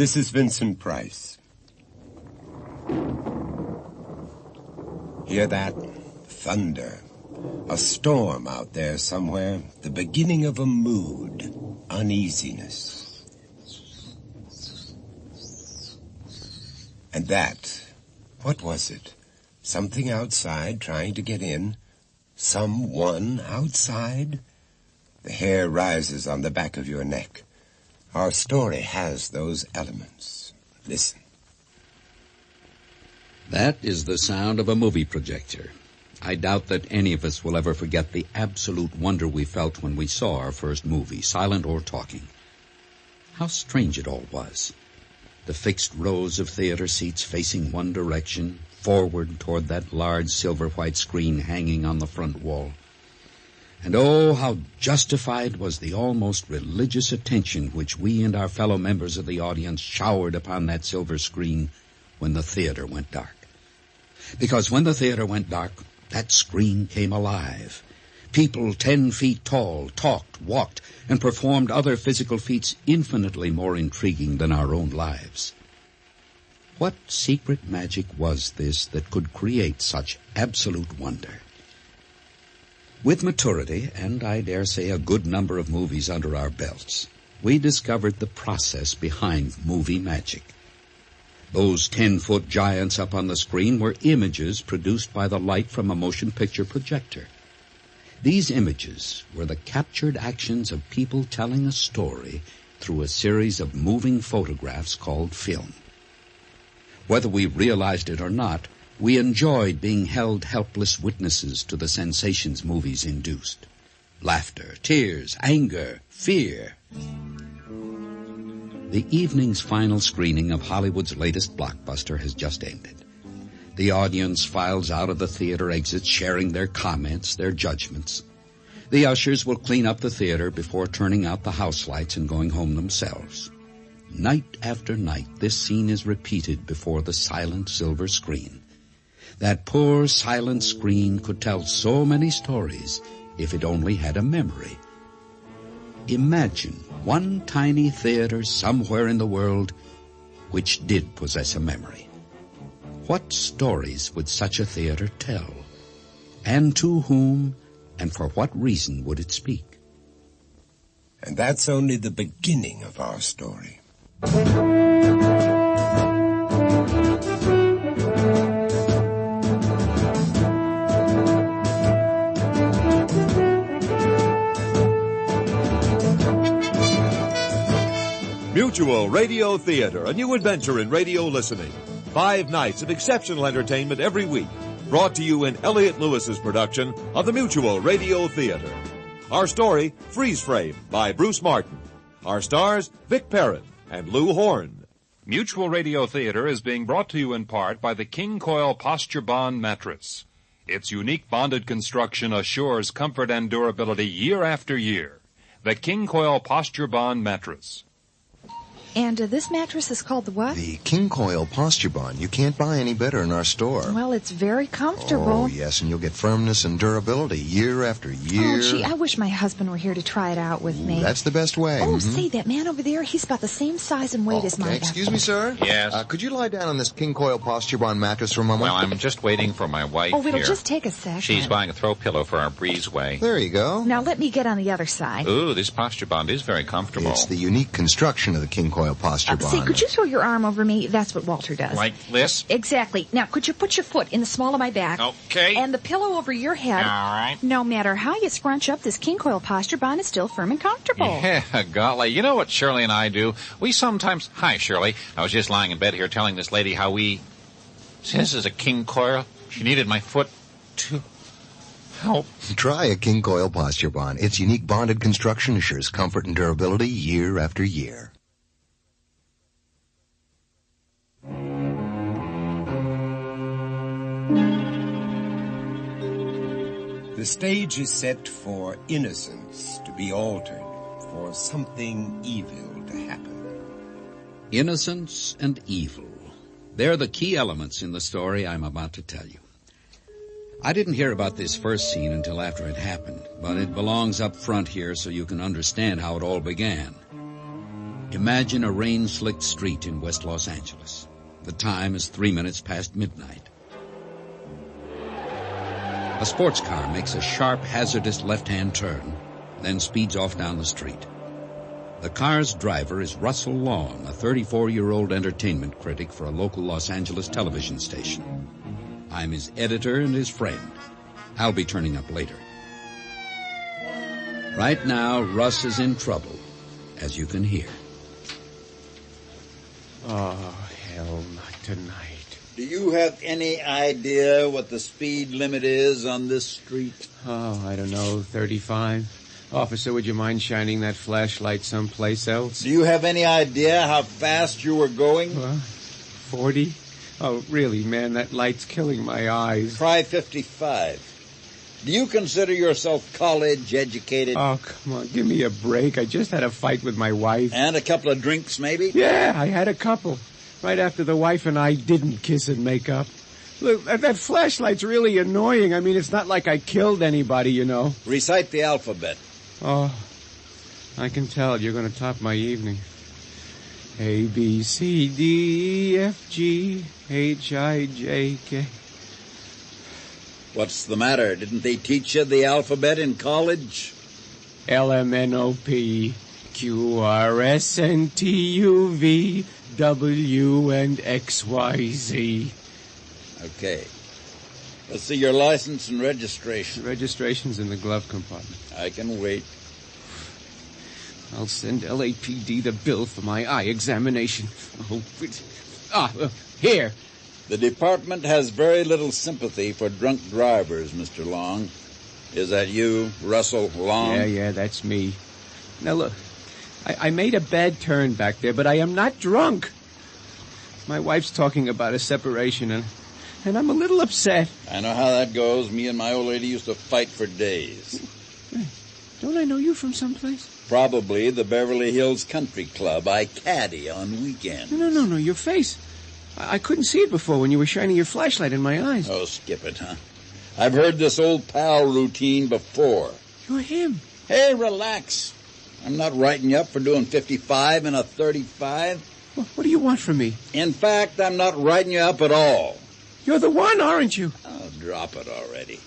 This is Vincent Price. Hear that? Thunder. A storm out there somewhere. The beginning of a mood. Uneasiness. And that, what was it? Something outside trying to get in? Someone outside? The hair rises on the back of your neck. Our story has those elements. Listen. That is the sound of a movie projector. I doubt that any of us will ever forget the absolute wonder we felt when we saw our first movie, silent or talking. How strange it all was. The fixed rows of theater seats facing one direction, forward toward that large silver-white screen hanging on the front wall. And oh, how justified was the almost religious attention which we and our fellow members of the audience showered upon that silver screen when the theater went dark. Because when the theater went dark, that screen came alive. People 10 feet tall talked, walked, and performed other physical feats infinitely more intriguing than our own lives. What secret magic was this that could create such absolute wonder? With maturity, and I dare say a good number of movies under our belts, we discovered the process behind movie magic. Those 10-foot giants up on the screen were images produced by the light from a motion picture projector. These images were the captured actions of people telling a story through a series of moving photographs called film. Whether we realized it or not, we enjoyed being held helpless witnesses to the sensations movies induced. Laughter, tears, anger, fear. The evening's final screening of Hollywood's latest blockbuster has just ended. The audience files out of the theater exits sharing their comments, their judgments. The ushers will clean up the theater before turning out the house lights and going home themselves. Night after night, this scene is repeated before the silent silver screen. That poor silent screen could tell so many stories if it only had a memory. Imagine one tiny theater somewhere in the world which did possess a memory. What stories would such a theater tell? And to whom and for what reason would it speak? And that's only the beginning of our story. Mutual Radio Theater, a new adventure in radio listening. 5 nights of exceptional entertainment every week. Brought to you in Elliott Lewis's production of the Mutual Radio Theater. Our story, Freeze Frame, by Bruce Martin. Our stars, Vic Perrin and Lou Horn. Mutual Radio Theater is being brought to you in part by the King Coil Posture Bond Mattress. Its unique bonded construction assures comfort and durability year after year. The King Coil Posture Bond Mattress. And this mattress is called the what? The King Coil Posture Bond. You can't buy any better in our store. Well, it's very comfortable. Oh, yes, and you'll get firmness and durability year after year. Oh, gee, I wish my husband were here to try it out with me. That's the best way. Oh, say, that man over there, he's about the same size and weight as mine. Excuse me, sir? Yes? Could you lie down on this King Coil Posture Bond mattress for a moment? Well, I'm just waiting for my wife Oh, it'll here. just take a second. She's buying a throw pillow for our breezeway. There you go. Now, let me get on the other side. Ooh, this posture bond is very comfortable. It's the unique construction of the King Coil coil posture bond. Say, could you throw your arm over me? That's what Walter does. Like this? Exactly. Now, could you put your foot in the small of my back? Okay. And the pillow over your head. All right. No matter how you scrunch up, this king coil posture bond is still firm and comfortable. Yeah, golly. You know what Shirley and I do? We sometimes... Hi, Shirley. I was just lying in bed here telling this lady how we... See, this is a king coil. She needed my foot to... help. Try a king coil posture bond. Its unique bonded construction assures comfort and durability year after year. The stage is set for innocence to be altered, for something evil to happen. Innocence and evil. They're the key elements in the story I'm about to tell you. I didn't hear about this first scene until after it happened, but it belongs up front here so you can understand how it all began. Imagine a rain-slicked street in West Los Angeles. The time is 3 minutes past midnight. A sports car makes a sharp, hazardous left-hand turn, then speeds off down the street. The car's driver is Russell Long, a 34-year-old entertainment critic for a local Los Angeles television station. I'm his editor and his friend. I'll be turning up later. Right now, Russ is in trouble, as you can hear. Oh, hell, not tonight. Do you have any idea what the speed limit is on this street? Oh, I don't know, 35. Officer, would you mind shining that flashlight someplace else? Do you have any idea how fast you were going? 40? Oh, really, man, that light's killing my eyes. Try 55. Do you consider yourself college-educated? Oh, come on, give me a break. I just had a fight with my wife. And a couple of drinks, maybe? Yeah, I had a couple. Right after the wife and I didn't kiss and make up. Look, that flashlight's really annoying. I mean, it's not like I killed anybody, you know. Recite the alphabet. Oh, I can tell you're going to top my evening. A, B, C, D, E, F, G, H, I, J, K. What's the matter? Didn't they teach you the alphabet in college? L, M, N, O, P, Q, R, S, N, T, U, V, W, and X, Y, Z. Okay. Let's see your license and registration. The registration's in the glove compartment. I can wait. I'll send LAPD the bill for my eye examination. Here. The department has very little sympathy for drunk drivers, Mr. Long. Is that you, Russell Long? Yeah, that's me. Now, look, I made a bad turn back there, but I am not drunk. My wife's talking about a separation, and I'm a little upset. I know how that goes. Me and my old lady used to fight for days. Hey, don't I know you from someplace? Probably the Beverly Hills Country Club. I caddy on weekends. No, your face. I couldn't see it before when you were shining your flashlight in my eyes. Oh, skip it, huh? I've heard this old pal routine before. You're him. Hey, relax. I'm not writing you up for doing 55 and a 35. Well, what do you want from me? In fact, I'm not writing you up at all. You're the one, aren't you? Oh, drop it already.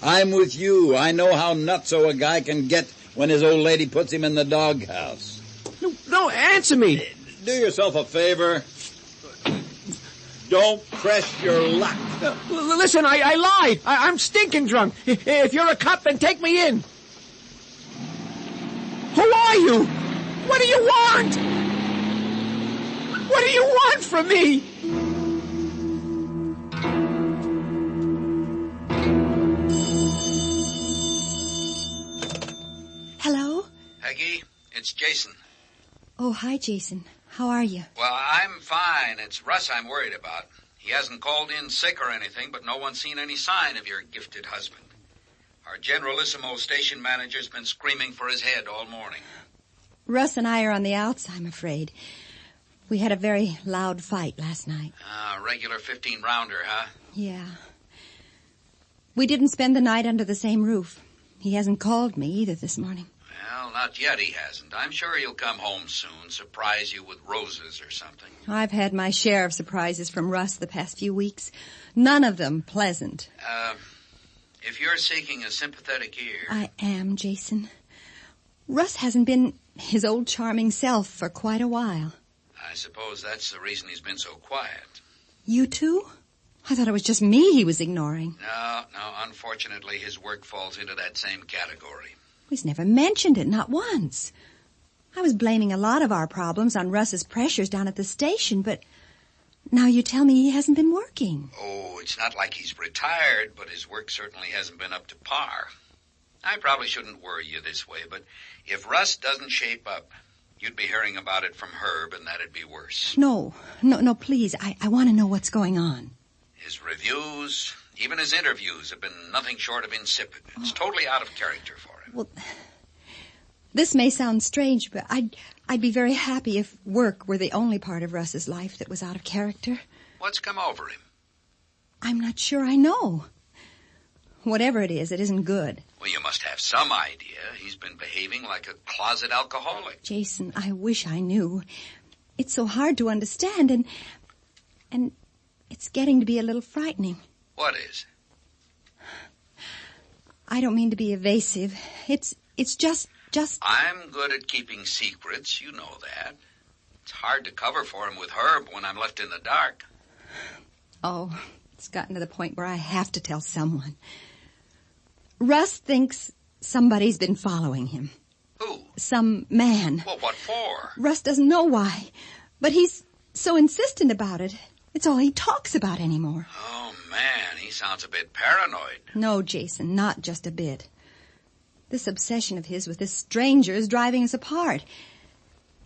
I'm with you. I know how nutso a guy can get when his old lady puts him in the doghouse. No, answer me. Do yourself a favor. Don't press your luck. Listen, I lied. I'm stinking drunk. If you're a cop, then take me in. Who are you? What do you want? What do you want from me? Hello? Peggy, it's Jason. Oh, hi, Jason. How are you? Well, I'm fine. It's Russ I'm worried about. He hasn't called in sick or anything, but no one's seen any sign of your gifted husband. Our Generalissimo station manager's been screaming for his head all morning. Russ and I are on the outs, I'm afraid. We had a very loud fight last night. Regular 15-rounder, huh? Yeah. We didn't spend the night under the same roof. He hasn't called me either this morning. Well, not yet he hasn't. I'm sure he'll come home soon, surprise you with roses or something. I've had my share of surprises from Russ the past few weeks. None of them pleasant. If you're seeking a sympathetic ear... I am, Jason. Russ hasn't been his old charming self for quite a while. I suppose that's the reason he's been so quiet. You too? I thought it was just me he was ignoring. No, unfortunately his work falls into that same category. He's never mentioned it, not once. I was blaming a lot of our problems on Russ's pressures down at the station, but now you tell me he hasn't been working. Oh, it's not like he's retired, but his work certainly hasn't been up to par. I probably shouldn't worry you this way, but if Russ doesn't shape up, you'd be hearing about it from Herb, and that'd be worse. No, please. I want to know what's going on. His reviews, even his interviews, have been nothing short of insipid. It's totally out of character for him. Well, this may sound strange, but I'd be very happy if work were the only part of Russ's life that was out of character. What's come over him? I'm not sure I know. Whatever it isn't good. Well, you must have some idea. He's been behaving like a closet alcoholic. Jason, I wish I knew. It's so hard to understand, and it's getting to be a little frightening. What is? I don't mean to be evasive. It's just... I'm good at keeping secrets. You know that. It's hard to cover for him with Herb when I'm left in the dark. Oh, it's gotten to the point where I have to tell someone. Russ thinks somebody's been following him. Who? Some man. Well, what for? Russ doesn't know why, but he's so insistent about it. It's all he talks about anymore. Oh, man, he sounds a bit paranoid. No, Jason, not just a bit. This obsession of his with this stranger is driving us apart.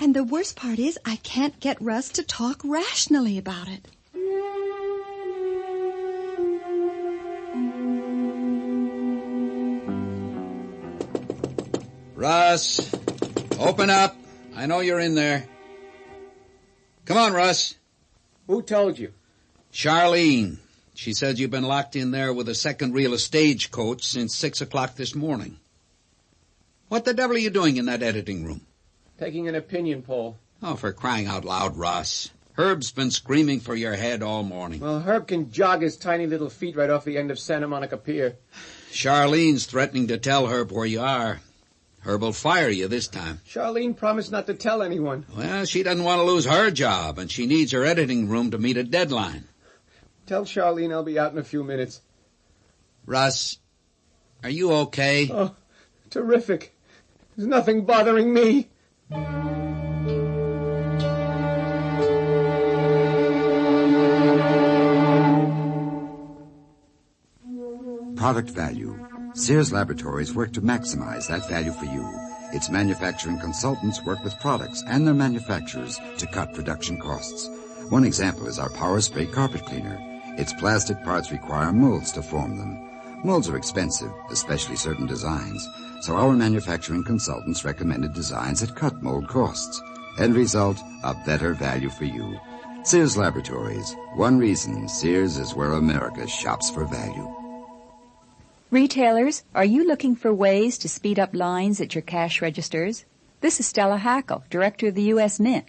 And the worst part is I can't get Russ to talk rationally about it. Russ, open up. I know you're in there. Come on, Russ. Who told you? Charlene. She says you've been locked in there with a second reel of Stagecoach since 6 o'clock this morning. What the devil are you doing in that editing room? Taking an opinion poll. Oh, for crying out loud, Russ. Herb's been screaming for your head all morning. Well, Herb can jog his tiny little feet right off the end of Santa Monica Pier. Charlene's threatening to tell Herb where you are. Herb will fire you this time. Charlene promised not to tell anyone. Well, she doesn't want to lose her job, and she needs her editing room to meet a deadline. Tell Charlene I'll be out in a few minutes. Russ, are you okay? Oh, terrific. There's nothing bothering me. Product value. Sears Laboratories work to maximize that value for you. Its manufacturing consultants work with products and their manufacturers to cut production costs. One example is our Power Spray carpet cleaner. Its plastic parts require molds to form them. Molds are expensive, especially certain designs, so our manufacturing consultants recommended designs that cut mold costs. End result, a better value for you. Sears Laboratories. One reason Sears is where America shops for value. Retailers, are you looking for ways to speed up lines at your cash registers? This is Stella Hackle, Director of the U.S. Mint.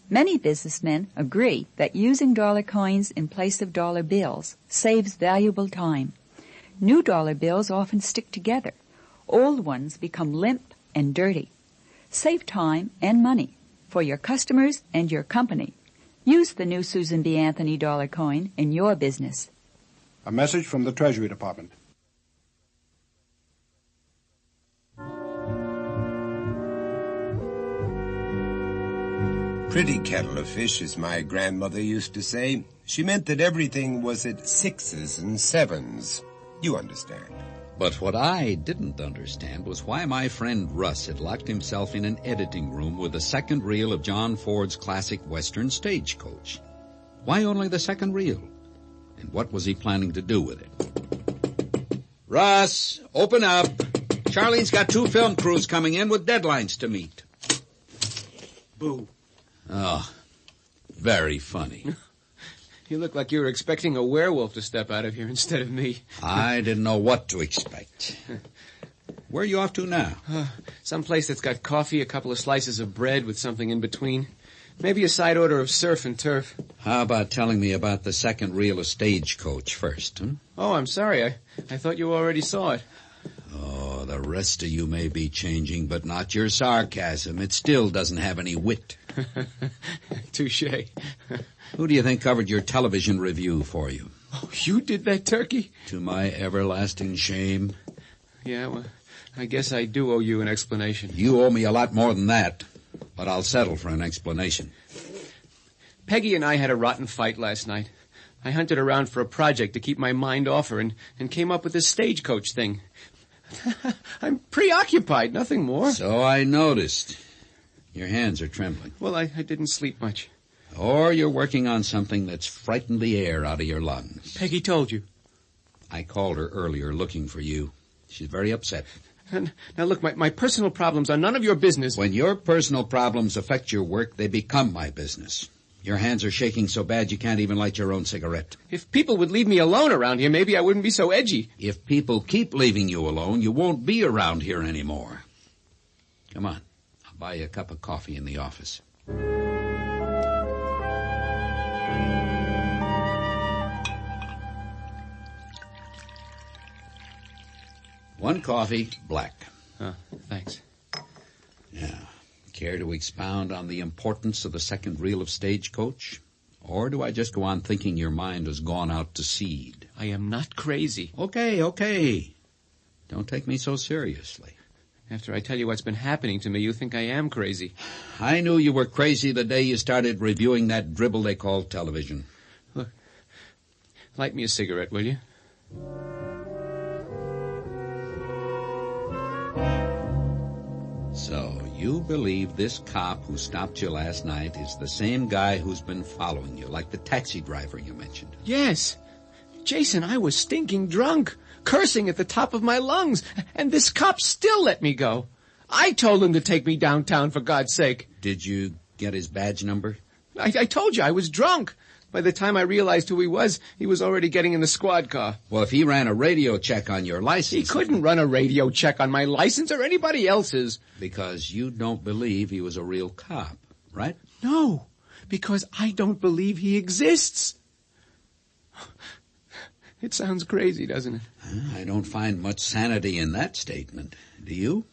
Many businessmen agree that using dollar coins in place of dollar bills saves valuable time. New dollar bills often stick together. Old ones become limp and dirty. Save time and money for your customers and your company. Use the new Susan B. Anthony dollar coin in your business. A message from the Treasury Department. Pretty kettle of fish, as my grandmother used to say. She meant that everything was at 6s and 7s. You understand. But what I didn't understand was why my friend Russ had locked himself in an editing room with the second reel of John Ford's classic Western Stagecoach. Why only the second reel? And what was he planning to do with it? Russ, open up. Charlene's got 2 film crews coming in with deadlines to meet. Boo. Oh, very funny. You look like you were expecting a werewolf to step out of here instead of me. I didn't know what to expect. Where are you off to now? Some place that's got coffee, a couple of slices of bread with something in between. Maybe a side order of surf and turf. How about telling me about the second reel of Stagecoach first, huh? Oh, I'm sorry. I thought you already saw it. Oh, the rest of you may be changing, but not your sarcasm. It still doesn't have any wit. Touché. Who do you think covered your television review for you? Oh, you did that, Turkey? To my everlasting shame. Yeah, well, I guess I do owe you an explanation. You owe me a lot more than that, but I'll settle for an explanation. Peggy and I had a rotten fight last night. I hunted around for a project to keep my mind off her and came up with this stagecoach thing. I'm preoccupied, nothing more. So I noticed. Your hands are trembling. Well, I didn't sleep much. Or you're working on something that's frightened the air out of your lungs. Peggy told you. I called her earlier looking for you. She's very upset. Now look, my personal problems are none of your business. When your personal problems affect your work, they become my business. Your hands are shaking so bad you can't even light your own cigarette. If people would leave me alone around here, maybe I wouldn't be so edgy. If people keep leaving you alone, you won't be around here anymore. Come on, I'll buy you a cup of coffee in the office. One coffee, black. Thanks. Yeah. Care to expound on the importance of the second reel of Stagecoach? Or do I just go on thinking your mind has gone out to seed? I am not crazy. Okay. Don't take me so seriously. After I tell you what's been happening to me, you think I am crazy. I knew you were crazy the day you started reviewing that dribble they call television. Look, light me a cigarette, will you? So, you believe this cop who stopped you last night is the same guy who's been following you, like the taxi driver you mentioned? Yes. Jason, I was stinking drunk, cursing at the top of my lungs, and this cop still let me go. I told him to take me downtown, for God's sake. Did you get his badge number? I told you I was drunk. By the time I realized who he was already getting in the squad car. Well, if he ran a radio check on your license... He couldn't run a radio check on my license or anybody else's. Because you don't believe he was a real cop, right? No, because I don't believe he exists. It sounds crazy, doesn't it? I don't find much sanity in that statement. Do you?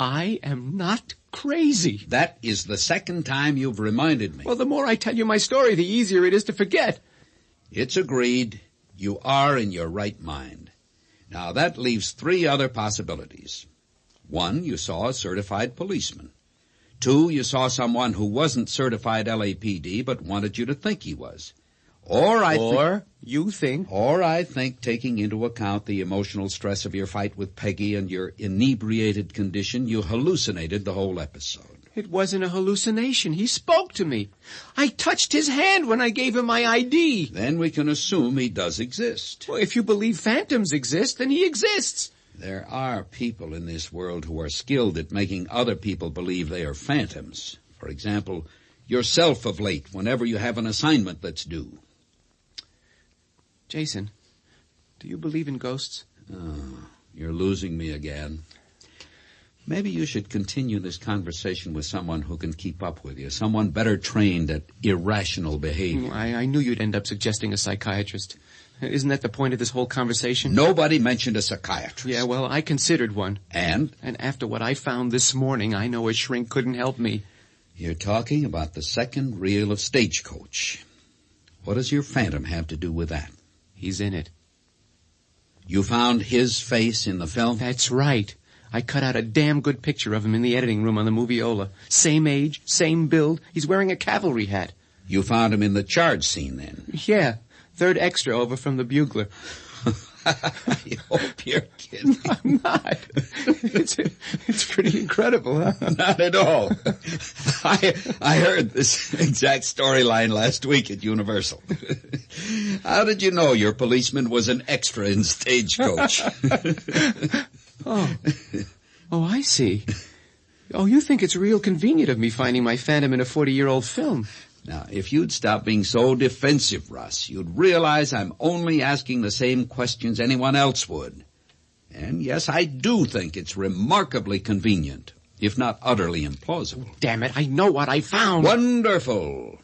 I am not crazy. That is the second time you've reminded me. Well, the more I tell you my story, the easier it is to forget. It's agreed. You are in your right mind. Now, that leaves three other possibilities. 1, you saw a certified policeman. 2, you saw someone who wasn't certified LAPD but wanted you to think he was. Or I think taking into account the emotional stress of your fight with Peggy and your inebriated condition, you hallucinated the whole episode. It wasn't a hallucination. He spoke to me. I touched his hand when I gave him my ID. Then we can assume he does exist. Well, if you believe phantoms exist, then he exists. There are people in this world who are skilled at making other people believe they are phantoms. For example, yourself of late, whenever you have an assignment that's due. Jason, do you believe in ghosts? Oh, you're losing me again. Maybe you should continue this conversation with someone who can keep up with you, someone better trained at irrational behavior. I knew you'd end up suggesting a psychiatrist. Isn't that the point of this whole conversation? Nobody mentioned a psychiatrist. Yeah, well, I considered one. And? And after what I found this morning, I know a shrink couldn't help me. You're talking about the second reel of Stagecoach. What does your phantom have to do with that? He's in it. You found his face in the film? That's right. I cut out a damn good picture of him in the editing room on the Moviola. Same age, same build. He's wearing a cavalry hat. You found him in the charge scene, then? Yeah. Third extra over from the Bugler. I hope you're kidding. I'm not. It's pretty incredible, huh? Not at all. I heard this exact storyline last week at Universal. How did you know your policeman was an extra in Stagecoach? Oh, I see. Oh, you think it's real convenient of me finding my phantom in a 40-year-old film. Now, if you'd stop being so defensive, Russ, you'd realize I'm only asking the same questions anyone else would. And yes, I do think it's remarkably convenient, if not utterly implausible. Damn it, I know what I found. Wonderful.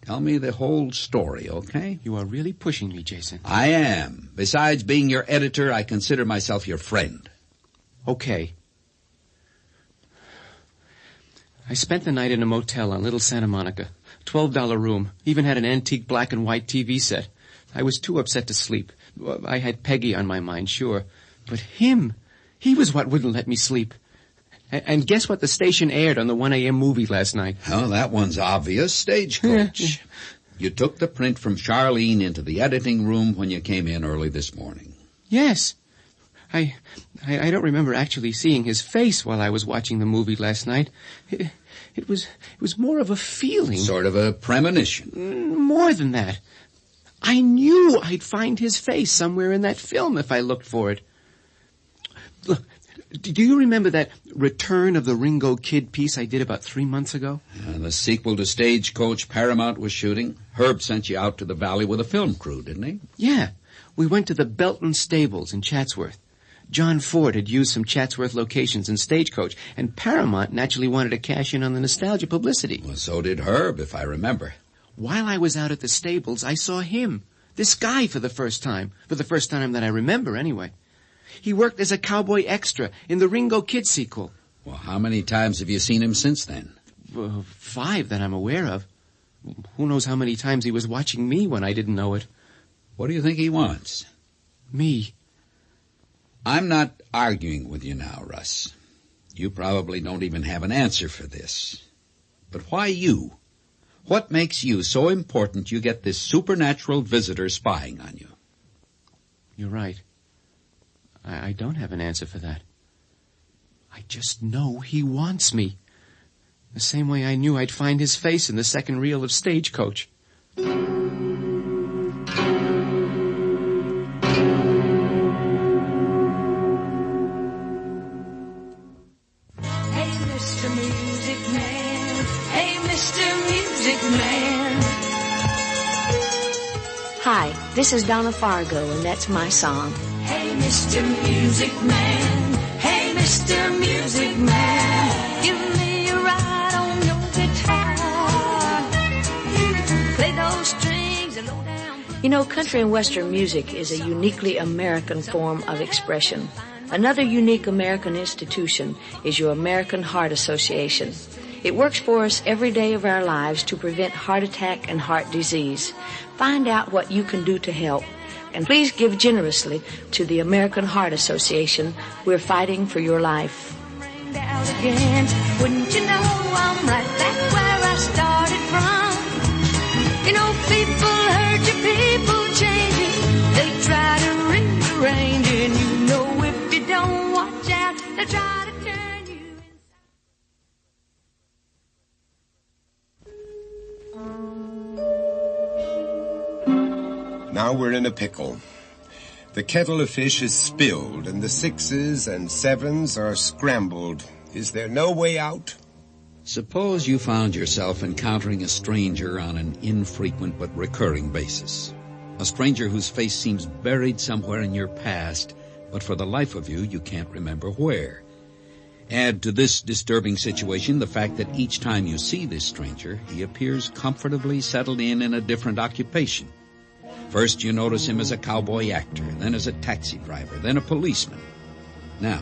Tell me the whole story, okay? You are really pushing me, Jason. I am. Besides being your editor, I consider myself your friend. Okay. I spent the night in a motel on Little Santa Monica. $12 room. Even had an antique black and white TV set. I was too upset to sleep. I had Peggy on my mind, sure. But him, he was what wouldn't let me sleep. And guess what the station aired on the 1 a.m. movie last night? Oh, that one's obvious. Stagecoach. You took the print from Charlene into the editing room when you came in early this morning. Yes. I don't remember actually seeing his face while I was watching the movie last night. It was more of a feeling. Sort of a premonition. More than that. I knew I'd find his face somewhere in that film if I looked for it. Look, do you remember that Return of the Ringo Kid piece I did about 3 months ago? The sequel to Stagecoach Paramount was shooting. Herb sent you out to the valley with a film crew, didn't he? Yeah. We went to the Belton Stables in Chatsworth. John Ford had used some Chatsworth locations in Stagecoach, and Paramount naturally wanted to cash in on the nostalgia publicity. Well, so did Herb, if I remember. While I was out at the stables, I saw him, this guy, for the first time that I remember, anyway. He worked as a cowboy extra in the Ringo Kid sequel. Well, how many times have you seen him since then? 5 that I'm aware of. Who knows how many times he was watching me when I didn't know it. What do you think he wants? Me. I'm not arguing with you now, Russ. You probably don't even have an answer for this. But why you? What makes you so important you get this supernatural visitor spying on you? You're right. I don't have an answer for that. I just know he wants me. The same way I knew I'd find his face in the second reel of Stagecoach. Hi, this is Donna Fargo, and that's my song. Hey, Mr. Music Man. Hey, Mr. Music Man. Give me a ride on your guitar. Play those strings and low down. You know, country and western music is a uniquely American form of expression. Another unique American institution is your American Heart Association. It works for us every day of our lives to prevent heart attack and heart disease. Find out what you can do to help. And please give generously to the American Heart Association. We're fighting for your life. Out again. Wouldn't you know I'm right back where I started from? You know, people hurt you, people change you. They try to rearrange you, and you know if you don't watch out, they try to turn you inside. Now we're in a pickle. The kettle of fish is spilled, and the 6s and 7s are scrambled. Is there no way out? Suppose you found yourself encountering a stranger on an infrequent but recurring basis. A stranger whose face seems buried somewhere in your past, but for the life of you, you can't remember where. Add to this disturbing situation the fact that each time you see this stranger, he appears comfortably settled in a different occupation. First, you notice him as a cowboy actor, then as a taxi driver, then a policeman. Now,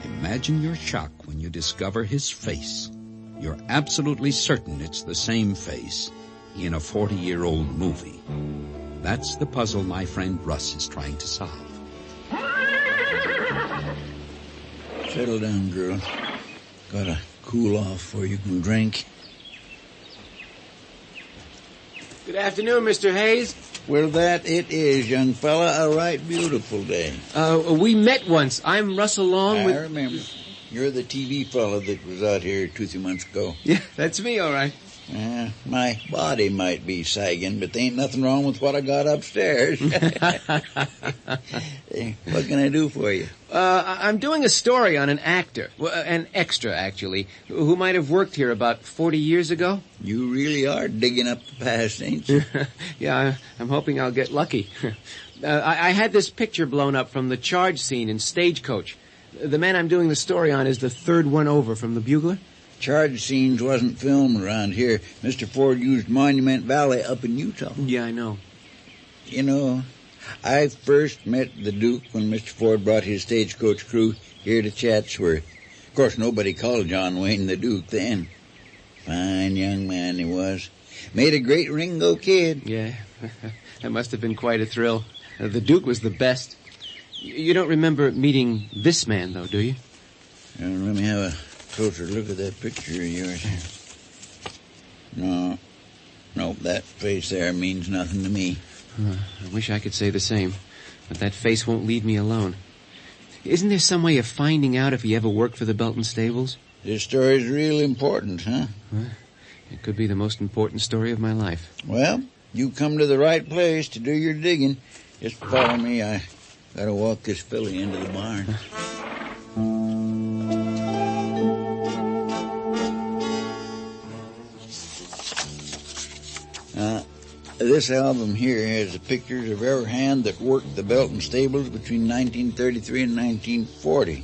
imagine your shock when you discover his face. You're absolutely certain it's the same face in a 40-year-old movie. That's the puzzle my friend Russ is trying to solve. Settle down, girl. Gotta cool off before you can drink. Good afternoon, Mr. Hayes. Well, that it is, young fella. A right beautiful day. We met once. I'm Russell Long. I remember. You're the TV fella that was out here 2-3 months ago. Yeah, that's me, all right. My body might be sagging, but there ain't nothing wrong with what I got upstairs. What can I do for you? I'm doing a story on an actor, an extra, actually, who might have worked here about 40 years ago. You really are digging up the past, ain't you? Yeah, I'm hoping I'll get lucky. I had this picture blown up from the charge scene in Stagecoach. The man I'm doing the story on is the third one over from the Bugler. Charge scenes wasn't filmed around here. Mr. Ford used Monument Valley up in Utah. Yeah, I know. You know, I first met the Duke when Mr. Ford brought his Stagecoach crew here to Chatsworth. Of course, nobody called John Wayne the Duke then. Fine young man he was. Made a great Ringo Kid. Yeah, that must have been quite a thrill. The Duke was the best. You don't remember meeting this man, though, do you? Let me have a closer look at that picture of yours. No, that face there means nothing to me. I wish I could say the same, but that face won't leave me alone. Isn't there some way of finding out if he ever worked for the Belton Stables? This story's real important, huh? It could be the most important story of my life. Well, you come to the right place to do your digging. Just follow me. I gotta walk this filly into the barn. This album here has the pictures of every hand that worked the Belton Stables between 1933 and 1940.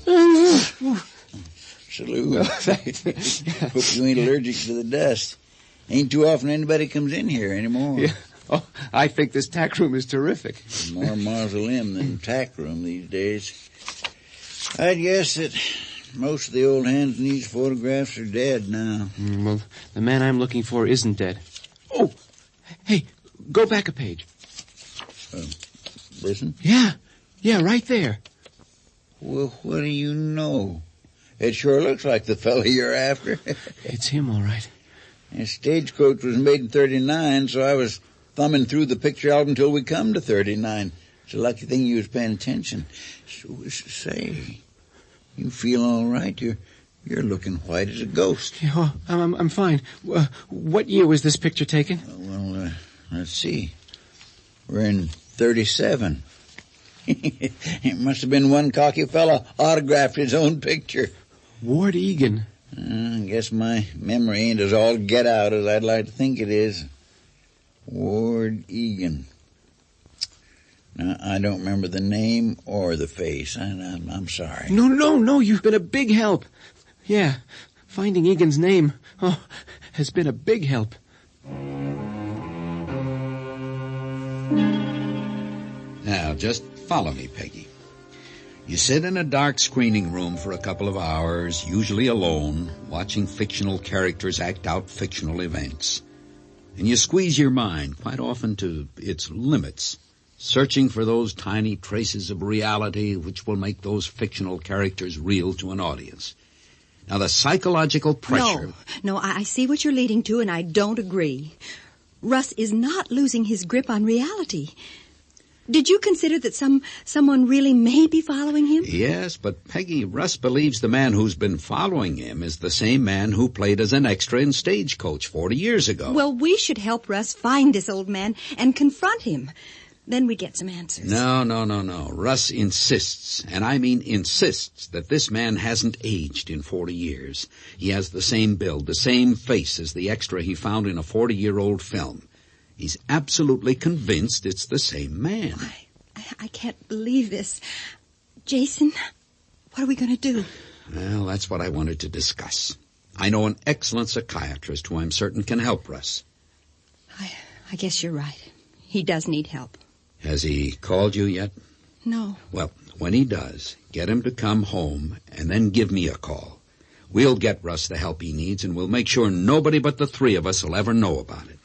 Salute. Hope you ain't allergic to the dust. Ain't too often anybody comes in here anymore. Yeah. Oh, I think this tack room is terrific. More mausoleum than tack room these days. I'd guess that most of the old hands in these photographs are dead now. Well, the man I'm looking for isn't dead. Oh, hey, go back a page. Listen? Yeah, right there. Well, what do you know? It sure looks like the fella you're after. It's him, all right. The Stagecoach was made in 39, so I was thumbing through the picture album till we come to 39. It's a lucky thing you was paying attention. So, say, you feel all right? You're looking white as a ghost. Yeah, I'm fine. What year was this picture taken? Well, let's see. We're in 37. It must have been one cocky fella autographed his own picture. Ward Egan. I guess my memory ain't as all get out as I'd like to think it is. Ward Egan. Now, I don't remember the name or the face. I'm sorry. No, you've been a big help. Yeah, finding Egan's name, has been a big help. Now, just follow me, Peggy. You sit in a dark screening room for a couple of hours, usually alone, watching fictional characters act out fictional events. And you squeeze your mind, quite often to its limits, searching for those tiny traces of reality which will make those fictional characters real to an audience. Now, the psychological pressure... No, I see what you're leading to, and I don't agree. Russ is not losing his grip on reality. Did you consider that someone really may be following him? Yes, but Peggy, Russ believes the man who's been following him is the same man who played as an extra in Stagecoach 40 years ago. Well, we should help Russ find this old man and confront him. Then we get some answers. No. Russ insists, and I mean insists, that this man hasn't aged in 40 years. He has the same build, the same face as the extra he found in a 40-year-old film. He's absolutely convinced it's the same man. I can't believe this. Jason, what are we going to do? Well, that's what I wanted to discuss. I know an excellent psychiatrist who I'm certain can help Russ. I guess you're right. He does need help. Has he called you yet? No. Well, when he does, get him to come home and then give me a call. We'll get Russ the help he needs, and we'll make sure nobody but the three of us will ever know about it.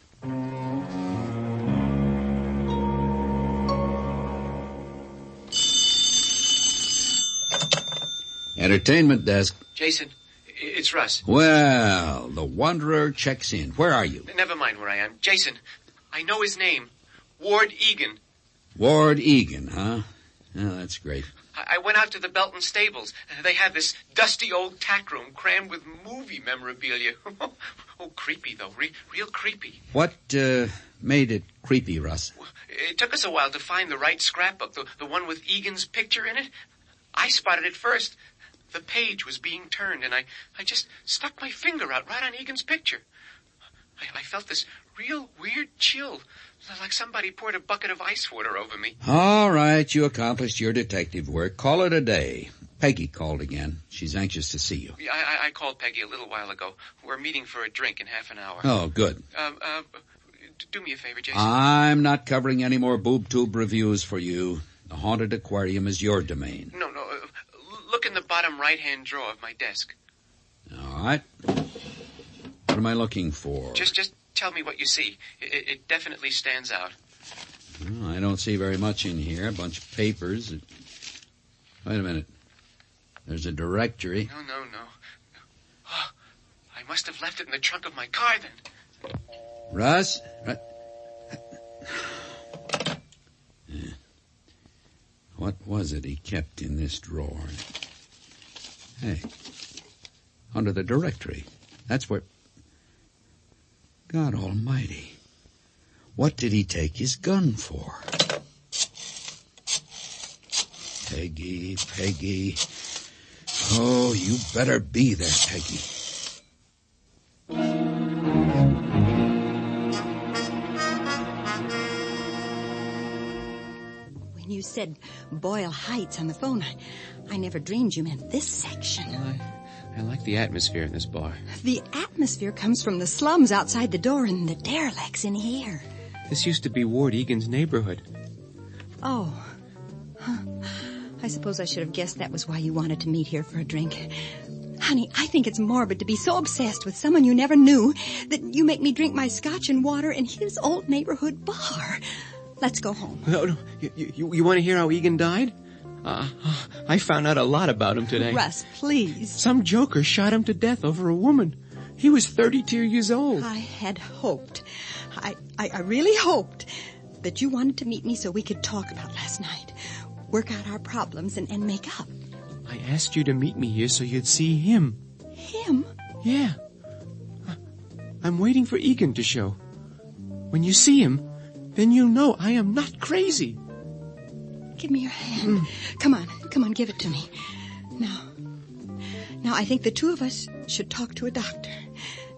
Entertainment desk. Jason, it's Russ. Well, the Wanderer checks in. Where are you? Never mind where I am. Jason, I know his name. Ward Egan. Ward Egan, huh? Oh, that's great. I went out to the Belton Stables. They have this dusty old tack room crammed with movie memorabilia. Oh, creepy, though. Real creepy. What made it creepy, Russ? It took us a while to find the right scrapbook, the one with Egan's picture in it. I spotted it first. The page was being turned, and I just stuck my finger out right on Egan's picture. I felt this real weird chill, like somebody poured a bucket of ice water over me. All right, you accomplished your detective work. Call it a day. Peggy called again. She's anxious to see you. Yeah, I called Peggy a little while ago. We're meeting for a drink in half an hour. Oh, good. Do me a favor, Jason. I'm not covering any more boob-tube reviews for you. The haunted aquarium is your domain. No. Look in the bottom right-hand drawer of my desk. All right. What am I looking for? Just tell me what you see. It definitely stands out. Well, I don't see very much in here. A bunch of papers. Wait a minute. There's a directory. No. Oh, I must have left it in the trunk of my car then. Russ? What was it he kept in this drawer? Hey, under the directory. That's where... God almighty. What did he take his gun for? Peggy. Oh, you better be there, Peggy. When you said Boyle Heights on the phone, I never dreamed you meant this section. I like the atmosphere in this bar. The atmosphere comes from the slums outside the door and the derelicts in here. This used to be Ward Egan's neighborhood. Oh. Huh. I suppose I should have guessed that was why you wanted to meet here for a drink. Honey, I think it's morbid to be so obsessed with someone you never knew that you make me drink my scotch and water in his old neighborhood bar. Let's go home. No. You want to hear how Egan died? I found out a lot about him today. Russ, please. Some joker shot him to death over a woman. He was 32 years old. I had hoped. I really hoped that you wanted to meet me so we could talk about last night. Work out our problems and make up. I asked you to meet me here so you'd see him. Him? Yeah. I'm waiting for Egan to show. When you see him, then you'll know I am not crazy. Give me your hand. Come on, give it to me. Now, I think the two of us should talk to a doctor.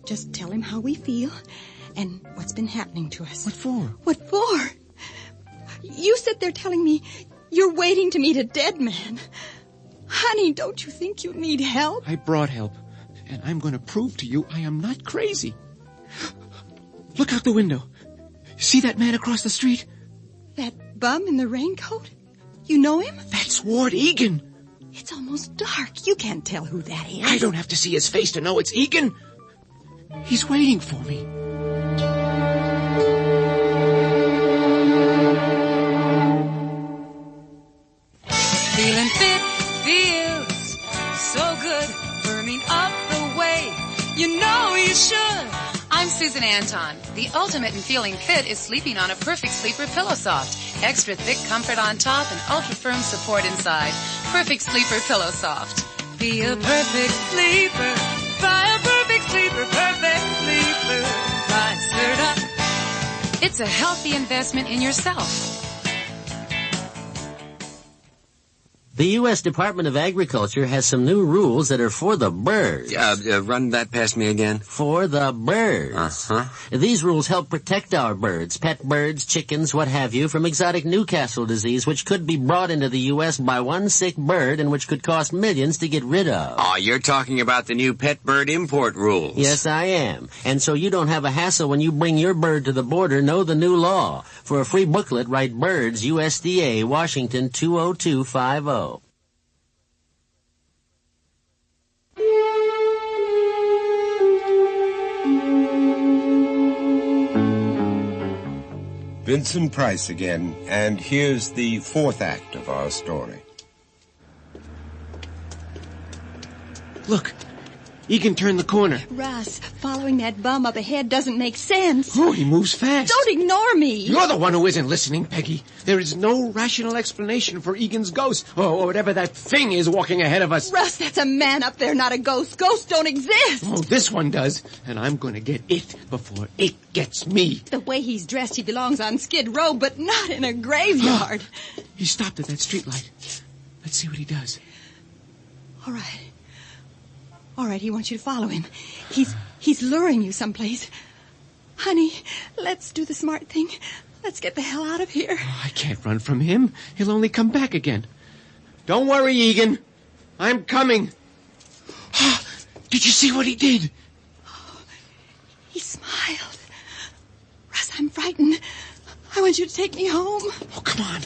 Just tell him how we feel and what's been happening to us. What for? What for? You sit there telling me you're waiting to meet a dead man. Honey, don't you think you need help? I brought help, and I'm going to prove to you I am not crazy. Look out the window. See that man across the street? That bum in the raincoat? You know him? That's Ward Egan. It's almost dark. You can't tell who that is. I don't have to see his face to know it's Egan. He's waiting for me. Feeling fit feels so good, firming up the way you know you should. I'm Susan Anton. The ultimate in feeling fit is sleeping on a Perfect Sleeper Pillow Soft. Extra thick comfort on top and ultra firm support inside. Perfect Sleeper Pillow Soft. Be a perfect sleeper. Buy a perfect sleeper. Perfect sleeper. Buy Serta. It's a healthy investment in yourself. The U.S. Department of Agriculture has some new rules that are for the birds. Run that past me again. For the birds. Uh-huh. These rules help protect our birds, pet birds, chickens, what have you, from exotic Newcastle disease, which could be brought into the U.S. by one sick bird and which could cost millions to get rid of. Oh, you're talking about the new pet bird import rules. Yes, I am. And so you don't have a hassle when you bring your bird to the border, know the new law. For a free booklet, write Birds, USDA, Washington 20250. Vincent Price again, and here's the fourth act of our story. Look, Egan turned the corner. Russ, following that bum up ahead doesn't make sense. Oh, he moves fast. Don't ignore me. You're the one who isn't listening, Peggy. There is no rational explanation for Egan's ghost, or whatever that thing is walking ahead of us. Russ, that's a man up there, not a ghost. Ghosts don't exist. Oh, this one does, and I'm going to get it before it gets me. The way he's dressed, he belongs on Skid Row, but not in a graveyard. He stopped at that streetlight. Let's see what he does. All right, he wants you to follow him. He's luring you someplace. Honey, let's do the smart thing. Let's get the hell out of here. Oh, I can't run from him. He'll only come back again. Don't worry, Egan. I'm coming. Did you see what he did? Oh, he smiled. Russ, I'm frightened. I want you to take me home. Oh, come on.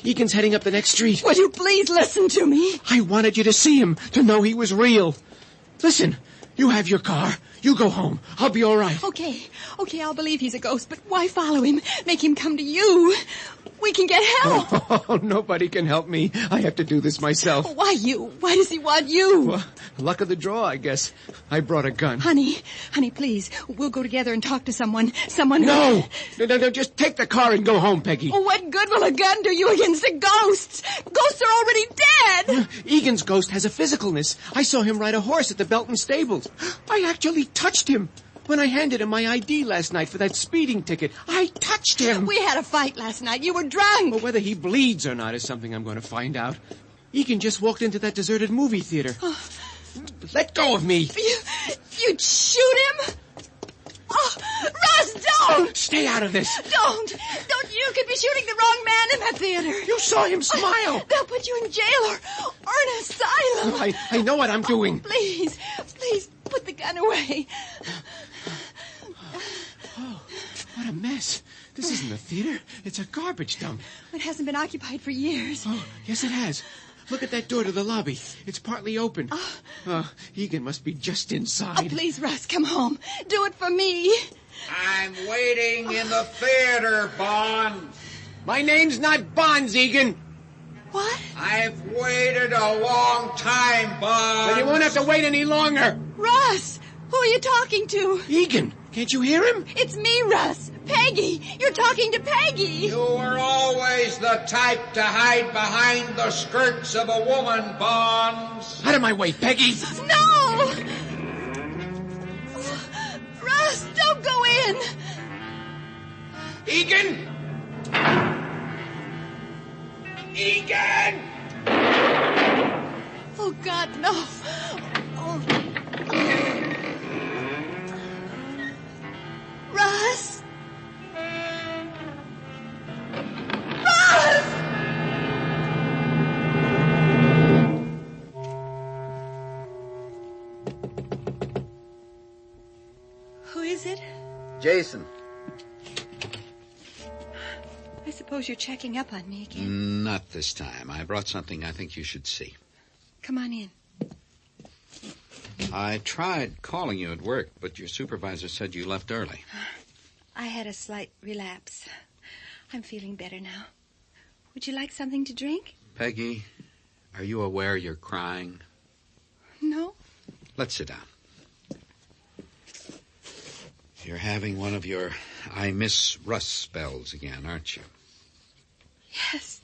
Egan's heading up the next street. Would you please listen to me? I wanted you to see him, to know he was real. Listen, you have your car. You go home. I'll be all right. Okay, I'll believe he's a ghost, but why follow him? Make him come to you. We can get help. Oh, nobody can help me. I have to do this myself. Why you? Why does he want you? Well, luck of the draw, I guess. I brought a gun. Honey, please. We'll go together and talk to someone. No, just take the car and go home, Peggy. Oh, what good will a gun do you against the ghosts? Ghosts are already dead. Egan's ghost has a physicalness. I saw him ride a horse at the Belton stables. I actually touched him. When I handed him my ID last night for that speeding ticket, I touched him. We had a fight last night. You were drunk. Well, whether he bleeds or not is something I'm going to find out. Egan just walked into that deserted movie theater. Oh. Let go of me. You'd shoot him? Oh, Russ, don't! Stay out of this. Don't. You could be shooting the wrong man in that theater. You saw him smile. They'll put you in jail or an asylum. I know what I'm doing. Please, put the gun away. Oh, what a mess. This isn't a theater. It's a garbage dump. It hasn't been occupied for years. Oh, yes, it has. Look at that door to the lobby. It's partly open. Egan must be just inside. Oh, please, Russ, come home. Do it for me. I'm waiting in the theater, Bonds. My name's not Bonds, Egan. What? I've waited a long time, Bonds. Well, you won't have to wait any longer. Russ, who are you talking to? Egan, can't you hear him? It's me, Russ. Peggy, you're talking to Peggy. You were always the type to hide behind the skirts of a woman, Bonds. Out of my way, Peggy. No! Russ, don't go in. Egan! Egan! Oh, God, no. Oh. Russ? Russ! Who is it? Jason. I suppose you're checking up on me again. Not this time. I brought something I think you should see. Come on in. I tried calling you at work, but your supervisor said you left early. I had a slight relapse. I'm feeling better now. Would you like something to drink? Peggy, are you aware you're crying? No. Let's sit down. You're having one of your I miss Russ spells again, aren't you? Yes.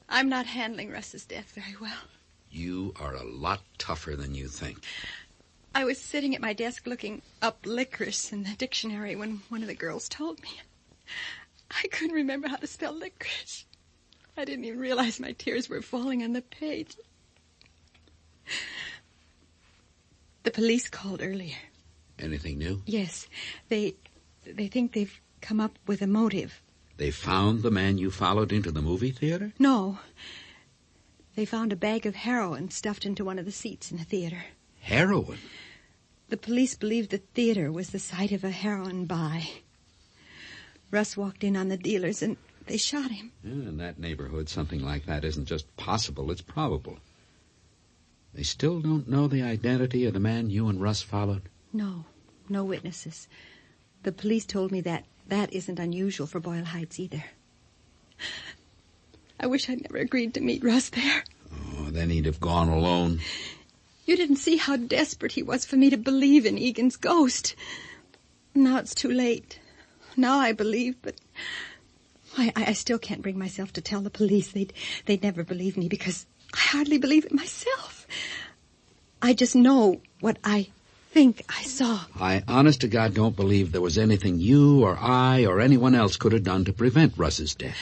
I'm not handling Russ's death very well. You are a lot tougher than you think. I was sitting at my desk looking up licorice in the dictionary when one of the girls told me. I couldn't remember how to spell licorice. I didn't even realize my tears were falling on the page. The police called earlier. Anything new? Yes. They think they've come up with a motive. They found the man you followed into the movie theater? No. They found a bag of heroin stuffed into one of the seats in the theater. Heroin? The police believed the theater was the site of a heroin buy. Russ walked in on the dealers and they shot him. In that neighborhood, something like that isn't just possible, it's probable. They still don't know the identity of the man you and Russ followed? No witnesses. The police told me that isn't unusual for Boyle Heights either. I wish I'd never agreed to meet Russ there. Oh, then he'd have gone alone. You didn't see how desperate he was for me to believe in Egan's ghost. Now it's too late. Now I believe, but I still can't bring myself to tell the police. They'd never believe me because I hardly believe it myself. I just know what I think I saw. I, honest to God, don't believe there was anything you or I or anyone else could have done to prevent Russ's death.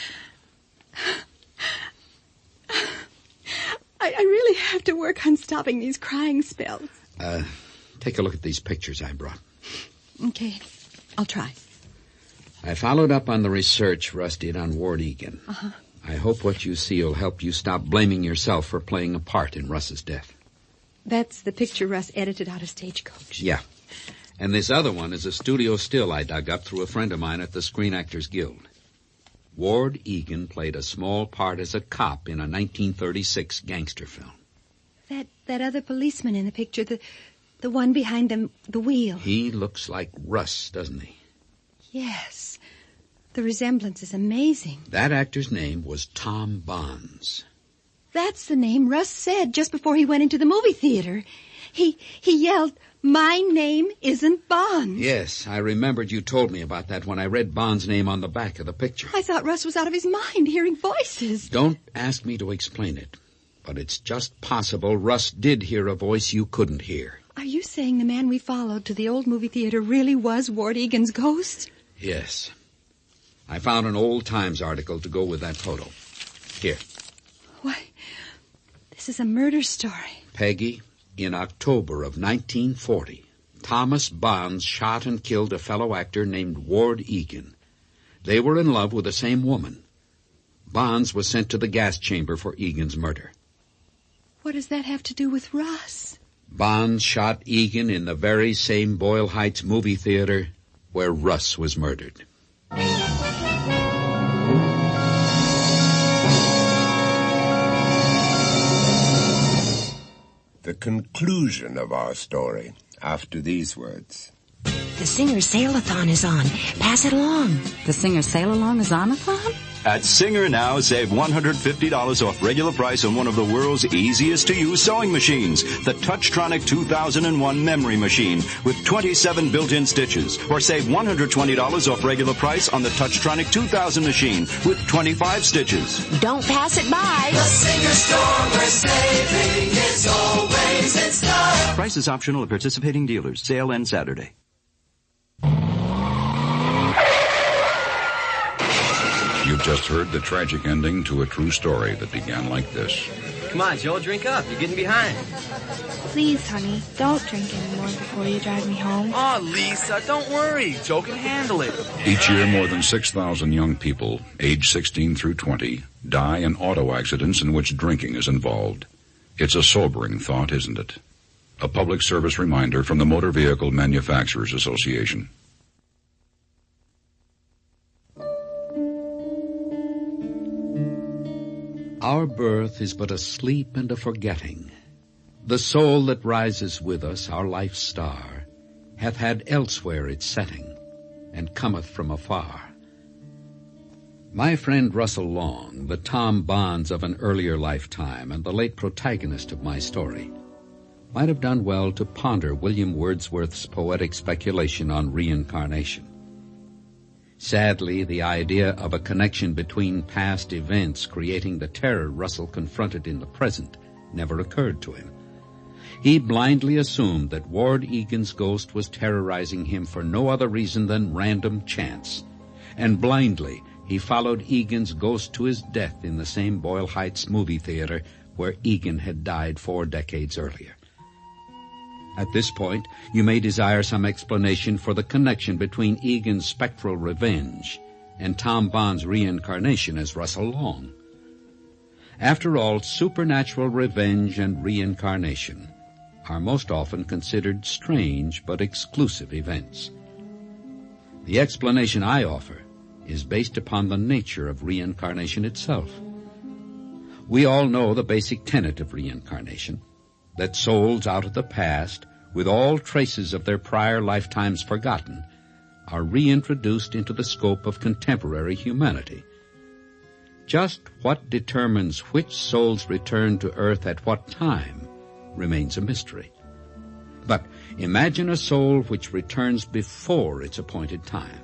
I really have to work on stopping these crying spells. Take a look at these pictures I brought. Okay, I'll try. I followed up on the research Russ did on Ward Egan. Uh-huh. I hope what you see will help you stop blaming yourself for playing a part in Russ's death. That's the picture Russ edited out of Stagecoach. Yeah. And this other one is a studio still I dug up through a friend of mine at the Screen Actors Guild. Ward Egan played a small part as a cop in a 1936 gangster film. That other policeman in the picture, the The one behind the wheel. He looks like Russ, doesn't he? Yes. The resemblance is amazing. That actor's name was Tom Bonds. That's the name Russ said just before he went into the movie theater. He yelled, "My name isn't Bonds." Yes, I remembered you told me about that when I read Bonds' name on the back of the picture. I thought Russ was out of his mind hearing voices. Don't ask me to explain it, but it's just possible Russ did hear a voice you couldn't hear. Are you saying the man we followed to the old movie theater really was Ward Egan's ghost? Yes. I found an old Times article to go with that photo. Here. Why, this is a murder story. Peggy, in October of 1940, Thomas Bonds shot and killed a fellow actor named Ward Egan. They were in love with the same woman. Bonds was sent to the gas chamber for Egan's murder. What does that have to do with Russ? Bonds shot Egan in the very same Boyle Heights movie theater where Russ was murdered. The conclusion of our story after these words. The Singer Sail-a-thon is on. Pass it along. The Singer Sail-along is on-a-thon? At Singer now, save $150 off regular price on one of the world's easiest-to-use sewing machines, the Touchtronic 2001 memory machine with 27 built-in stitches. Or save $120 off regular price on the Touchtronic 2000 machine with 25 stitches. Don't pass it by. The Singer store where saving is always in style. Price is optional at participating dealers. Sale ends Saturday. You've just heard the tragic ending to a true story that began like this. Come on, Joel, drink up. You're getting behind. Please, honey, don't drink anymore before you drive me home. Oh, Lisa, don't worry. Joe can handle it. Each year, more than 6,000 young people, aged 16 through 20, die in auto accidents in which drinking is involved. It's a sobering thought, isn't it? A public service reminder from the Motor Vehicle Manufacturers Association. Our birth is but a sleep and a forgetting. The soul that rises with us, our life's star, hath had elsewhere its setting, and cometh from afar. My friend Russell Long, the Tom Bonds of an earlier lifetime and the late protagonist of my story, might have done well to ponder William Wordsworth's poetic speculation on reincarnation. Sadly, the idea of a connection between past events creating the terror Russell confronted in the present never occurred to him. He blindly assumed that Ward Egan's ghost was terrorizing him for no other reason than random chance, and blindly he followed Egan's ghost to his death in the same Boyle Heights movie theater where Egan had died 4 decades earlier. At this point, you may desire some explanation for the connection between Egan's spectral revenge and Tom Bonds' reincarnation as Russell Long. After all, supernatural revenge and reincarnation are most often considered strange but exclusive events. The explanation I offer is based upon the nature of reincarnation itself. We all know the basic tenet of reincarnation, that souls out of the past, with all traces of their prior lifetimes forgotten, are reintroduced into the scope of contemporary humanity. Just what determines which souls return to earth at what time remains a mystery. But imagine a soul which returns before its appointed time.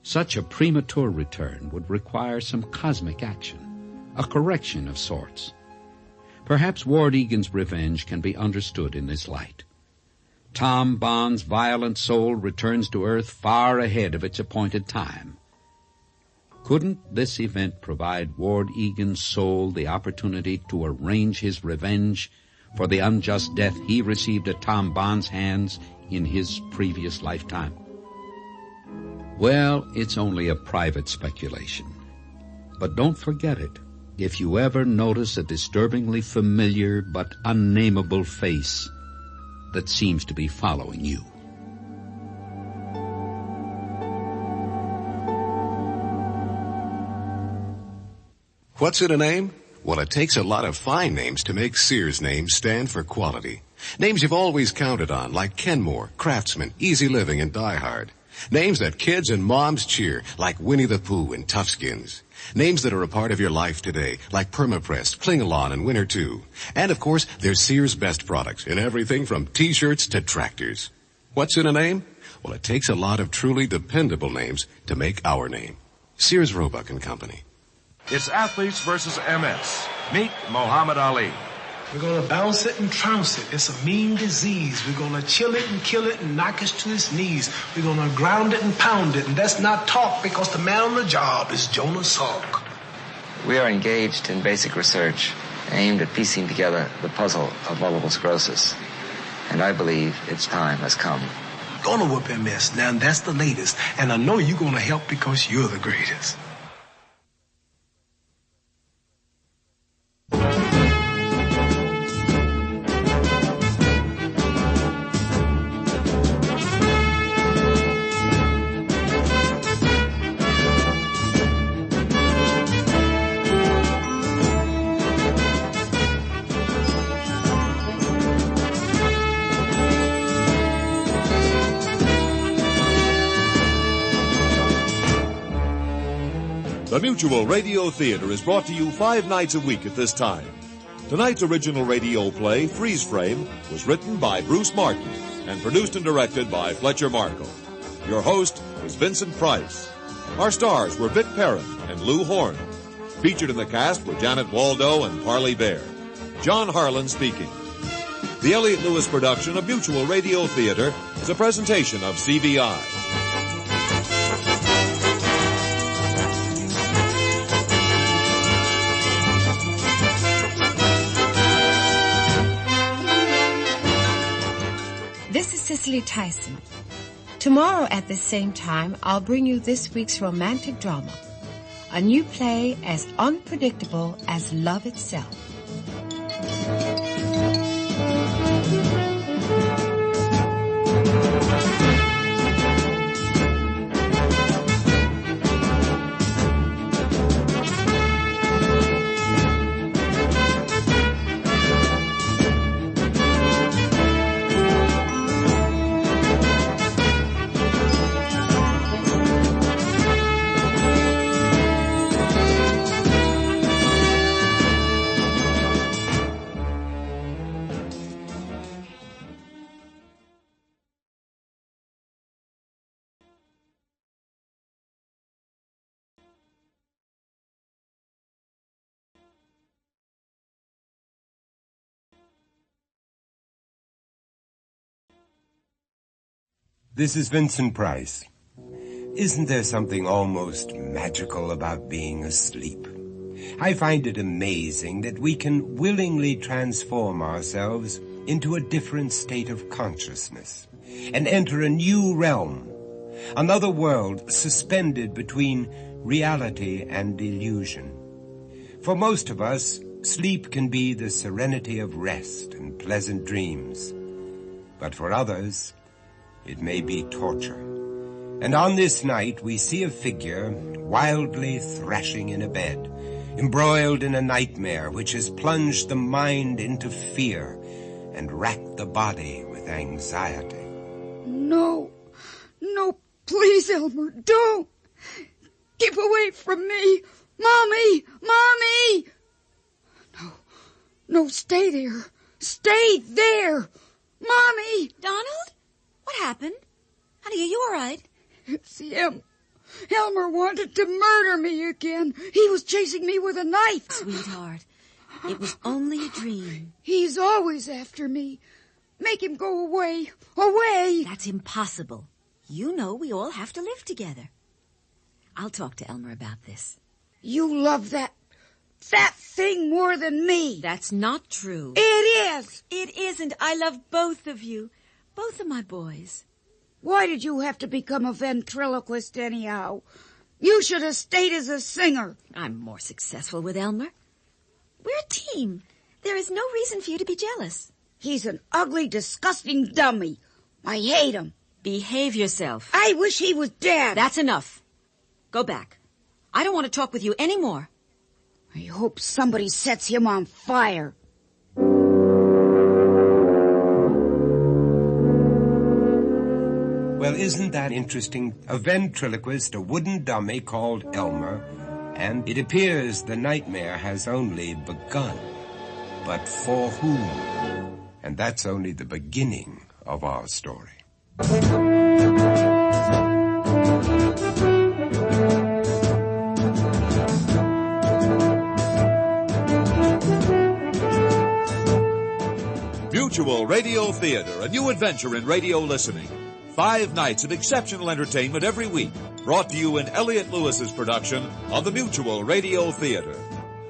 Such a premature return would require some cosmic action, a correction of sorts. Perhaps Ward Egan's revenge can be understood in this light. Tom Bonds' violent soul returns to earth far ahead of its appointed time. Couldn't this event provide Ward Egan's soul the opportunity to arrange his revenge for the unjust death he received at Tom Bonds' hands in his previous lifetime? Well, it's only a private speculation. But don't forget it. If you ever notice a disturbingly familiar but unnameable face that seems to be following you. What's in a name? Well, it takes a lot of fine names to make Sears names stand for quality. Names you've always counted on, like Kenmore, Craftsman, Easy Living, and Die Hard. Names that kids and moms cheer, like Winnie the Pooh and Toughskins. Names that are a part of your life today, like Permaprest, Klingalon, and Winter 2. And, of course, there's Sears' best products in everything from T-shirts to tractors. What's in a name? Well, it takes a lot of truly dependable names to make our name. Sears, Roebuck and Company. It's athletes versus MS. Meet Muhammad Ali. We're going to bounce it and trounce it. It's a mean disease. We're going to chill it and kill it and knock us to his knees. We're going to ground it and pound it. And that's not talk, because the man on the job is Jonah Salk. We are engaged in basic research aimed at piecing together the puzzle of multiple sclerosis. And I believe its time has come. Gonna whoop MS. Now that's the latest. And I know you're going to help because you're the greatest. The Mutual Radio Theater is brought to you 5 nights a week at this time. Tonight's original radio play, Freeze Frame, was written by Bruce Martin and produced and directed by Fletcher Markle. Your host was Vincent Price. Our stars were Vic Perrin and Lou Horn. Featured in the cast were Janet Waldo and Parley Bear. John Harlan speaking. The Elliott Lewis production of Mutual Radio Theater is a presentation of CVI. This is Cicely Tyson. Tomorrow at the same time, I'll bring you this week's romantic drama, a new play as unpredictable as love itself. This is Vincent Price. Isn't there something almost magical about being asleep? I find it amazing that we can willingly transform ourselves into a different state of consciousness and enter a new realm, another world suspended between reality and illusion. For most of us, sleep can be the serenity of rest and pleasant dreams. But for others, it may be torture. And on this night, we see a figure wildly thrashing in a bed, embroiled in a nightmare which has plunged the mind into fear and racked the body with anxiety. No, please, Elmer, don't. Keep away from me. Mommy! No, stay there. Stay there. Mommy! Donald? What happened? Honey, are you all right? It's him. Elmer wanted to murder me again. He was chasing me with a knife. Sweetheart, it was only a dream. He's always after me. Make him go away. Away! That's impossible. You know we all have to live together. I'll talk to Elmer about this. You love that thing more than me. That's not true. It is. It isn't. I love both of you. Both of my boys. Why did you have to become a ventriloquist anyhow? You should have stayed as a singer. I'm more successful with Elmer. We're a team. There is no reason for you to be jealous. He's an ugly, disgusting dummy. I hate him. Behave yourself. I wish he was dead. That's enough. Go back. I don't want to talk with you anymore. I hope somebody sets him on fire. Well, isn't that interesting? A ventriloquist, a wooden dummy called Elmer, and it appears the nightmare has only begun. But for whom? And that's only the beginning of our story. Mutual Radio Theater, a new adventure in radio listening. 5 nights of exceptional entertainment every week, brought to you in Elliott Lewis's production of the Mutual Radio Theater.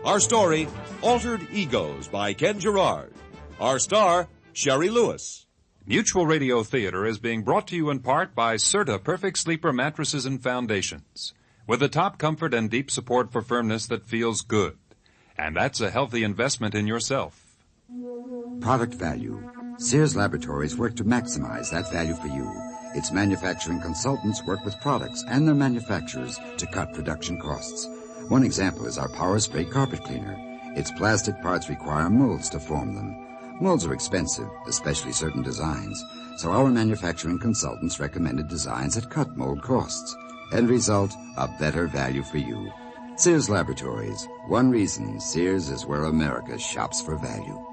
Our story, Altered Egos by Ken Gerard. Our star, Sherry Lewis. Mutual Radio Theater is being brought to you in part by Serta Perfect Sleeper Mattresses and Foundations, with the top comfort and deep support for firmness that feels good. And that's a healthy investment in yourself. Product value. Sears Laboratories work to maximize that value for you. Its manufacturing consultants work with products and their manufacturers to cut production costs. One example is our Power Spray carpet cleaner. Its plastic parts require molds to form them. Molds are expensive, especially certain designs, so our manufacturing consultants recommended designs that cut mold costs. End result, a better value for you. Sears Laboratories. One reason Sears is where America shops for value.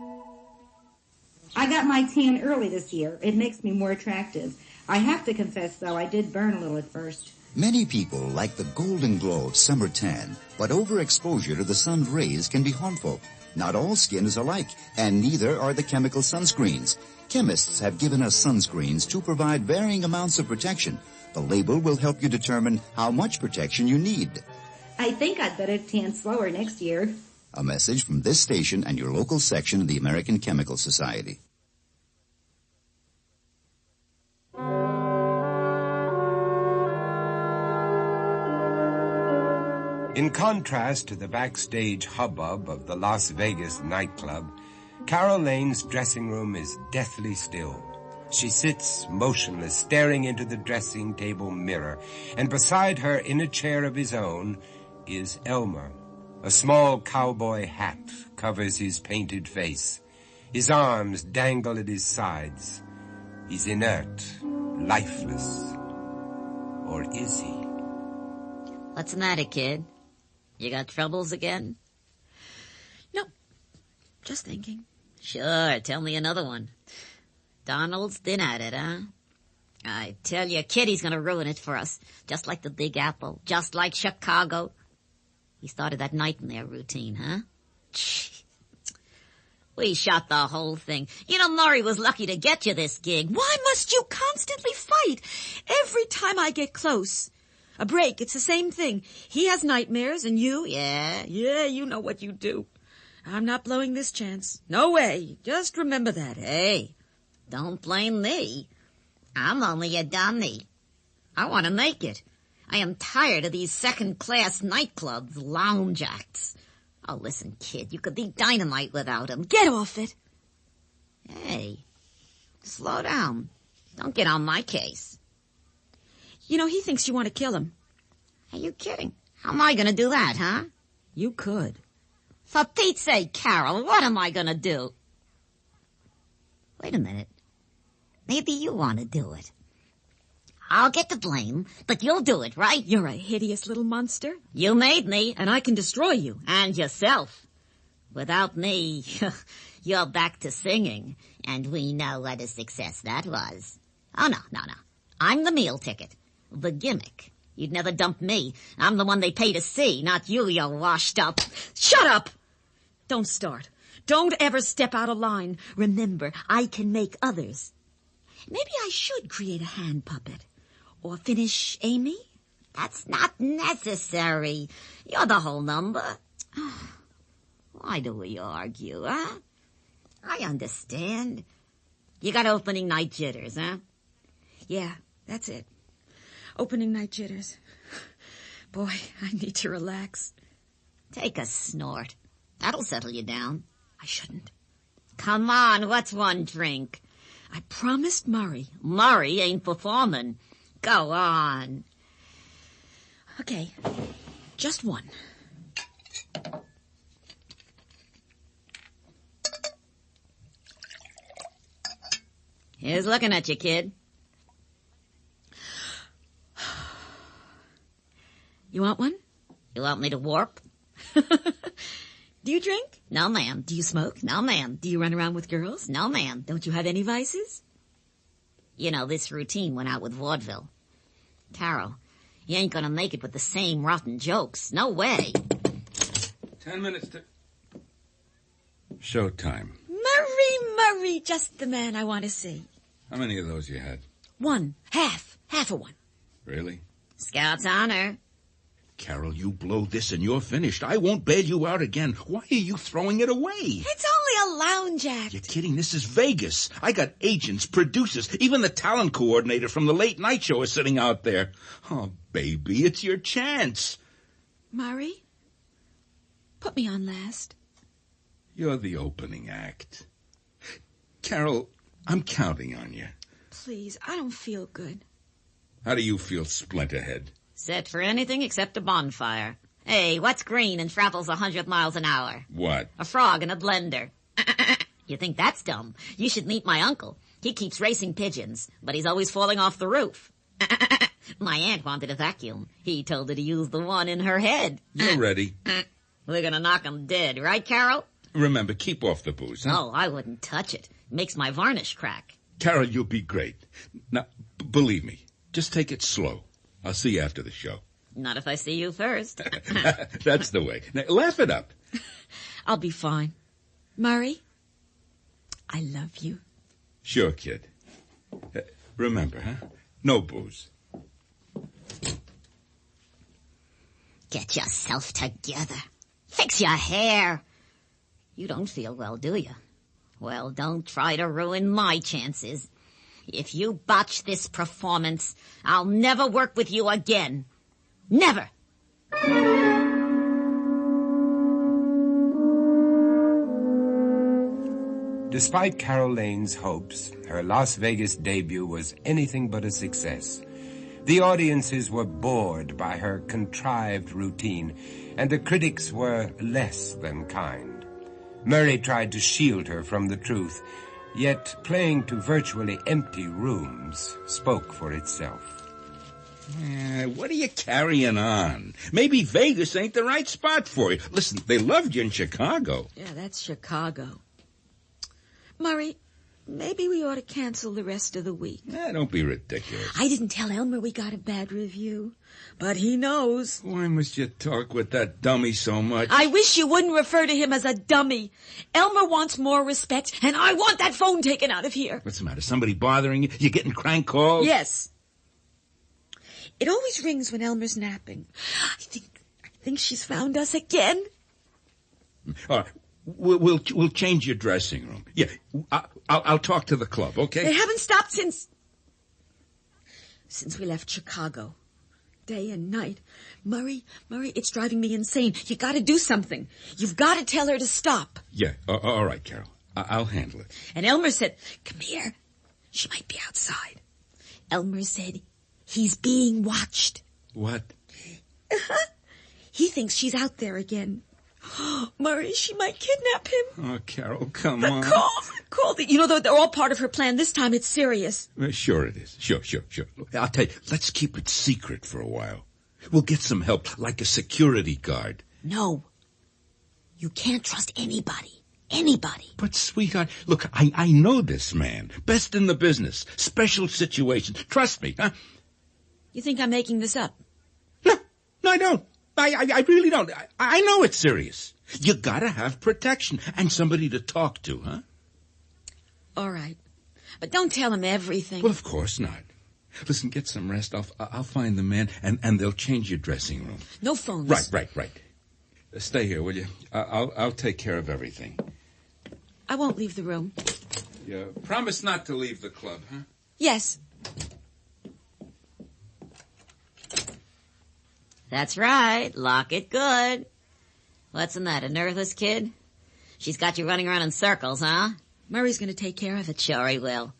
I got my tan early this year. It makes me more attractive. I have to confess, though, I did burn a little at first. Many people like the golden glow of summer tan, but overexposure to the sun's rays can be harmful. Not all skin is alike, and neither are the chemical sunscreens. Chemists have given us sunscreens to provide varying amounts of protection. The label will help you determine how much protection you need. I think I'd better tan slower next year. A message from this station and your local section of the American Chemical Society. In contrast to the backstage hubbub of the Las Vegas nightclub, Carol Lane's dressing room is deathly still. She sits motionless, staring into the dressing table mirror, and beside her, in a chair of his own, is Elmer. A small cowboy hat covers his painted face. His arms dangle at his sides. He's inert, lifeless. Or is he? What's the matter, kid? You got troubles again? No, just thinking. Sure, tell me another one. Donald's been at it, huh? I tell you, Kitty's gonna ruin it for us. Just like the Big Apple, just like Chicago. He started that nightmare routine, huh? We shot the whole thing. You know, Murray was lucky to get you this gig. Why must you constantly fight? Every time I get close. A break, it's the same thing. He has nightmares, and you... Yeah, you know what you do. I'm not blowing this chance. No way. Just remember that. Hey, don't blame me. I'm only a dummy. I want to make it. I am tired of these second-class nightclubs, lounge acts. Oh, listen, kid, you could be dynamite without him. Get off it. Hey, slow down. Don't get on my case. You know, he thinks you want to kill him. Are you kidding? How am I going to do that, huh? You could. For Pete's sake, Carol, what am I going to do? Wait a minute. Maybe you want to do it. I'll get the blame, but you'll do it, right? You're a hideous little monster. You made me. And I can destroy you. And yourself. Without me, you're back to singing. And we know what a success that was. Oh, no. I'm the meal ticket. The gimmick. You'd never dump me. I'm the one they pay to see, not you washed up. Shut up! Don't start. Don't ever step out of line. Remember, I can make others. Maybe I should create a hand puppet. Or finish Amy? That's not necessary. You're the whole number. Why do we argue, huh? I understand. You got opening night jitters, huh? Yeah, that's it. Opening night jitters. Boy, I need to relax. Take a snort. That'll settle you down. I shouldn't. Come on, what's one drink? I promised Murray. Murray ain't performing. Go on. Okay, just one. Here's looking at you, kid. You want one? You want me to warp? Do you drink? No, ma'am. Do you smoke? No, ma'am. Do you run around with girls? No, ma'am. Don't you have any vices? You know, this routine went out with vaudeville. Carol, you ain't gonna make it with the same rotten jokes. No way. 10 minutes to... Showtime. Murray, just the man I want to see. How many of those you had? One. Half of one. Really? Scout's honor. Carol, you blow this and you're finished. I won't bail you out again. Why are you throwing it away? It's only a lounge act. You're kidding. This is Vegas. I got agents, producers, even the talent coordinator from the late night show is sitting out there. Oh, baby, it's your chance. Murray, put me on last. You're the opening act. Carol, I'm counting on you. Please, I don't feel good. How do you feel, Splinterhead? Set for anything except a bonfire. Hey, what's green and travels 100 miles an hour? What? A frog in a blender. You think that's dumb? You should meet my uncle. He keeps racing pigeons, but he's always falling off the roof. My aunt wanted a vacuum. He told her to use the one in her head. You're ready. We're gonna knock him dead, right, Carol? Remember, keep off the booze, huh? No, I wouldn't touch it. Makes my varnish crack. Carol, you'll be great. Now, believe me, just take it slow. I'll see you after the show. Not if I see you first. That's the way. Now, laugh it up. I'll be fine. Murray, I love you. Sure, kid. Remember, huh? No booze. Get yourself together. Fix your hair. You don't feel well, do you? Well, don't try to ruin my chances. If you botch this performance, I'll never work with you again. Never! Despite Carol Lane's hopes, her Las Vegas debut was anything but a success. The audiences were bored by her contrived routine, and the critics were less than kind. Murray tried to shield her from the truth, yet playing to virtually empty rooms spoke for itself. What are you carrying on? Maybe Vegas ain't the right spot for you. Listen, they loved you in Chicago. Yeah, that's Chicago. Murray, maybe we ought to cancel the rest of the week. Don't be ridiculous. I didn't tell Elmer we got a bad review, but he knows. Why must you talk with that dummy so much? I wish you wouldn't refer to him as a dummy. Elmer wants more respect, and I want that phone taken out of here. What's the matter? Somebody bothering you? You getting crank calls? Yes. It always rings when Elmer's napping. I think she's found us again. All right. We'll change your dressing room. Yeah, I'll talk to the club, okay? They haven't stopped since we left Chicago. Day and night. Murray, it's driving me insane. You gotta do something. You've gotta tell her to stop. Yeah, all right, Carol. I'll handle it. And Elmer said, come here. She might be outside. Elmer said, he's being watched. What? He thinks she's out there again. Murray, she might kidnap him. Oh, Carol, come on. Call. You know, they're all part of her plan. This time it's serious. Sure it is. Sure. I'll tell you, let's keep it secret for a while. We'll get some help, like a security guard. No. You can't trust anybody. Anybody. But, sweetheart, look, I know this man. Best in the business. Special situations. Trust me, huh? You think I'm making this up? No, I don't. I really don't. I know it's serious. You gotta have protection and somebody to talk to, huh? All right. But don't tell him everything. Well, of course not. Listen, get some rest. I'll find the man and they'll change your dressing room. No phones. Right. Stay here, will you? I'll take care of everything. I won't leave the room. You promise not to leave the club, huh? Yes. That's right. Lock it good. What's in that, a nervous kid? She's got you running around in circles, huh? Murray's going to take care of it. Sure he will.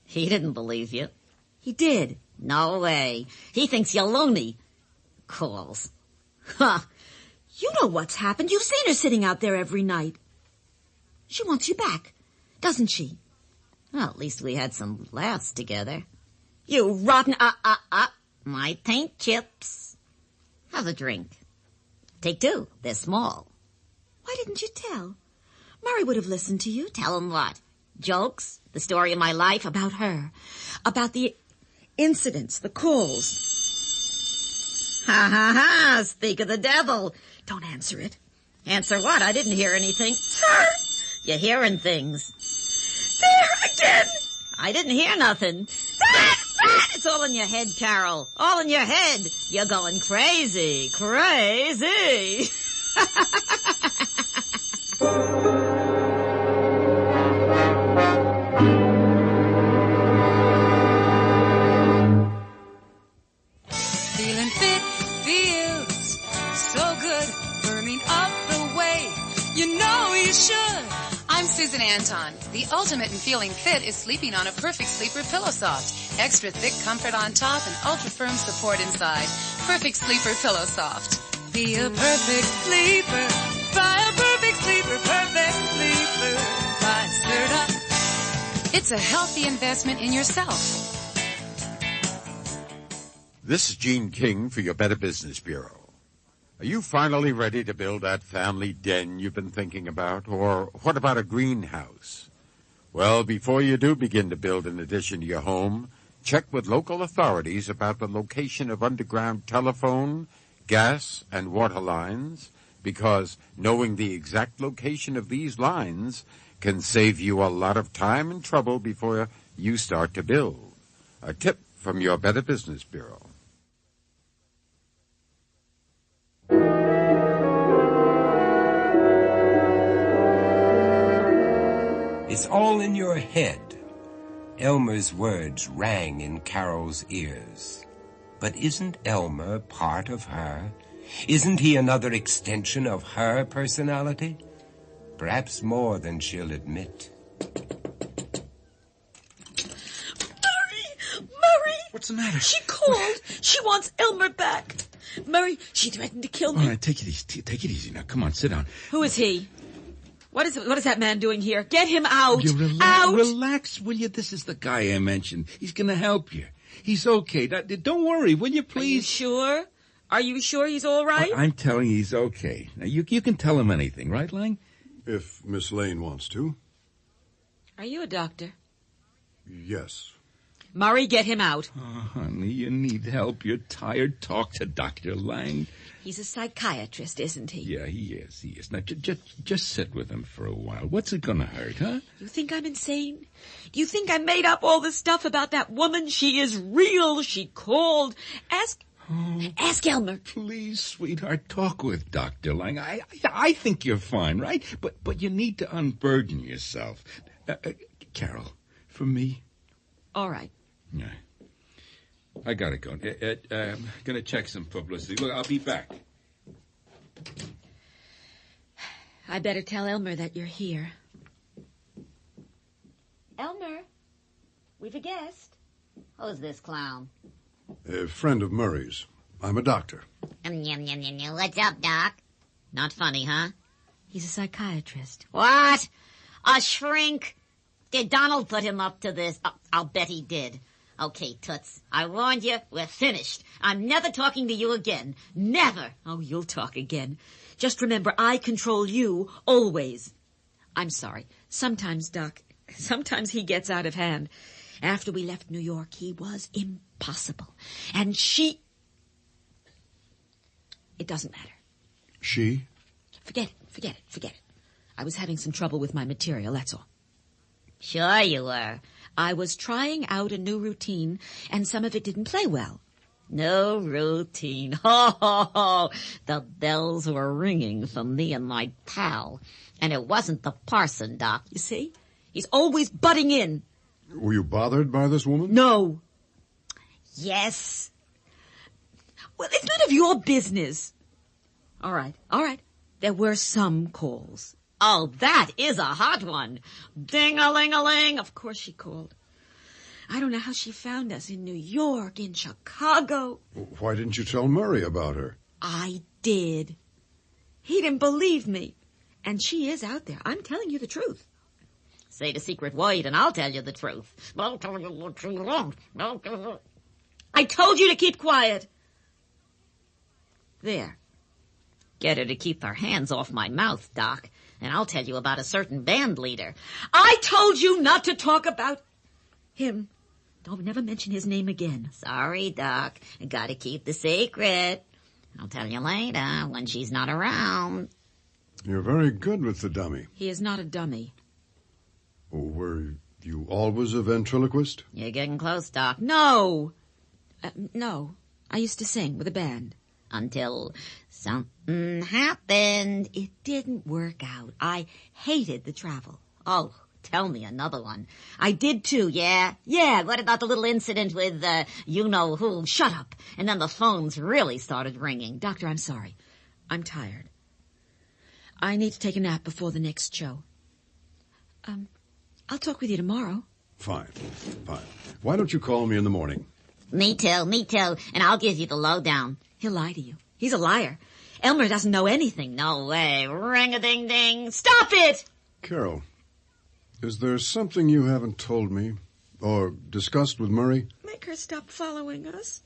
He didn't believe you. He did. No way. He thinks you're loony. Calls. Huh. You know what's happened. You've seen her sitting out there every night. She wants you back, doesn't she? Well, at least we had some laughs together. You rotten, my paint chips. Have a drink. Take two. They're small. Why didn't you tell? Murray would have listened to you. Tell him what? Jokes? The story of my life? About her. About the incidents, the calls. Ha ha ha! Speak of the devil. Don't answer it. Answer what? I didn't hear anything. You're hearing things. There again! I didn't hear nothing. It's all in your head, Carol. All in your head. You're going crazy. Crazy. Feeling fit feels so good, burning up the way you know you should. I'm Susan Anton. The ultimate in feeling fit is sleeping on a Perfect Sleeper Pillow Soft. Extra thick comfort on top and ultra firm support inside. Perfect Sleeper Pillow Soft. Be a perfect sleeper. Buy a perfect sleeper. Perfect sleeper. Buy Serta. It's a healthy investment in yourself. This is Gene King for your Better Business Bureau. Are you finally ready to build that family den you've been thinking about? Or what about a greenhouse? Well, before you do begin to build an addition to your home, check with local authorities about the location of underground telephone, gas, and water lines, because knowing the exact location of these lines can save you a lot of time and trouble before you start to build. A tip from your Better Business Bureau. It's all in your head. Elmer's words rang in Carol's ears. But isn't Elmer part of her? Isn't he another extension of her personality? Perhaps more than she'll admit. Murray! What's the matter? She called. She wants Elmer back. Murray, she threatened to kill me. All right, take it easy. Take it easy now. Come on, sit down. Who is he? What is that man doing here? Get him out! Out! Relax, will you? This is the guy I mentioned. He's going to help you. He's okay. Don't worry, will you, please? Are you sure? Are you sure he's all right? I'm telling you he's okay. Now, you can tell him anything, right, Lang? If Miss Lane wants to. Are you a doctor? Yes. Murray, get him out. Oh, honey, you need help. You're tired. Talk to Dr. Lang. He's a psychiatrist, isn't he? Yeah, he is. Now, just sit with him for a while. What's it gonna hurt, huh? You think I'm insane? Do you think I made up all this stuff about that woman? She is real. She called. Ask Elmer. Please, sweetheart, talk with Dr. Lang. I think you're fine, right? But you need to unburden yourself. Carol, for me? All right. Yeah. I gotta go. I'm gonna check some publicity. Look, I'll be back. I better tell Elmer that you're here. Elmer, we've a guest. Who's this clown? A friend of Murray's. I'm a doctor. What's up, Doc? Not funny, huh? He's a psychiatrist. What? A shrink? Did Donald put him up to this? I'll bet he did. Okay, Toots, I warned you, we're finished. I'm never talking to you again. Never. Oh, you'll talk again. Just remember, I control you, always. I'm sorry. Sometimes, Doc, he gets out of hand. After we left New York, he was impossible. And she... It doesn't matter. She? Forget it. I was having some trouble with my material, that's all. Sure you were. I was trying out a new routine, and some of it didn't play well. No routine. Ho, ho, ho. The bells were ringing for me and my pal. And it wasn't the parson, Doc. You see? He's always butting in. Were you bothered by this woman? No. Yes. Well, it's none of your business. All right. There were some calls. Oh, that is a hot one. Ding-a-ling-a-ling. Of course she called. I don't know how she found us in New York, in Chicago. Why didn't you tell Murray about her? I did. He didn't believe me. And she is out there. I'm telling you the truth. Say the secret word and I'll tell you the truth. I told you to keep quiet. There. Get her to keep her hands off my mouth, Doc, and I'll tell you about a certain band leader. I told you not to talk about him. Don't never mention his name again. Sorry, Doc. I gotta keep the secret. I'll tell you later when she's not around. You're very good with the dummy. He is not a dummy. Oh, were you always a ventriloquist? You're getting close, Doc. No. No. I used to sing with a band. Until something happened. It didn't work out. I hated the travel. Oh, tell me another one. I did too, yeah. Yeah, what about the little incident with, you-know-who? Shut up. And then the phones really started ringing. Doctor, I'm sorry. I'm tired. I need to take a nap before the next show. I'll talk with you tomorrow. Fine. Why don't you call me in the morning? Me too. And I'll give you the lowdown. He'll lie to you. He's a liar. Elmer doesn't know anything. No way. Ring-a-ding-ding. Stop it! Carol, is there something you haven't told me or discussed with Murray? Make her stop following us.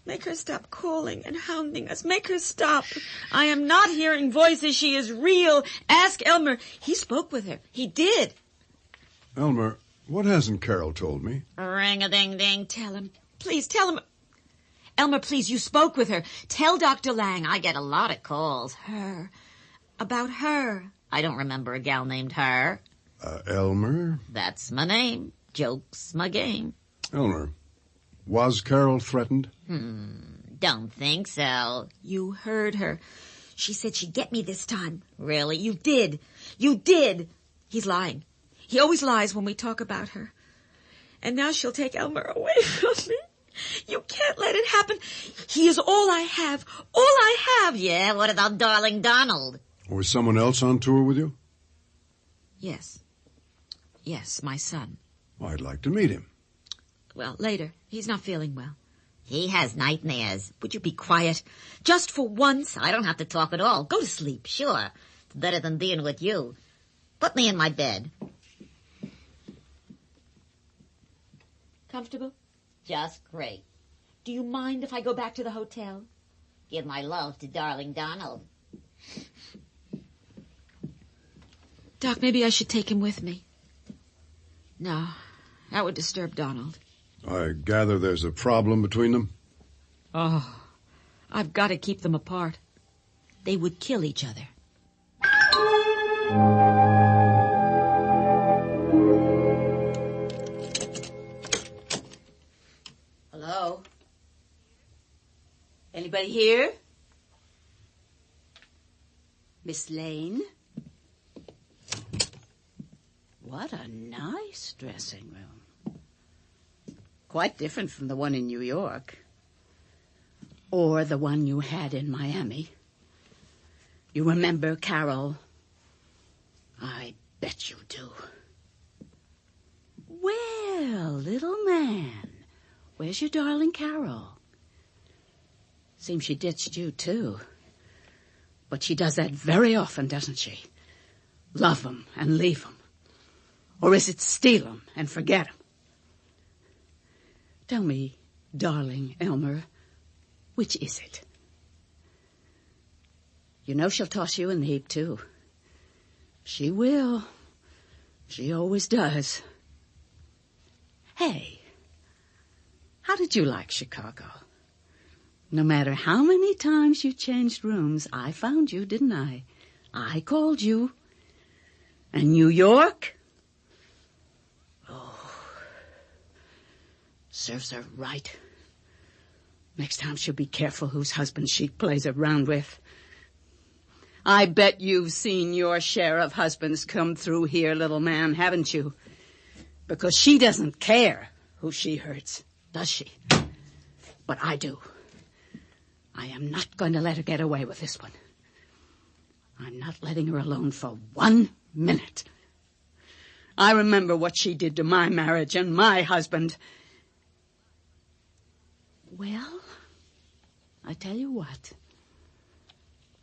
Make her stop calling and hounding us. Make her stop. I am not hearing voices. She is real. Ask Elmer. He spoke with her. He did. Elmer, what hasn't Carol told me? Ring-a-ding-ding. Tell him. Please, tell him. Elmer, please, you spoke with her. Tell Dr. Lang. I get a lot of calls. Her. About her. I don't remember a gal named her. Elmer? That's my name. Joke's my game. Elmer, was Carol threatened? Don't think so. You heard her. She said she'd get me this time. Really? You did. You did. He's lying. He always lies when we talk about her. And now she'll take Elmer away from me. You can't let it happen. He is all I have. All I have. Yeah, what about darling Donald? Or is someone else on tour with you? Yes. Yes, my son. I'd like to meet him. Well, later. He's not feeling well. He has nightmares. Would you be quiet? Just for once. I don't have to talk at all. Go to sleep, sure. It's better than being with you. Put me in my bed. Comfortable? Just great. Do you mind if I go back to the hotel? Give my love to darling Donald. Doc, maybe I should take him with me. No, that would disturb Donald. I gather there's a problem between them? Oh, I've got to keep them apart. They would kill each other. Hello? Anybody here? Miss Lane? What a nice dressing room. Quite different from the one in New York. Or the one you had in Miami. You remember Carol? I bet you do. Well, little man, where's your darling Carol? Seems she ditched you, too. But she does that very often, doesn't she? Love 'em and leave 'em. Or is it steal 'em and forget 'em? Tell me, darling Elmer, which is it? You know she'll toss you in the heap, too. She will. She always does. Hey, how did you like Chicago? No matter how many times you changed rooms, I found you, didn't I? I called you. And New York? Oh, serves her right. Next time she'll be careful whose husband she plays around with. I bet you've seen your share of husbands come through here, little man, haven't you? Because she doesn't care who she hurts, does she? But I do. I am not going to let her get away with this one. I'm not letting her alone for 1 minute. I remember what she did to my marriage and my husband. Well, I tell you what.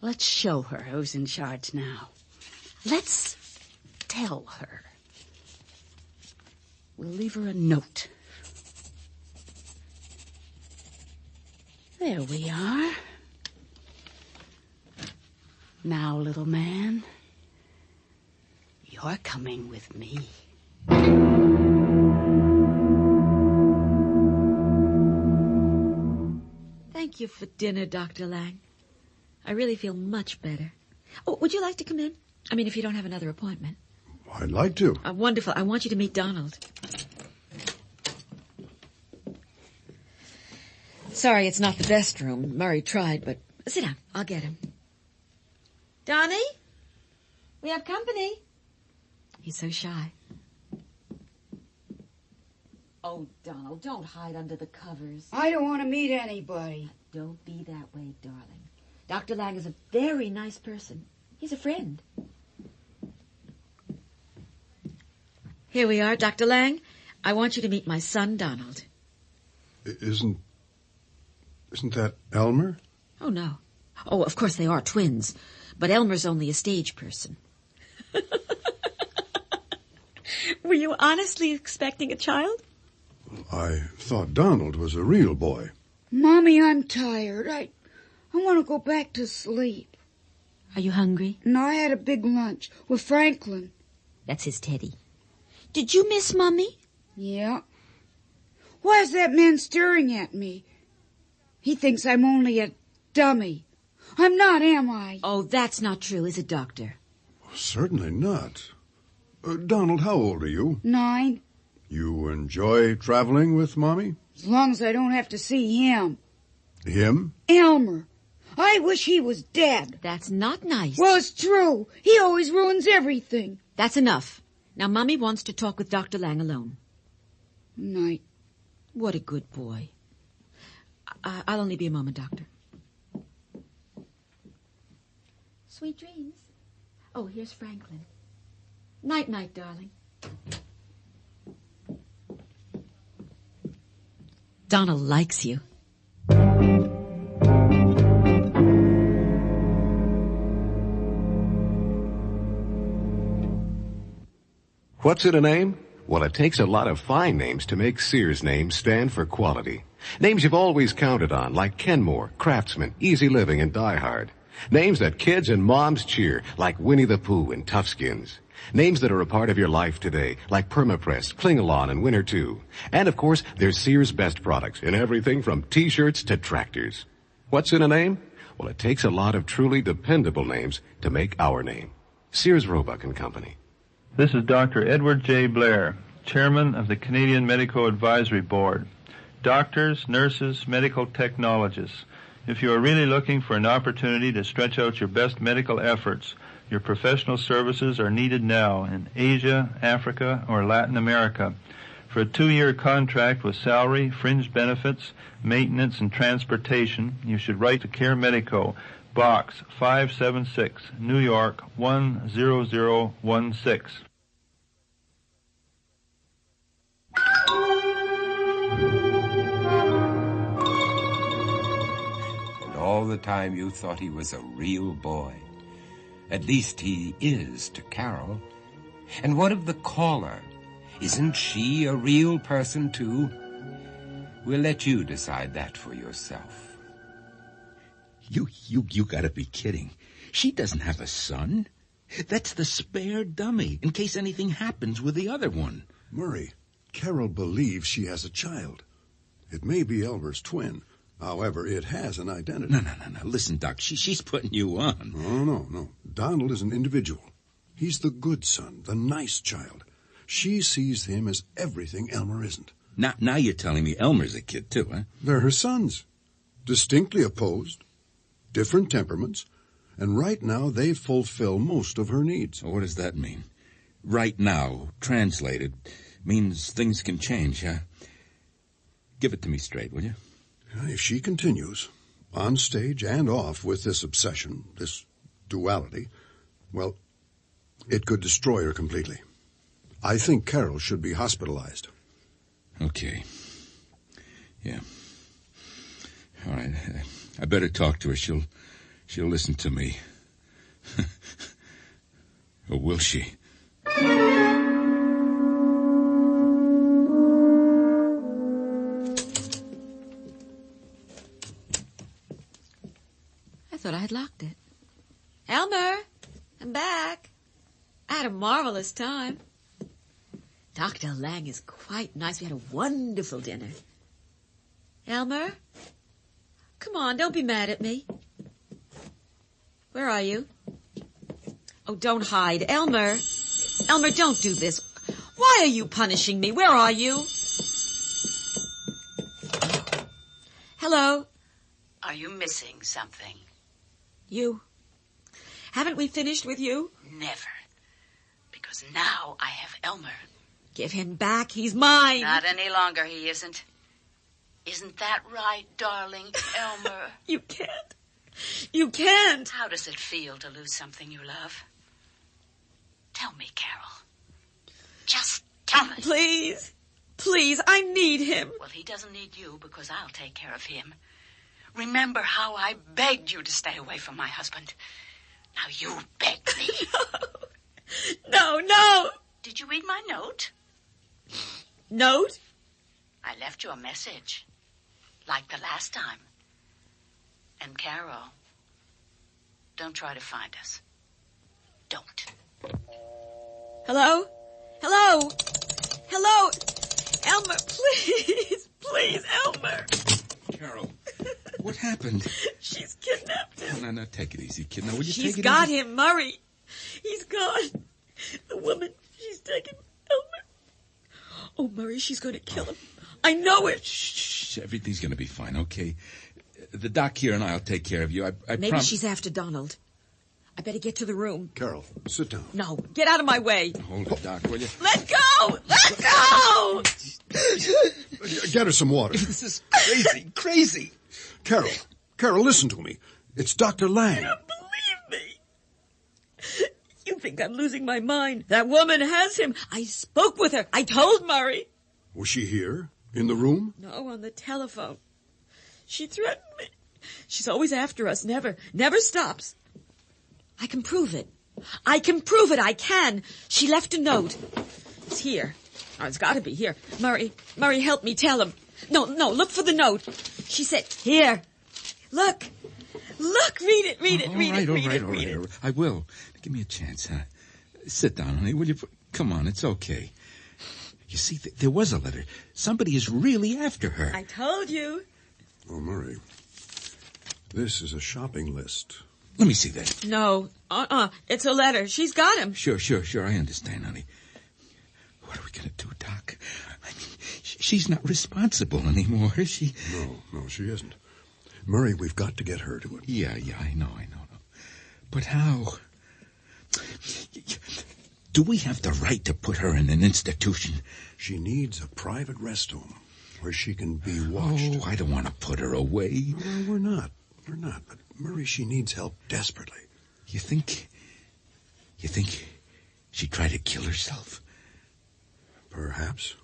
Let's show her who's in charge now. Let's tell her We'll leave her a note. There we are. Now, little man, you're coming with me. Thank you for dinner, Dr. Lang. I really feel much better. Oh, would you like to come in? I mean, if you don't have another appointment. I'd like to. Wonderful. I want you to meet Donald. Sorry, it's not the best room. Murray tried, but sit down. I'll get him. Donnie? We have company. He's so shy. Oh, Donald, don't hide under the covers. I don't want to meet anybody. Don't be that way, darling. Dr. Lang is a very nice person. He's a friend. Here we are, Dr. Lang. I want you to meet my son, Donald. Isn't that Elmer? Oh, no. Oh, of course they are twins. But Elmer's only a stage person. Were you honestly expecting a child? I thought Donald was a real boy. Mommy, I'm tired. I want to go back to sleep. Are you hungry? No, I had a big lunch with Franklin. That's his Teddy. Did you miss Mommy? Yeah. Why is that man staring at me? He thinks I'm only a dummy. I'm not, am I? Oh, that's not true, is it, Doctor? Certainly not. Donald, how old are you? 9. You enjoy traveling with Mommy? As long as I don't have to see him. Him? Elmer. I wish he was dead. That's not nice. Well, it's true. He always ruins everything. That's enough. Now, Mommy wants to talk with Dr. Lang alone. Night. What a good boy. I'll only be a moment, Doctor. Sweet dreams. Oh, here's Franklin. Night-night, darling. Donald likes you. What's in a name? Well, it takes a lot of fine names to make Sears names stand for quality. Names you've always counted on, like Kenmore, Craftsman, Easy Living, and Die Hard. Names that kids and moms cheer, like Winnie the Pooh and Toughskins. Names that are a part of your life today, like Permapress, Klingalon, and Winter 2. And, of course, there's Sears' best products in everything from T-shirts to tractors. What's in a name? Well, it takes a lot of truly dependable names to make our name. Sears, Roebuck and Company. This is Dr. Edward J. Blair, Chairman of the Canadian Medical Advisory Board. Doctors, nurses, medical technologists, if you are really looking for an opportunity to stretch out your best medical efforts, your professional services are needed now in Asia, Africa, or Latin America. For a 2-year contract with salary, fringe benefits, maintenance, and transportation, you should write to Care Medico, Box 576, New York 10016. And all the time you thought he was a real boy. At least he is to Carol. And what of the caller? Isn't she a real person, too? We'll let you decide that for yourself. You gotta be kidding. She doesn't have a son. That's the spare dummy, in case anything happens with the other one. Murray, Carol believes she has a child. It may be Elmer's twin. However, it has an identity. No. Listen, Doc, she's putting you on. No. Donald is an individual. He's the good son, the nice child. She sees him as everything Elmer isn't. Now you're telling me Elmer's a kid, too, huh? They're her sons. Distinctly opposed. Different temperaments. And right now, they fulfill most of her needs. What does that mean? Right now, translated, means things can change, huh? Give it to me straight, will you? If she continues, on stage and off, with this obsession, this duality, well, it could destroy her completely. I think Carol should be hospitalized. Okay. Yeah. All right. I better talk to her. She'll listen to me. Or will she? I'd locked it. Elmer, I'm back. I had a marvelous time. Dr. Lang is quite nice. We had a wonderful dinner. Elmer? Come on, don't be mad at me. Where are you? Oh, don't hide. Elmer! Elmer, don't do this. Why are you punishing me? Where are you? Hello? Are you missing something? You. Haven't we finished with you? Never. Because now I have Elmer. Give him back. He's mine. Not any longer, he isn't. Isn't that right, darling Elmer? You can't. You can't. How does it feel to lose something you love? Tell me, Carol. Just tell me. Please. Please, I need him. Well, he doesn't need you because I'll take care of him. Remember how I begged you to stay away from my husband. Now you beg me. No. Did you read my note? Note? I left you a message. Like the last time. And Carol, don't try to find us. Don't. Hello? Hello? Hello? Elmer, please. Please, Elmer. Carol, what happened? She's kidnapped him. No, take it easy, kid. Now, will you She's take it got easy? him, Murray. He's gone. The woman, she's taken Elmer. Oh, Murray, she's going to kill him. I know it. Shh, everything's going to be fine, okay? The doc here and I'll take care of you. I Maybe promise. she's after Donald. I better get to the room. Carol, sit down. No, get out of my way. Hold it, Doc, will you? Let go! Let go! Get her some water. This is crazy. Carol, listen to me. It's Dr. Lang. You don't believe me. You think I'm losing my mind. That woman has him. I spoke with her. I told Murray. Was she here? In the room? No, on the telephone. She threatened me. She's always after us. Never stops. I can prove it. I can. She left a note. It's here. Oh, it's got to be here. Murray, help me tell him. No, look for the note. She said, here. Look, read it. All right. I will. Give me a chance, huh? Sit down, honey, will you? Come on, it's okay. You see, there was a letter. Somebody is really after her. I told you. Oh, Murray, this is a shopping list. Let me see that. No, it's a letter. She's got him. Sure, I understand, honey. What are we going to do, Doc? I mean, she's not responsible anymore, is she? No, she isn't. Murray, we've got to get her to it. Yeah, I know. But how? Do we have the right to put her in an institution? She needs a private rest home where she can be watched. Oh, I don't want to put her away. No, we're not. But Murray, she needs help desperately. You think she'd try to kill herself? Perhaps.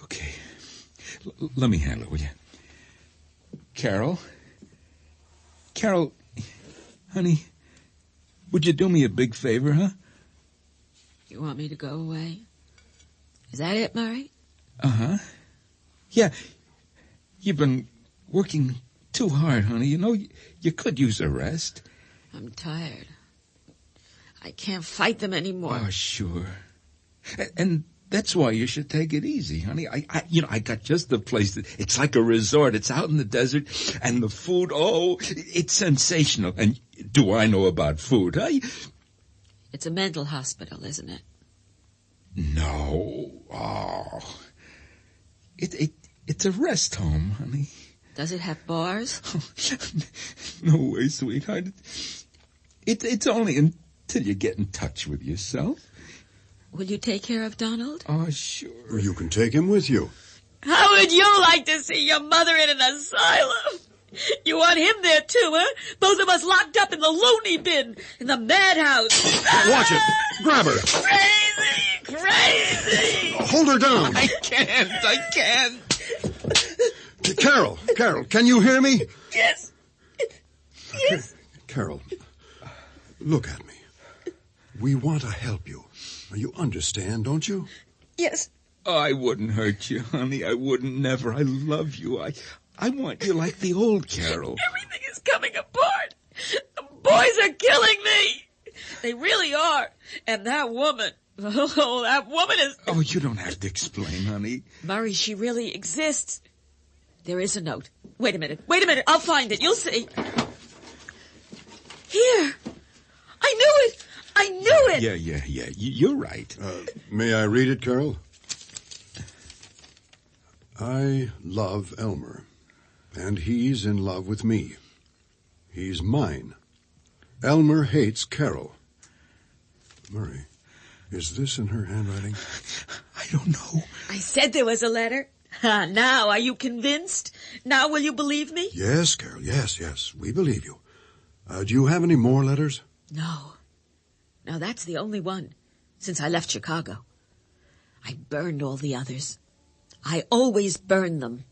Okay. Let me handle it, will you? Carol, honey, would you do me a big favor, huh? You want me to go away? Is that it, Murray? Uh-huh. Yeah. You've been working too hard, honey. You know, you could use a rest. I'm tired. I can't fight them anymore. Oh, sure. And that's why you should take it easy, honey. I got just the place. It's like a resort. It's out in the desert. And the food, it's sensational. And do I know about food, huh? It's a mental hospital, isn't it? No. Oh. It's a rest home, honey. Does it have bars? No way, sweetheart. It's only until you get in touch with yourself. Will you take care of Donald? Oh, sure. You can take him with you. How would you like to see your mother in an asylum? You want him there too, huh? Both of us locked up in the loony bin, in the madhouse. Watch it. Grab her. Crazy! Hold her down. I can't. Carol, can you hear me? Yes. Carol, look at me. We want to help you. You understand, don't you? Yes. I wouldn't hurt you, honey. I wouldn't, never. I love you. I want you like the old Carol. Everything is coming apart. The boys are killing me. They really are. And that woman, oh, that woman is... Oh, you don't have to explain, honey. Murray, she really exists. There is a note. Wait a minute. I'll find it. You'll see. Here. I knew it. Yeah. You're right. May I read it, Carol? I love Elmer, and he's in love with me. He's mine. Elmer hates Carol. Murray, is this in her handwriting? I don't know. I said there was a letter. Now, are you convinced? Now will you believe me? Yes, Carol, yes. We believe you. Do you have any more letters? No, that's the only one, since I left Chicago. I burned all the others. I always burn them.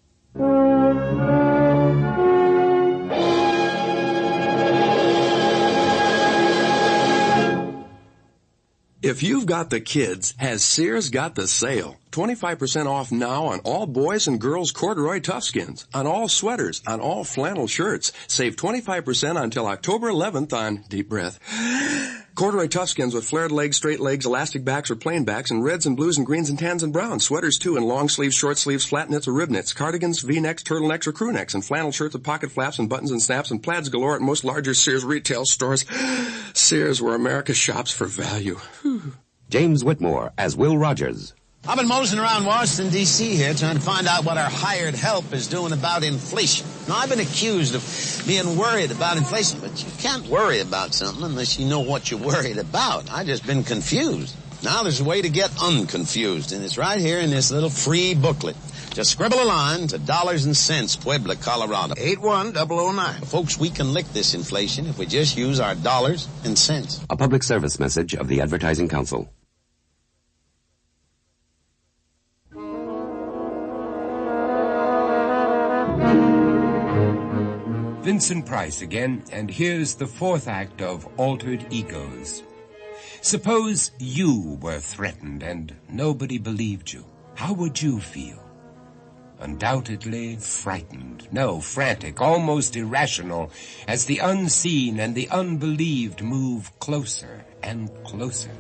If you've got the kids, has Sears got the sale? 25% off now on all boys and girls corduroy toughskins, on all sweaters, on all flannel shirts. Save 25% until October 11th on, deep breath, corduroy toughskins with flared legs, straight legs, elastic backs or plain backs, and reds and blues and greens and tans and browns. Sweaters too in long sleeves, short sleeves, flat knits or rib knits, cardigans, V-necks, turtlenecks or crew necks, and flannel shirts with pocket flaps and buttons and snaps, and plaids galore at most larger Sears retail stores. Sears, where America shops for value. James Whitmore as Will Rogers. I've been moseying around Washington, D.C. here trying to find out what our hired help is doing about inflation. Now, I've been accused of being worried about inflation, but you can't worry about something unless you know what you're worried about. I've just been confused. Now there's a way to get unconfused, and it's right here in this little free booklet. Just scribble a line to Dollars and Cents, Puebla, Colorado, 81009. Folks, we can lick this inflation if we just use our dollars and cents. A public service message of the Advertising Council. Vincent Price again, and here's the fourth act of Altered Egos. Suppose you were threatened and nobody believed you. How would you feel? Undoubtedly frightened, no, frantic, almost irrational, as the unseen and the unbelieved move closer and closer.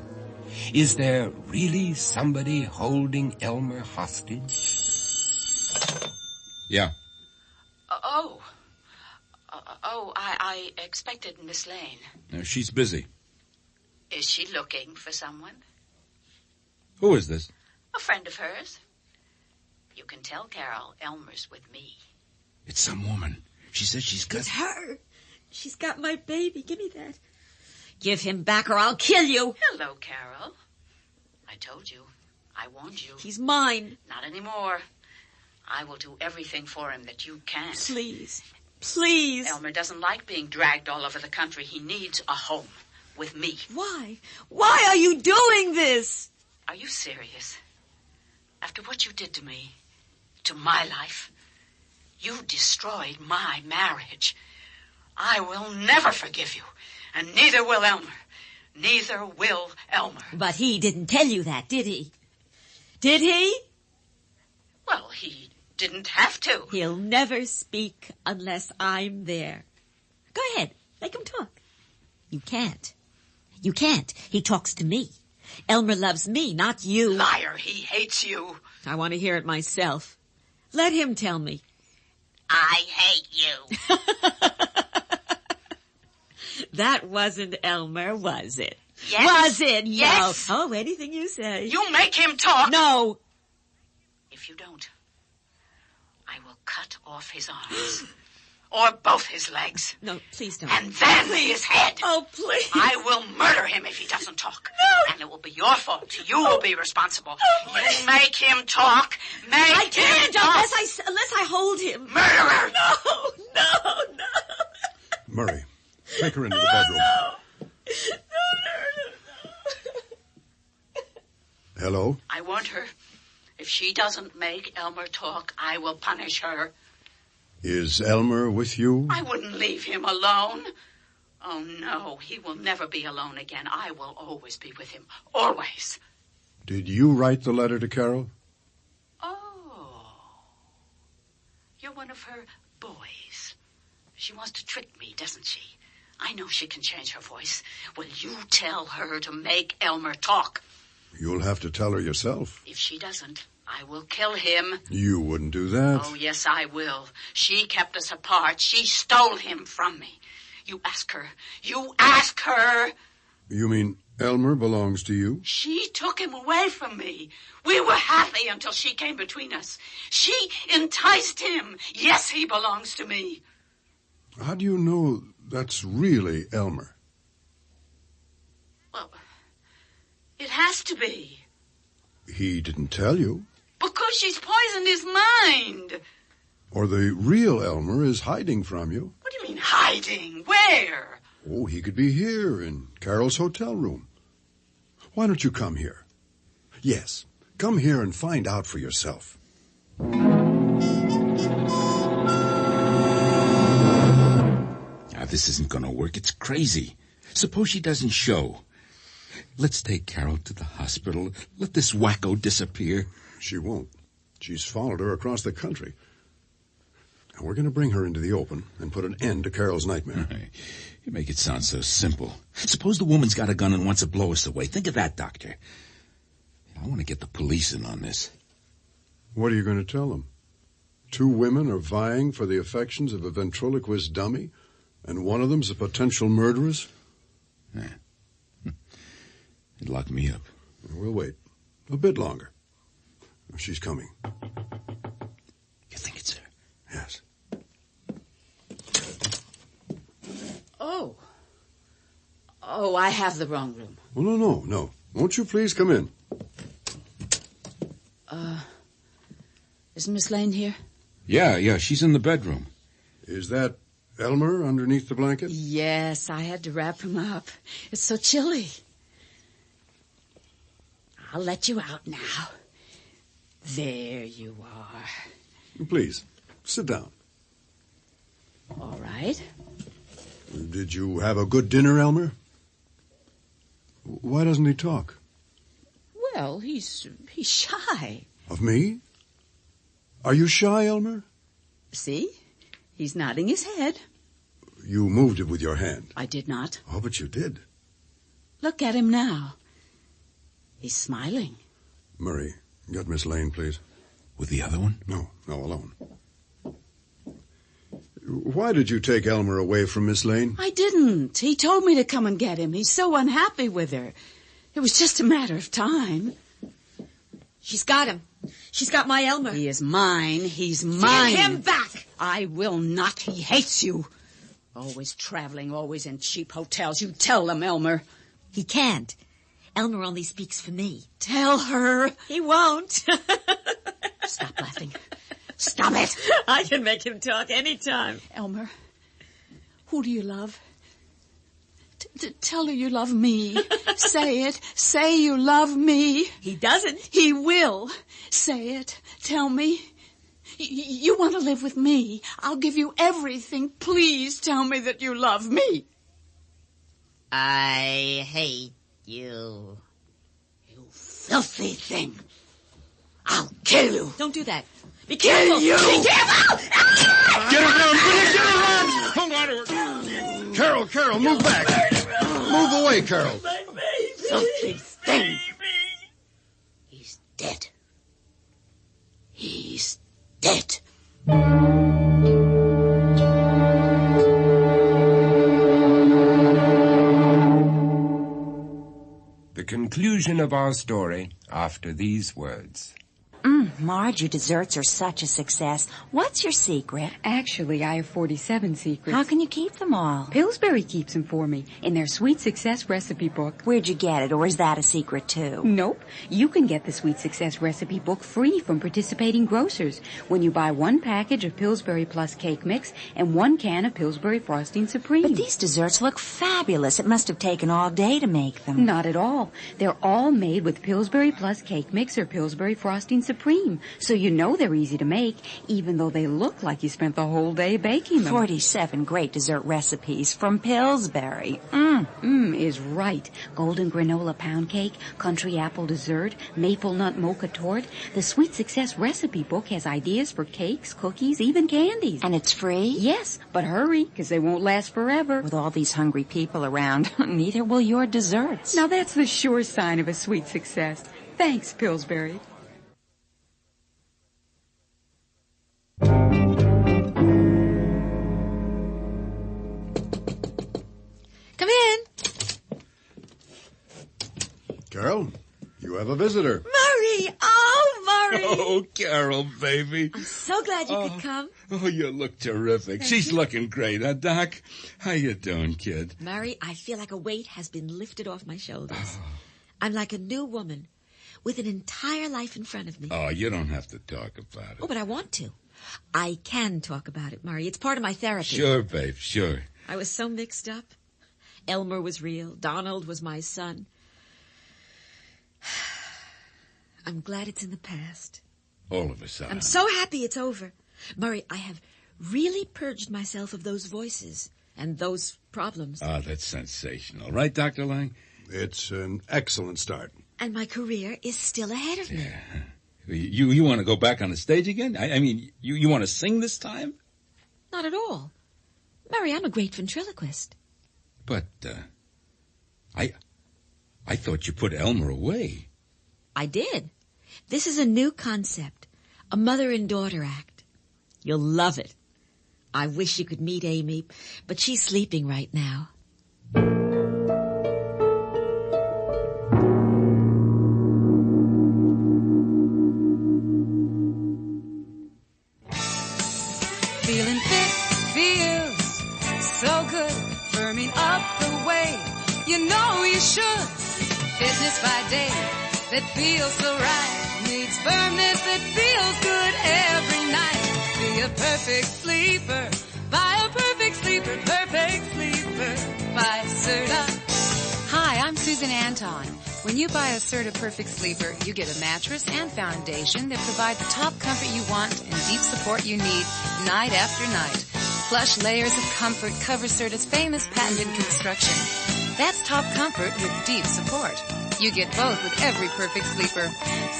Is there really somebody holding Elmer hostage? Yeah. I expected Miss Lane. No, she's busy. Is she looking for someone? Who is this? A friend of hers. You can tell Carol Elmer's with me. It's some woman. She says she's got... It's her. She's got my baby. Give me that. Give him back or I'll kill you. Hello, Carol. I told you. I warned you. He's mine. Not anymore. I will do everything for him that you can't. Please. Elmer doesn't like being dragged all over the country. He needs a home with me. Why? Why are you doing this? Are you serious? After what you did to me, to my life, you destroyed my marriage. I will never forgive you, and neither will Elmer. Neither will Elmer. But he didn't tell you that, did he? Did he? Well, he didn't have to. He'll never speak unless I'm there. Go ahead. Make him talk. You can't. You can't. He talks to me. Elmer loves me, not you. Liar, he hates you. I want to hear it myself. Let him tell me. I hate you. That wasn't Elmer, was it? Yes. Was it? Yes. No. Oh, anything you say. You make him talk. No. If you don't, I will cut off his arms. Or both his legs. No, please don't. And then his head. Oh, please. I will murder him if he doesn't talk. No. And it will be your fault. You will be responsible. You make him talk. I can't unless I hold him. Murderer. No. Murray, take her into the bedroom. No. Hello? I warned her. If she doesn't make Elmer talk, I will punish her. Is Elmer with you? I wouldn't leave him alone. Oh, no, he will never be alone again. I will always be with him. Always. Did you write the letter to Carol? Oh. You're one of her boys. She wants to trick me, doesn't she? I know she can change her voice. Will you tell her to make Elmer talk? You'll have to tell her yourself. If she doesn't, I will kill him. You wouldn't do that. Oh, yes, I will. She kept us apart. She stole him from me. You ask her. You ask her. You mean Elmer belongs to you? She took him away from me. We were happy until she came between us. She enticed him. Yes, he belongs to me. How do you know that's really Elmer? Well, it has to be. He didn't tell you. Because she's poisoned his mind. Or the real Elmer is hiding from you. What do you mean hiding? Where? Oh, he could be here in Carol's hotel room. Why don't you come here? Yes, come here and find out for yourself. Now, this isn't going to work. It's crazy. Suppose she doesn't show. Let's take Carol to the hospital. Let this wacko disappear. She won't. She's followed her across the country. And we're going to bring her into the open and put an end to Carol's nightmare. You make it sound so simple. Suppose the woman's got a gun and wants to blow us away. Think of that, Doctor. I want to get the police in on this. What are you going to tell them? 2 women are vying for the affections of a ventriloquist dummy, and one of them's a potential murderess? It'd lock me up. We'll wait. A bit longer. She's coming. You think it's her? Yes. Oh, I have the wrong room. Oh, no. Won't you please come in? Is Miss Lane here? Yeah, she's in the bedroom. Is that Elmer underneath the blanket? Yes, I had to wrap him up. It's so chilly. I'll let you out now. There you are. Please, sit down. All right. Did you have a good dinner, Elmer? Why doesn't he talk? Well, he's shy. Of me? Are you shy, Elmer? See? He's nodding his head. You moved it with your hand. I did not. Oh, but you did. Look at him now. He's smiling. Murray, get Miss Lane, please. With the other one? No, alone. Why did you take Elmer away from Miss Lane? I didn't. He told me to come and get him. He's so unhappy with her. It was just a matter of time. She's got him. She's got my Elmer. He is mine. He's mine. Give him back. I will not. He hates you. Always traveling, always in cheap hotels. You tell them, Elmer. He can't. Elmer only speaks for me. Tell her. He won't. Stop laughing. Stop it. I can make him talk anytime. Elmer, who do you love? Tell her you love me. Say it. Say you love me. He doesn't. He will. Say it. Tell me. You want to live with me. I'll give you everything. Please tell me that you love me. I hate you. You filthy thing. I'll kill you. Don't do that. Be careful. Kill you. Be careful. Get around, Billy. Get around. Hold on. Carol, move back. Move away, Carol. Filthy thing. He's dead. He's dead. The conclusion of our story after these words. Marge, your desserts are such a success. What's your secret? Actually, I have 47 secrets. How can you keep them all? Pillsbury keeps them for me in their Sweet Success recipe book. Where'd you get it, or is that a secret too? Nope. You can get the Sweet Success recipe book free from participating grocers when you buy 1 package of Pillsbury Plus cake mix and 1 can of Pillsbury Frosting Supreme. But these desserts look fabulous. It must have taken all day to make them. Not at all. They're all made with Pillsbury Plus cake mix or Pillsbury Frosting Supreme. supreme, so you know they're easy to make, even though they look like you spent the whole day baking them. 47 great dessert recipes from Pillsbury. Is right. Golden granola pound cake, country apple dessert, maple nut mocha tort. The Sweet Success recipe book has ideas for cakes, cookies, even candies. And it's free? Yes, but hurry, because they won't last forever. With all these hungry people around, neither will your desserts. Now that's the sure sign of a sweet success. Thanks, Pillsbury. Come in. Carol, you have a visitor. Murray! Oh, Murray! Oh, Carol, baby. I'm so glad you could come. Oh, you look terrific. She's looking great, huh, Doc? How you doing, kid? Murray, I feel like a weight has been lifted off my shoulders. I'm like a new woman with an entire life in front of me. Oh, you don't have to talk about it. Oh, but I want to. I can talk about it, Murray. It's part of my therapy. Sure, babe, sure. I was so mixed up. Elmer was real. Donald was my son. I'm glad it's in the past. All of us are. I'm so happy it's over. Murray, I have really purged myself of those voices and those problems. Ah, that's sensational. Right, Dr. Lang? It's an excellent start. And my career is still ahead of me. Yeah. You want to go back on the stage again? I mean, you want to sing this time? Not at all. Murray, I'm a great ventriloquist. But, I thought you put Elmer away. I did. This is a new concept. A mother and daughter act. You'll love it. I wish you could meet Amy, but she's sleeping right now. Feeling fit feels so good, firming up the way you know you should. Fitness by day that feels so right needs firmness that feels good every night. Be a perfect sleeper, buy a perfect sleeper by Serta. Hi, I'm Susan Anton. When you buy a Serta Perfect Sleeper, you get a mattress and foundation that provide the top comfort you want and deep support you need night after night. Plush layers of comfort cover Serta's famous patented construction. That's top comfort with deep support. You get both with every Perfect Sleeper.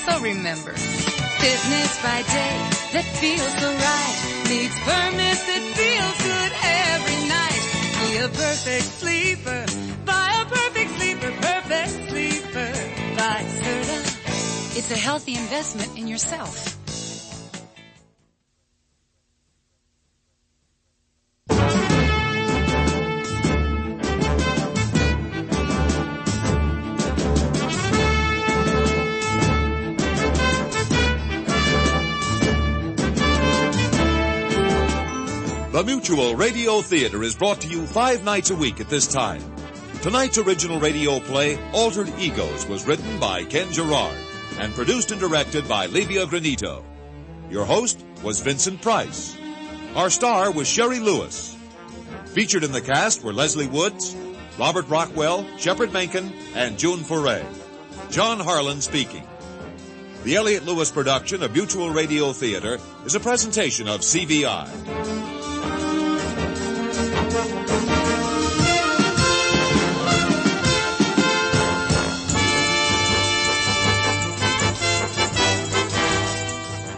So remember, fitness by day that feels so right needs firmness that feels good every night. Be a perfect sleeper, buy a perfect sleeper by Serta. It's a healthy investment in yourself. The Mutual Radio Theater is brought to you 5 nights a week at this time. Tonight's original radio play, Altered Egos, was written by Ken Gerard and produced and directed by Livia Granito. Your host was Vincent Price. Our star was Sherry Lewis. Featured in the cast were Leslie Woods, Robert Rockwell, Shepard Menken, and June Foray. John Harlan speaking. The Elliott Lewis production of Mutual Radio Theater is a presentation of CVI.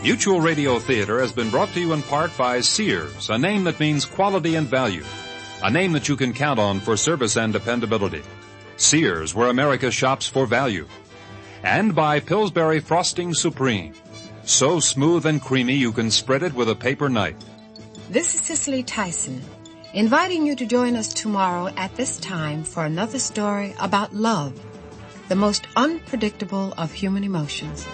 Mutual Radio Theater has been brought to you in part by Sears, a name that means quality and value. A name that you can count on for service and dependability. Sears, where America shops for value. And by Pillsbury Frosting Supreme. So smooth and creamy you can spread it with a paper knife. This is Cicely Tyson, inviting you to join us tomorrow at this time for another story about love, the most unpredictable of human emotions.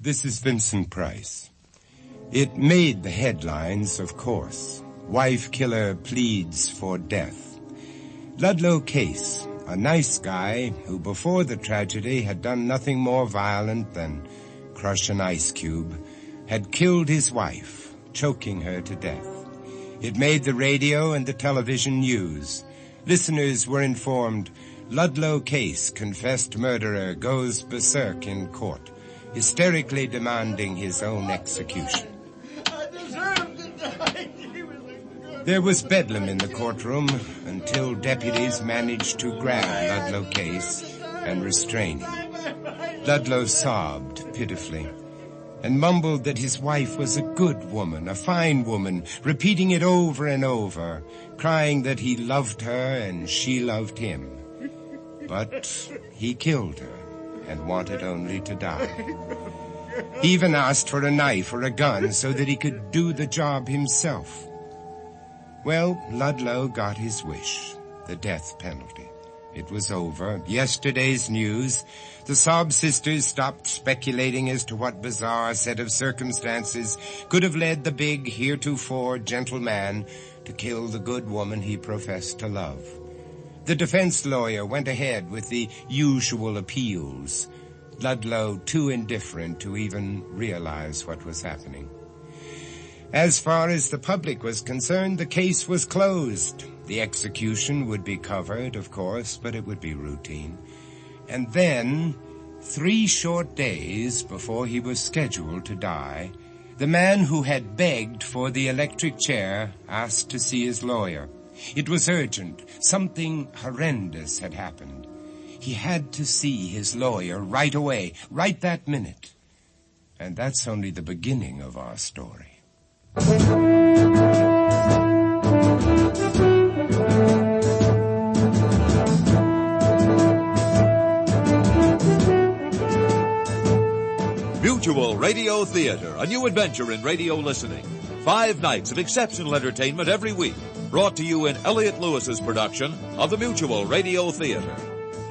This is Vincent Price. It made the headlines, of course. Wife killer pleads for death. Ludlow Case, a nice guy who before the tragedy had done nothing more violent than crush an ice cube, had killed his wife, choking her to death. It made the radio and the television news. Listeners were informed, Ludlow Case, confessed murderer, goes berserk in court, hysterically demanding his own execution. I deserve to die. There was bedlam in the courtroom until deputies managed to grab Ludlow Case and restrain him. Ludlow sobbed pitifully and mumbled that his wife was a good woman, a fine woman, repeating it over and over, crying that he loved her and she loved him. But he killed her and wanted only to die. He even asked for a knife or a gun so that he could do the job himself. Well, Ludlow got his wish, the death penalty. It was over. Yesterday's news. The Sob sisters stopped speculating as to what bizarre set of circumstances could have led the big, heretofore gentle man to kill the good woman he professed to love. The defense lawyer went ahead with the usual appeals, Ludlow too indifferent to even realize what was happening. As far as the public was concerned, the case was closed. The execution would be covered, of course, but it would be routine. And then, 3 short days before he was scheduled to die, the man who had begged for the electric chair asked to see his lawyer. It was urgent. Something horrendous had happened. He had to see his lawyer right away, right that minute. And that's only the beginning of our story. Mutual Radio Theater, a new adventure in radio listening. 5 nights of exceptional entertainment every week, brought to you in Elliot Lewis's production of the Mutual Radio Theater.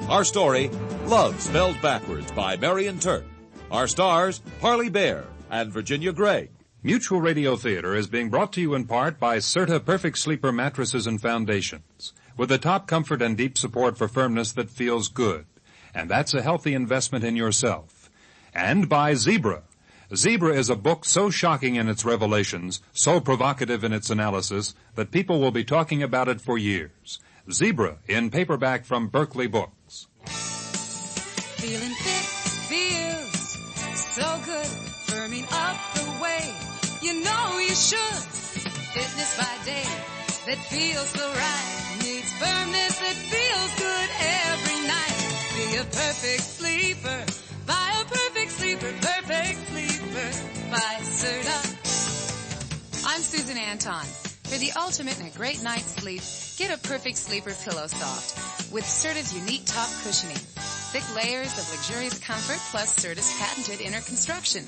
Our story, Love Spelled Backwards by Marion Turk. Our stars, Parley Bear and Virginia Gregg. Mutual Radio Theater is being brought to you in part by Serta Perfect Sleeper Mattresses and Foundations, with the top comfort and deep support for firmness that feels good. And that's a healthy investment in yourself. And by Zebra. Zebra is a book so shocking in its revelations, so provocative in its analysis, that people will be talking about it for years. Zebra in paperback from Berkeley Books. Feeling fit feels so good, firming up the way you know you should. Fitness by day that feels so right needs firmness that feels good every night. Be a perfect sleeper, buy a perfect sleeper, perfect sleeper, by Serta. I'm Susan Anton. For the ultimate in a great night's sleep, get a Perfect Sleeper Pillow Soft with Serta's unique top cushioning. Thick layers of luxurious comfort plus Serta's patented inner construction.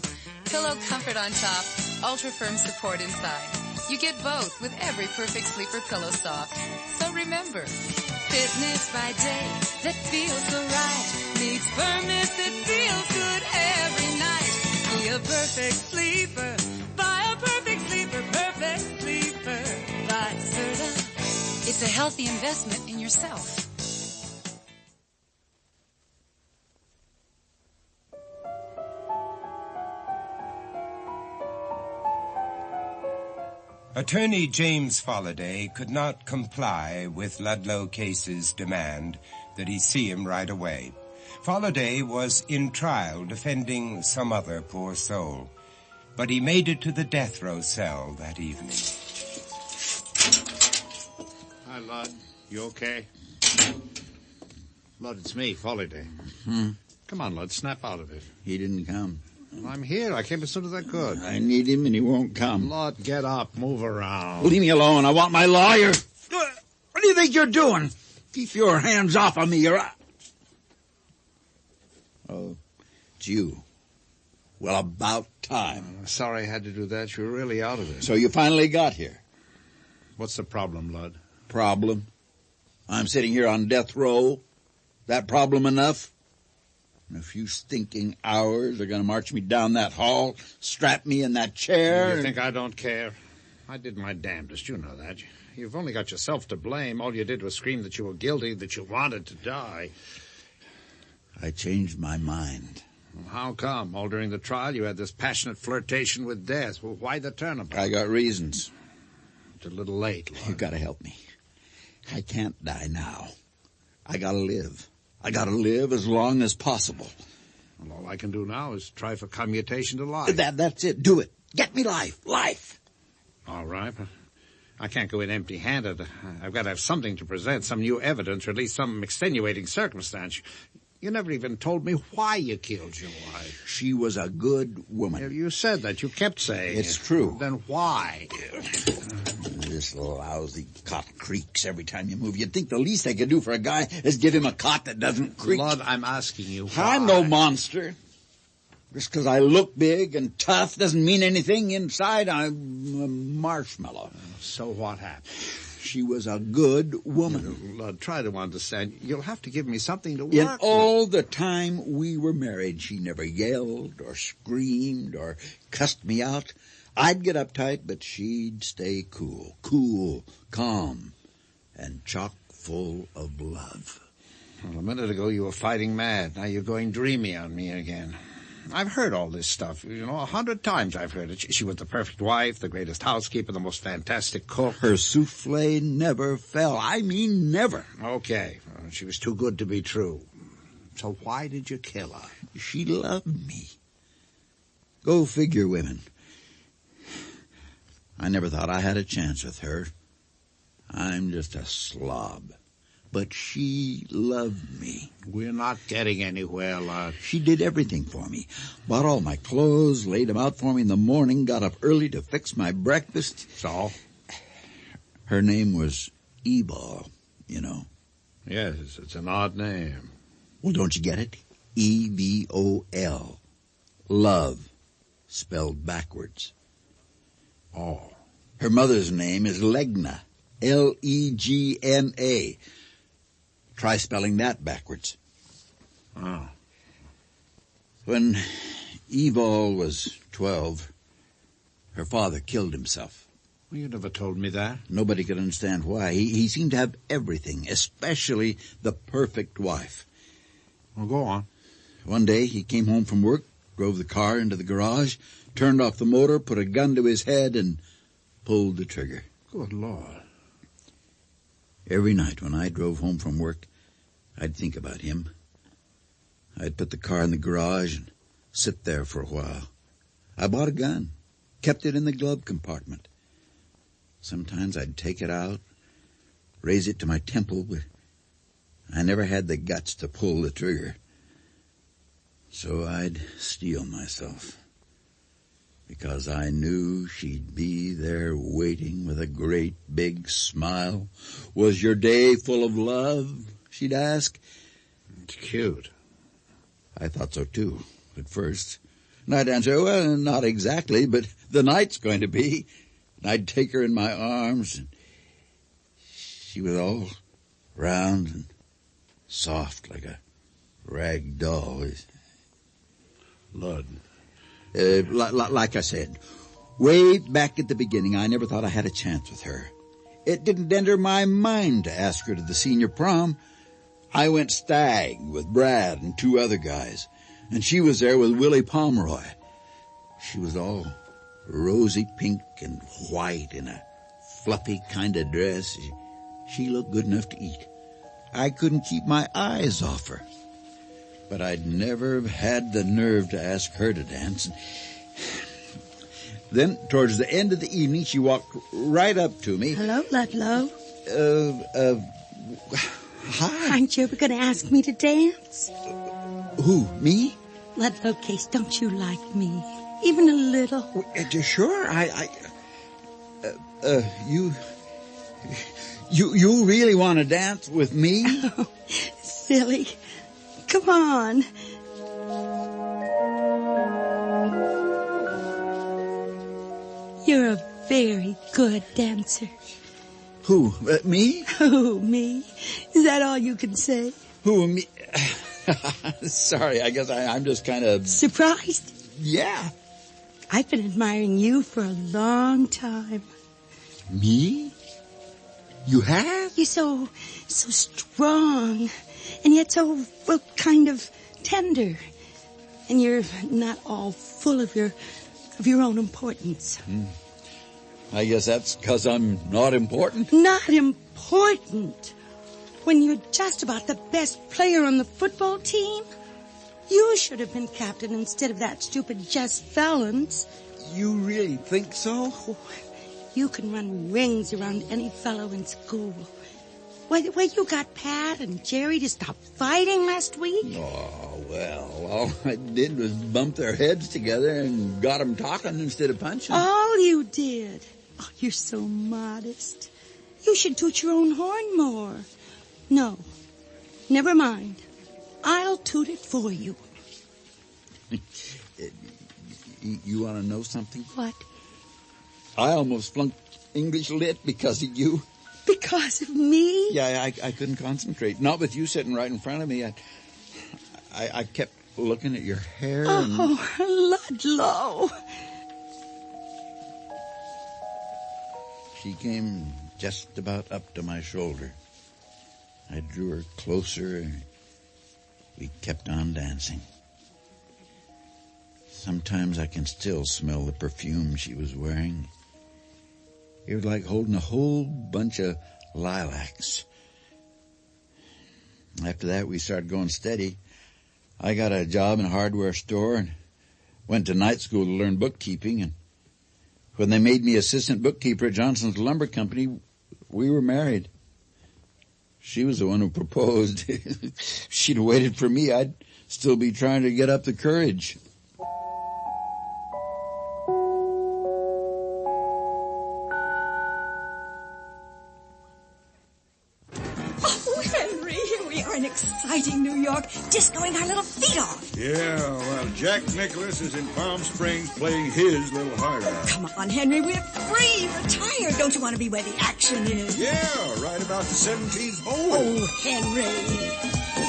Pillow comfort on top, ultra-firm support inside. You get both with every Perfect Sleeper Pillow Soft. So remember, fitness by day that feels so right needs firmness that feels good every night. Be a perfect sleeper, buy a perfect sleeper, perfect sleeper by Serta. It's a healthy investment in yourself. Attorney James Folliday could not comply with Ludlow Case's demand that he see him right away. Folliday was in trial defending some other poor soul, but he made it to the death row cell that evening. Hi, Lud. You okay? Lud, it's me, Folliday. Come on, Lud, snap out of it. He didn't come. Well, I'm here. I came as soon as I could. I need him and he won't come. Lud, get up. Move around. Leave me alone. I want my lawyer. What do you think you're doing? Keep your hands off of me. Oh, it's you. Well, about time. Sorry I had to do that. You're really out of it. So you finally got here. What's the problem, Lud? Problem? I'm sitting here on death row. That problem enough? In a few stinking hours, they're going to march me down that hall, strap me in that chair. You think I don't care? I did my damnedest, you know that. You've only got yourself to blame. All you did was scream that you were guilty, that you wanted to die. I changed my mind. Well, how come? All during the trial you had this passionate flirtation with death. Well, why the turnabout? I got reasons. It's a little late, Lord. You got to help me. I can't die now. I got to live. I got to live as long as possible. Well, all I can do now is try for commutation to life. That's it. Do it. Get me life. Life. All right. I can't go in empty-handed. I've got to have something to present, some new evidence, or at least some extenuating circumstance. You never even told me why you killed your wife. She was a good woman. You said that. You kept saying it's true. Then why? This lousy cot creaks every time you move. You'd think the least I could do for a guy is give him a cot that doesn't creak. Lord, I'm asking you why. I'm no monster. Just because I look big and tough doesn't mean anything. Inside, I'm a marshmallow. So what happened? She was a good woman. Lord, try to understand. You'll have to give me something to work In with. all the time we were married, she never yelled or screamed or cussed me out. I'd get uptight, but she'd stay cool, calm, and chock full of love. Well, a minute ago you were fighting mad. Now you're going dreamy on me again. I've heard all this stuff. 100 times I've heard it. She was the perfect wife, the greatest housekeeper, the most fantastic cook. Her souffle never fell. I mean never. Okay. She was too good to be true. So why did you kill her? She loved me. Go figure, women. I never thought I had a chance with her. I'm just a slob. But she loved me. We're not getting anywhere, lad. She did everything for me. Bought all my clothes, laid them out for me in the morning, got up early to fix my breakfast. So? Her name was Ebol, you know. Yes, it's an odd name. Well, don't you get it? E-V-O-L. Love, spelled backwards. Oh. Her mother's name is Legna. L-E-G-N-A. Try spelling that backwards. Oh. When Evol was 12, her father killed himself. Well, you never told me that. Nobody could understand why. He seemed to have everything, especially the perfect wife. Well, go on. One day he came home from work, drove the car into the garage, turned off the motor, put a gun to his head, and pulled the trigger. Good Lord. Every night when I drove home from work, I'd think about him. I'd put the car in the garage and sit there for a while. I bought a gun, kept it in the glove compartment. Sometimes I'd take it out, raise it to my temple, but I never had the guts to pull the trigger. So I'd steel myself, because I knew she'd be there waiting with a great big smile. Was your day full of love? She'd ask. It's cute. I thought so too, at first. And I'd answer, well, not exactly, but the night's going to be. And I'd take her in my arms, and she was all round and soft like a rag doll. Lord. Like I said, way back at the beginning, I never thought I had a chance with her. It didn't enter my mind to ask her to the senior prom. I went stag with Brad and 2 other guys, and she was there with Willie Pomeroy. She was all rosy pink and white in a fluffy kind of dress. She looked good enough to eat. I couldn't keep my eyes off her. But I'd never had the nerve to ask her to dance. Then, towards the end of the evening, she walked right up to me. Hello, Ludlow. Hi. Aren't you ever going to ask me to dance? Who, me? Ludlow Case, don't you like me? Even a little? Sure, You really want to dance with me? Oh, silly. Come on. You're a very good dancer. Who, me? Who, me? Is that all you can say? Who, me? Sorry, I guess I'm just kind of... Surprised? Yeah. I've been admiring you for a long time. Me? You have? You're so strong, and yet so, well, kind of tender. And you're not all full of your own importance. I guess that's because I'm not important. Not important? When you're just about the best player on the football team? You should have been captain instead of that stupid Jess Fallons. You really think so? Oh, you can run rings around any fellow in school. Why, you got Pat and Jerry to stop fighting last week? Oh, well, all I did was bump their heads together and got them talking instead of punching. All you did? Oh, you're so modest. You should toot your own horn more. No, never mind. I'll toot it for you. You want to know something? What? I almost flunked English Lit because of you. Because of me? Yeah, I couldn't concentrate. Not with you sitting right in front of me. I kept looking at your hair. Oh, Ludlow. She came just about up to my shoulder. I drew her closer and we kept on dancing. Sometimes I can still smell the perfume she was wearing. It was like holding a whole bunch of lilacs. After that, we started going steady. I got a job in a hardware store and went to night school to learn bookkeeping. And when they made me assistant bookkeeper at Johnson's Lumber Company, we were married. She was the one who proposed. If she'd have waited for me, I'd still be trying to get up the courage. Exciting New York, discoing our little feet off. Yeah, well, Jack Nicholas is in Palm Springs playing his little heart out. Come on, Henry, we're free, retired. Don't you want to be where the action is? Yeah, right about the 17th hole. Oh, Henry.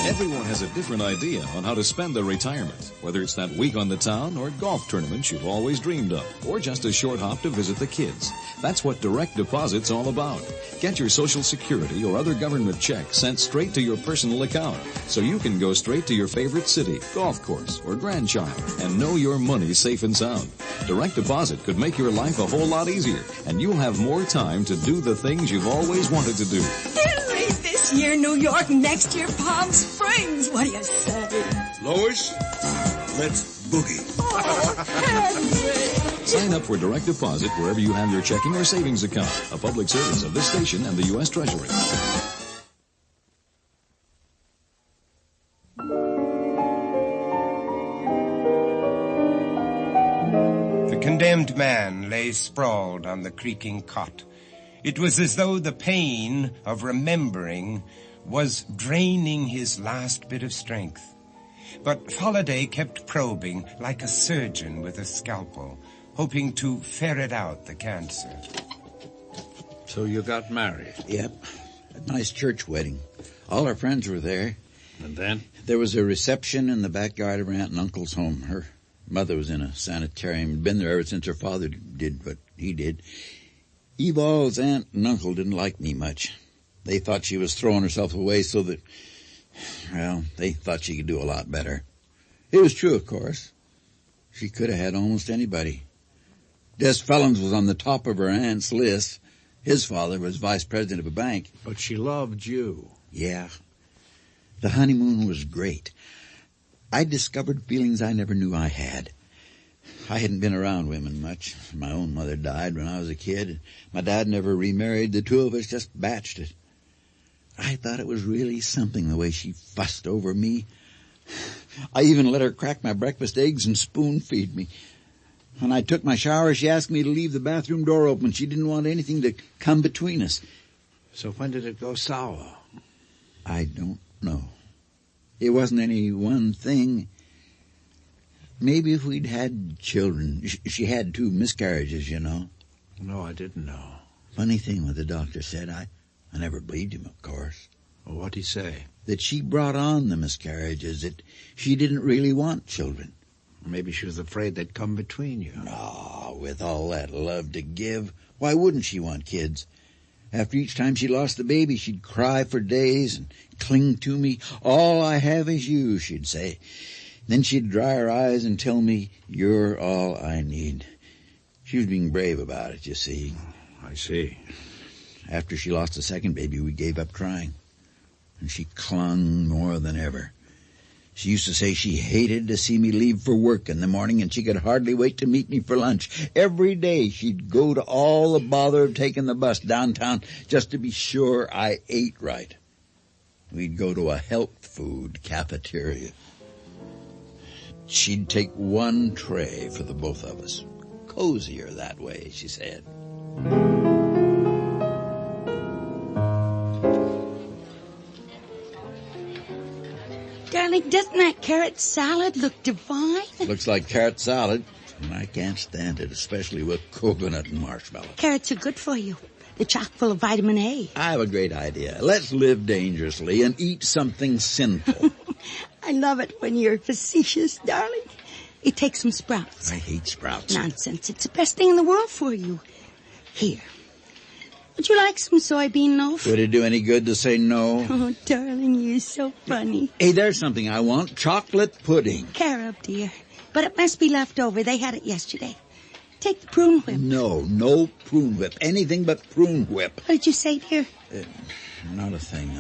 Everyone has a different idea on how to spend their retirement, whether it's that week on the town or golf tournaments you've always dreamed of, or just a short hop to visit the kids. That's what direct deposit's all about. Get your Social Security or other government check sent straight to your personal account, so you can go straight to your favorite city, golf course, or grandchild, and know your money's safe and sound. Direct deposit could make your life a whole lot easier, and you'll have more time to do the things you've always wanted to do. Henry, this year New York, next year Palm Springs. What do you say? Lois, let's boogie. Oh, Henry. Sign up for direct deposit wherever you have your checking or savings account. A public service of this station and the U.S. Treasury. The condemned man lay sprawled on the creaking cot. It was as though the pain of remembering was draining his last bit of strength. But Foladay kept probing like a surgeon with a scalpel, hoping to ferret out the cancer. So you got married? Yep. A nice church wedding. All our friends were there. And then? There was a reception in the backyard of her aunt and uncle's home. Her mother was in a sanitarium, been there ever since her father did what he did. Evol's aunt and uncle didn't like me much. They thought she was throwing herself away so that, well, they thought she could do a lot better. It was true, of course. She could have had almost anybody. Des Fellons was on the top of her aunt's list. His father was vice president of a bank. But she loved you. Yeah. The honeymoon was great. I discovered feelings I never knew I had. I hadn't been around women much. My own mother died when I was a kid. My dad never remarried. The two of us just batched it. I thought it was really something the way she fussed over me. I even let her crack my breakfast eggs and spoon feed me. When I took my shower, she asked me to leave the bathroom door open. She didn't want anything to come between us. So when did it go sour? I don't know. It wasn't any one thing. Maybe if we'd had children. She had 2 miscarriages, you know. No, I didn't know. Funny thing what the doctor said. I never believed him, of course. Well, what'd he say? that she brought on the miscarriages, that she didn't really want children. Maybe she was afraid they'd come between you. No, with all that love to give, why wouldn't she want kids? After each time she lost the baby, she'd cry for days and cling to me. All I have is you, she'd say. Then she'd dry her eyes and tell me, you're all I need. She was being brave about it, you see. I see. After she lost the second baby, we gave up trying. And she clung more than ever. She used to say she hated to see me leave for work in the morning, and she could hardly wait to meet me for lunch. Every day she'd go to all the bother of taking the bus downtown just to be sure I ate right. We'd go to a health food cafeteria. She'd take one tray for the both of us. Cozier that way, she said. Darling, doesn't that carrot salad look divine? Looks like carrot salad, and I can't stand it, especially with coconut and marshmallow. Carrots are good for you. They're chock full of vitamin A. I have a great idea. Let's live dangerously and eat something sinful. I love it when you're facetious, darling. You take some sprouts. I hate sprouts. Nonsense. It's the best thing in the world for you. Here. Would you like some soybean loaf? Would it do any good to say no? Oh, darling, you're so funny. Hey, there's something I want. Chocolate pudding. Carob, dear. But it must be left over. They had it yesterday. Take the prune whip. No prune whip. Anything but prune whip. What did you say, dear? Not a thing.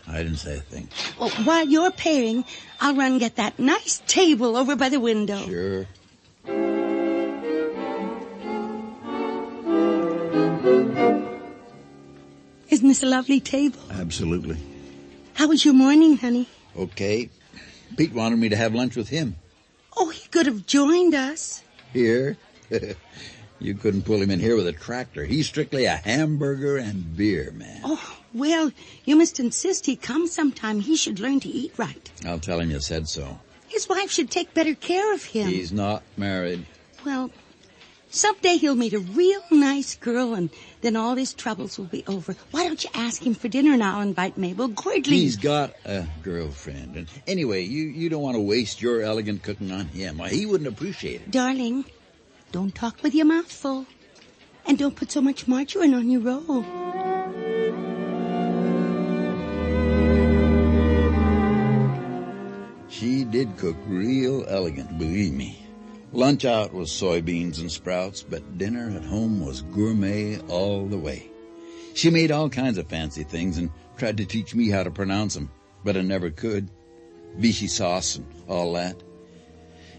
I didn't say a thing. Well, while you're pairing, I'll run and get that nice table over by the window. Sure. Isn't this a lovely table? Absolutely. How was your morning, honey? Okay. Pete wanted me to have lunch with him. Oh, he could have joined us. Here? You couldn't pull him in here with a tractor. He's strictly a hamburger and beer man. Oh, well, you must insist he come sometime. He should learn to eat right. I'll tell him you said so. His wife should take better care of him. He's not married. Well, someday he'll meet a real nice girl, and then all his troubles will be over. Why don't you ask him for dinner and I'll invite Mabel Gordley? He's got a girlfriend. And anyway, you don't want to waste your elegant cooking on him. Why, he wouldn't appreciate it. Darling, don't talk with your mouth full. And don't put so much margarine on your roll. She did cook real elegant, believe me. Lunch out was soybeans and sprouts, but dinner at home was gourmet all the way. She made all kinds of fancy things and tried to teach me how to pronounce them, but I never could. Vichy sauce and all that.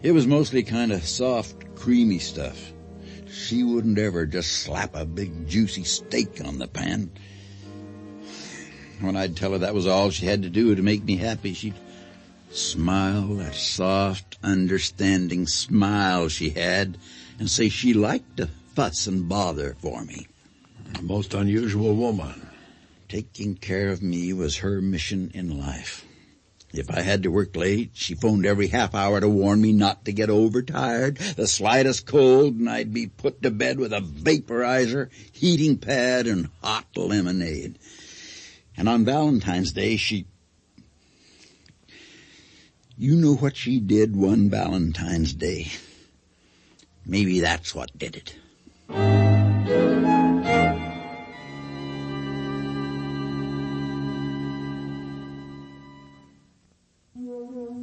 It was mostly kind of soft, creamy stuff. She wouldn't ever just slap a big, juicy steak on the pan. When I'd tell her that was all she had to do to make me happy, she'd smile, that soft, understanding smile she had, and say she liked to fuss and bother for me. A most unusual woman. Taking care of me was her mission in life. If I had to work late, she phoned every half hour to warn me not to get overtired. The slightest cold, and I'd be put to bed with a vaporizer, heating pad, and hot lemonade. And on Valentine's Day, You know what she did one Valentine's Day? Maybe that's what did it.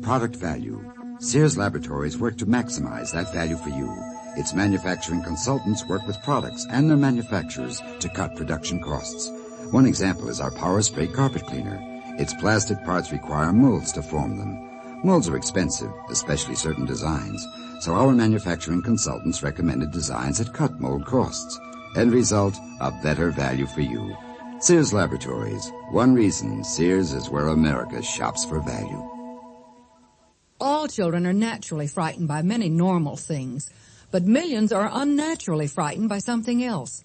Product value. Sears Laboratories work to maximize that value for you. Its manufacturing consultants work with products and their manufacturers to cut production costs. One example is our Power Spray carpet cleaner. Its plastic parts require molds to form them. Molds are expensive, especially certain designs, so our manufacturing consultants recommended designs that cut mold costs. End result, a better value for you. Sears Laboratories. One reason Sears is where America shops for value. All children are naturally frightened by many normal things, but millions are unnaturally frightened by something else.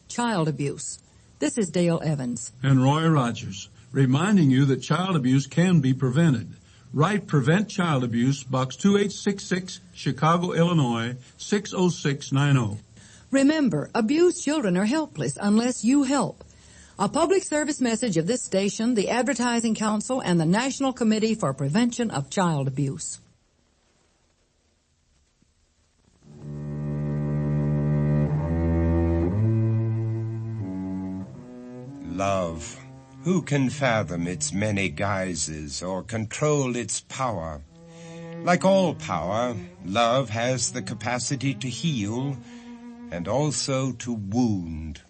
Child abuse. This is Dale Evans. And Roy Rogers, reminding you that child abuse can be prevented. Write Prevent Child Abuse, Box 2866, Chicago, Illinois, 60690. Remember, abused children are helpless unless you help. A public service message of this station, the Advertising Council, and the National Committee for Prevention of Child Abuse. Love. Who can fathom its many guises or control its power? Like all power, love has the capacity to heal and also to wound.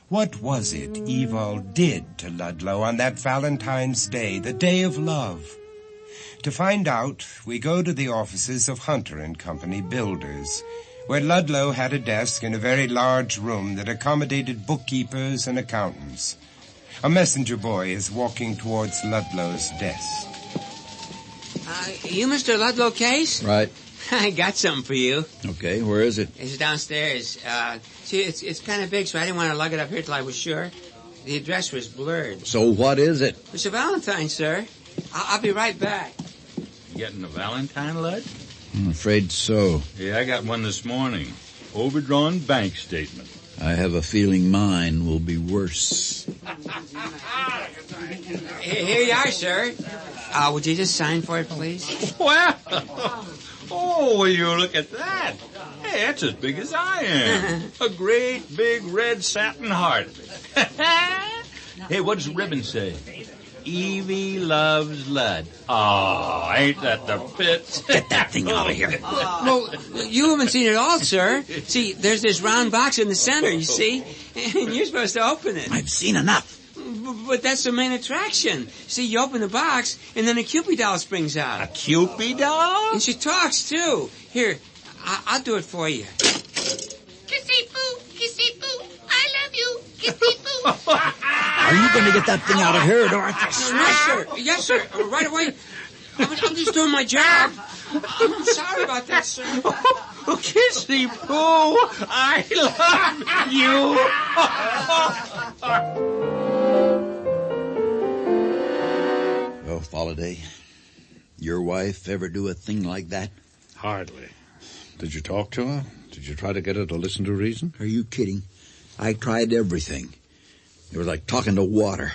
What was it Evald did to Ludlow on that Valentine's Day, the day of love? To find out, we go to the offices of Hunter and Company Builders, where Ludlow had a desk in a very large room that accommodated bookkeepers and accountants. A messenger boy is walking towards Ludlow's desk. You Mr. Ludlow Case? Right. I got something for you. Okay, where is it? It's downstairs. See, it's kind of big, so I didn't want to lug it up here till I was sure. The address was blurred. So what is it? It's a Valentine, sir. I'll be right back. You getting a Valentine, Lud? I'm afraid so. Yeah, I got one this morning. Overdrawn bank statement. I have a feeling mine will be worse. Here you are, sir. Would you just sign for it, please? Well, oh, will you look at that? Hey, that's as big as I am. A great big red satin heart. Hey, what does the ribbon say? Evie loves Lud. Oh, ain't that the pits? Get that thing out of here. Well, you haven't seen it all, sir. See, there's this round box in the center, you see? And you're supposed to open it. I've seen enough. But that's the main attraction. See, you open the box, and then a Cupid doll springs out. A Cupid doll? And she talks, too. Here, I'll do it for you. Kissy poo, I love you, kissy poo. Are you going to get that thing out of here, Dorothy? Yes, sir. Right away. I'm just doing my job. I'm sorry about that, sir. Oh, Kissy Pooh, I love you. Well, Foliday, your wife ever do a thing like that? Hardly. Did you talk to her? Did you try to get her to listen to reason? Are you kidding? I tried everything. It was like talking to water.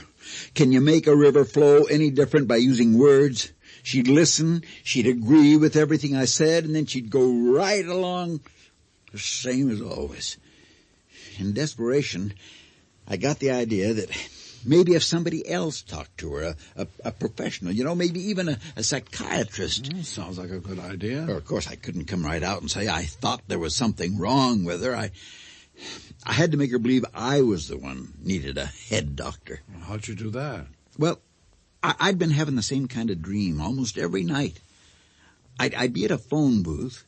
Can you make a river flow any different by using words? She'd listen, she'd agree with everything I said, and then she'd go right along the same as always. In desperation, I got the idea that maybe if somebody else talked to her, a professional, maybe even a psychiatrist. Sounds like a good idea. Of course, I couldn't come right out and say I thought there was something wrong with her. I had to make her believe I was the one needed a head doctor. How'd you do that? Well, I'd been having the same kind of dream almost every night. I'd be at a phone booth,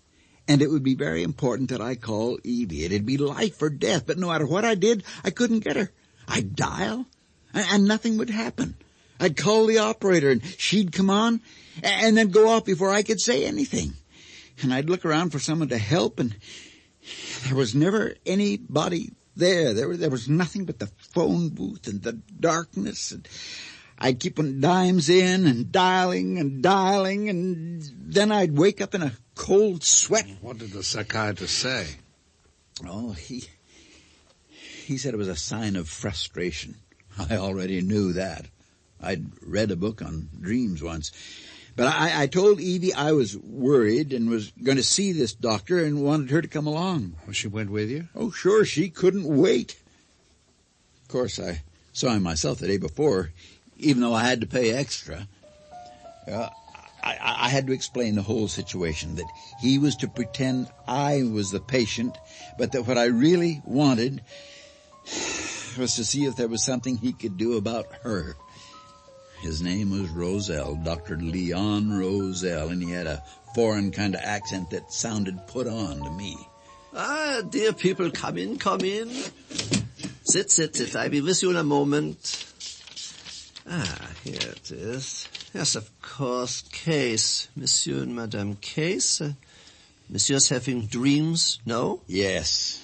and it would be very important that I call Evie. It'd be life or death, but no matter what I did, I couldn't get her. I'd dial, and nothing would happen. I'd call the operator, and she'd come on, and then go off before I could say anything. And I'd look around for someone to help, and there was never anybody there. There was nothing but the phone booth and the darkness, and I'd keep on dimes in and dialing, and then I'd wake up in a cold sweat. What did the psychiatrist say? Oh, he said it was a sign of frustration. I already knew that. I'd read a book on dreams once. But I told Evie I was worried and was going to see this doctor and wanted her to come along. Well, she went with you? Oh, sure, she couldn't wait. Of course, I saw him myself the day before, even though I had to pay extra. I had to explain the whole situation, that he was to pretend I was the patient, but that what I really wanted was to see if there was something he could do about her. His name was Roselle, Dr. Leon Roselle, and he had a foreign kind of accent that sounded put on to me. Ah, dear people, come in. Sit. I'll be with you in a moment. Ah, here it is. Yes, of course, Case. Monsieur and Madame Case. Monsieur's having dreams, no? Yes.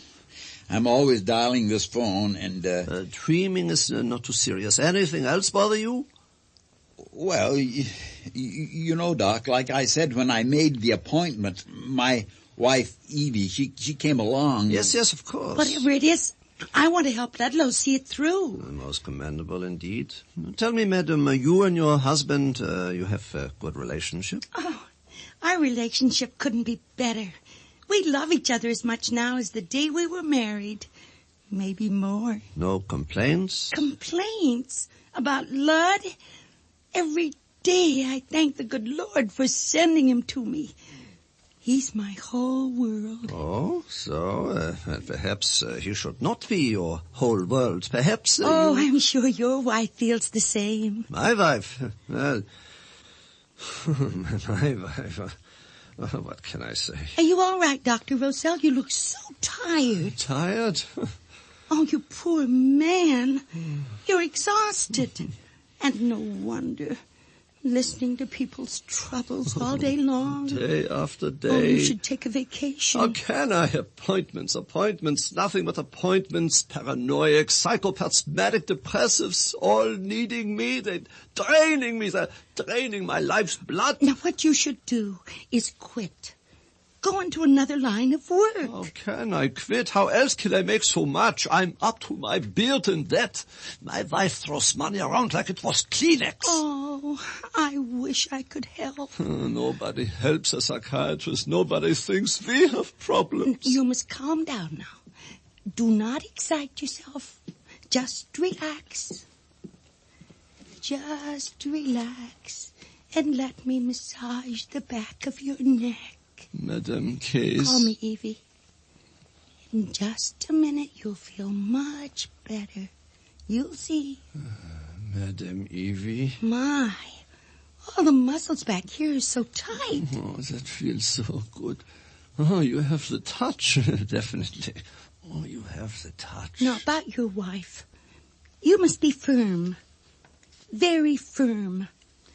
I'm always dialing this phone and... dreaming is not too serious. Anything else bother you? Well, you know, Doc, like I said when I made the appointment, my wife, Evie, she came along. Yes, of course. Whatever it is, I want to help Ludlow see it through. Most commendable indeed. Tell me, madam, you and your husband, you have a good relationship? Oh, our relationship couldn't be better. We love each other as much now as the day we were married. Maybe more. No complaints? Complaints? About Lud? Every day I thank the good Lord for sending him to me. He's my whole world. Oh, so perhaps he should not be your whole world. Perhaps... I'm sure your wife feels the same. My wife? Well, my wife... what can I say? Are you all right, Dr. Rosell? You look so tired. Tired? Oh, you poor man. You're exhausted. And no wonder. Listening to people's troubles all day long. Day after day. Oh, you should take a vacation. How can I? Appointments, nothing but appointments. Paranoiac, psychopaths, manic depressives, all needing me. They're draining me. They're draining my life's blood. Now, what you should do is quit. Go into another line of work. How can I quit? How else can I make so much? I'm up to my beard in debt. My wife throws money around like it was Kleenex. Oh, I wish I could help. Nobody helps a psychiatrist. Nobody thinks we have problems. You must calm down now. Do not excite yourself. Just relax. Just relax and let me massage the back of your neck. Madame Case. Call me Evie. In just a minute, you'll feel much better. You'll see. Madame Evie. My, all the muscles back here are so tight. Oh, that feels so good. Oh, you have the touch, definitely. Oh, you have the touch. Now, about your wife. You must be firm. Very firm.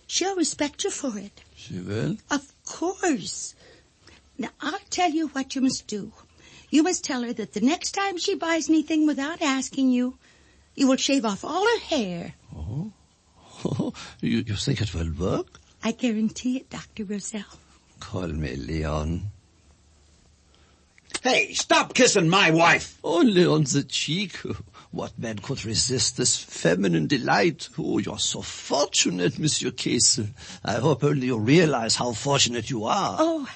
She'll respect you for it. She will? Of course. Now, I'll tell you what you must do. You must tell her that the next time she buys anything without asking you, you will shave off all her hair. Oh, you think it will work? I guarantee it, Dr. Rosell. Call me Leon. Hey, stop kissing my wife! Only on the cheek. What man could resist this feminine delight? Oh, you're so fortunate, Monsieur Case. I hope only you realize how fortunate you are. Oh,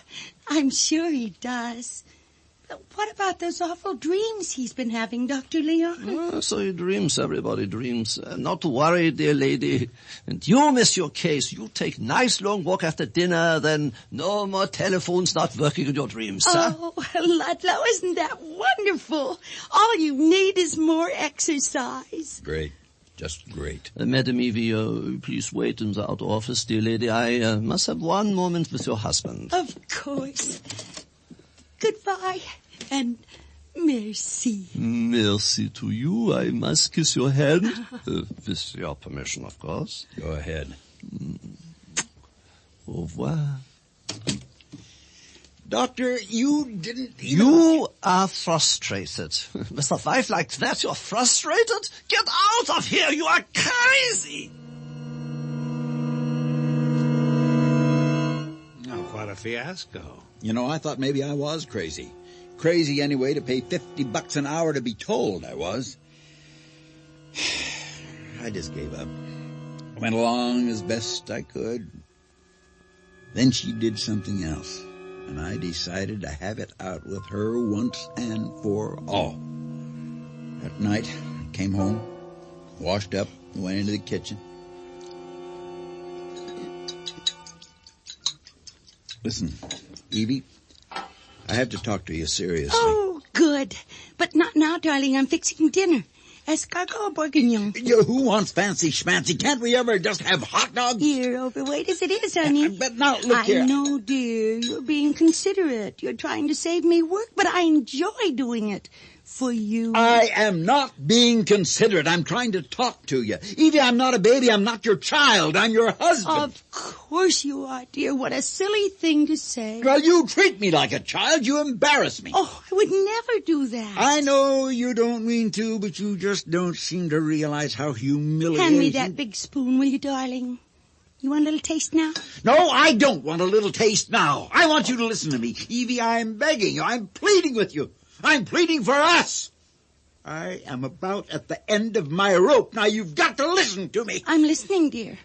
I'm sure he does. But what about those awful dreams he's been having, Dr. Leon? So he dreams. Everybody dreams. Not to worry, dear lady. And you, Monsieur Case, you take nice long walk after dinner, then no more telephones not working in your dreams, huh? Oh, Ludlow, isn't that wonderful? All you need is more exercise. Great. Just great. Madame Evie, please wait in the outer office, dear lady. I must have one moment with your husband. Of course. Goodbye, and merci. Merci to you. I must kiss your hand. With your permission, of course. Go ahead. Au revoir. Doctor, you didn't... You are frustrated. With a wife like that, you're frustrated? Get out of here! You are crazy! Oh, quite a fiasco. You know, I thought maybe I was crazy. Crazy anyway to pay $50 an hour to be told I was. I just gave up. Went along as best I could. Then she did something else. And I decided to have it out with her once and for all. That night, I came home, washed up, went into the kitchen. Listen, Evie, I have to talk to you seriously. Oh, good. But not now, darling. I'm fixing dinner. Escargot or bourguignon? Who wants fancy schmancy? Can't we ever just have hot dogs? You're overweight as it is, honey. But now, look here. I know, dear. You're being considerate. You're trying to save me work, but I enjoy doing it. For you. I am not being considerate. I'm trying to talk to you. Evie, I'm not a baby. I'm not your child. I'm your husband. Of course you are, dear. What a silly thing to say. Well, you treat me like a child. You embarrass me. Oh, I would never do that. I know you don't mean to, but you just don't seem to realize how humiliating. Hand me that big spoon, will you, darling? You want a little taste now? No, I don't want a little taste now. I want you to listen to me. Evie, I'm begging you. I'm pleading with you. I'm pleading for us. I am about at the end of my rope. Now you've got to listen to me. I'm listening, dear.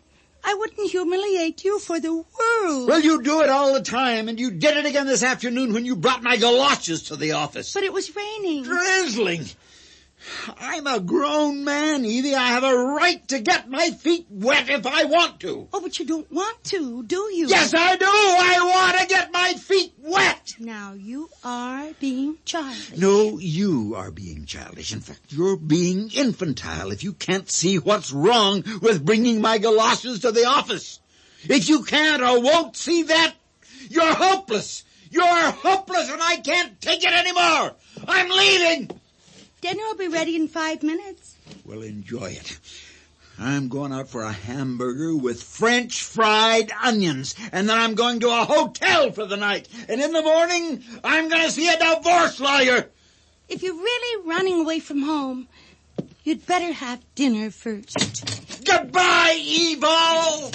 I wouldn't humiliate you for the world. Well, you do it all the time, and you did it again this afternoon when you brought my galoshes to the office. But it was raining. Drizzling. I'm a grown man, Evie. I have a right to get my feet wet if I want to. Oh, but you don't want to, do you? Yes, I do. I want to get my feet wet. Now, you are being childish. No, you are being childish. In fact, you're being infantile if you can't see what's wrong with bringing my galoshes to the office. If you can't or won't see that, you're hopeless. You're hopeless, and I can't take it anymore. I'm leaving. Dinner will be ready in 5 minutes. Well, enjoy it. I'm going out for a hamburger with French fried onions, and then I'm going to a hotel for the night. And in the morning, I'm going to see a divorce lawyer. If you're really running away from home, you'd better have dinner first. Goodbye, evil!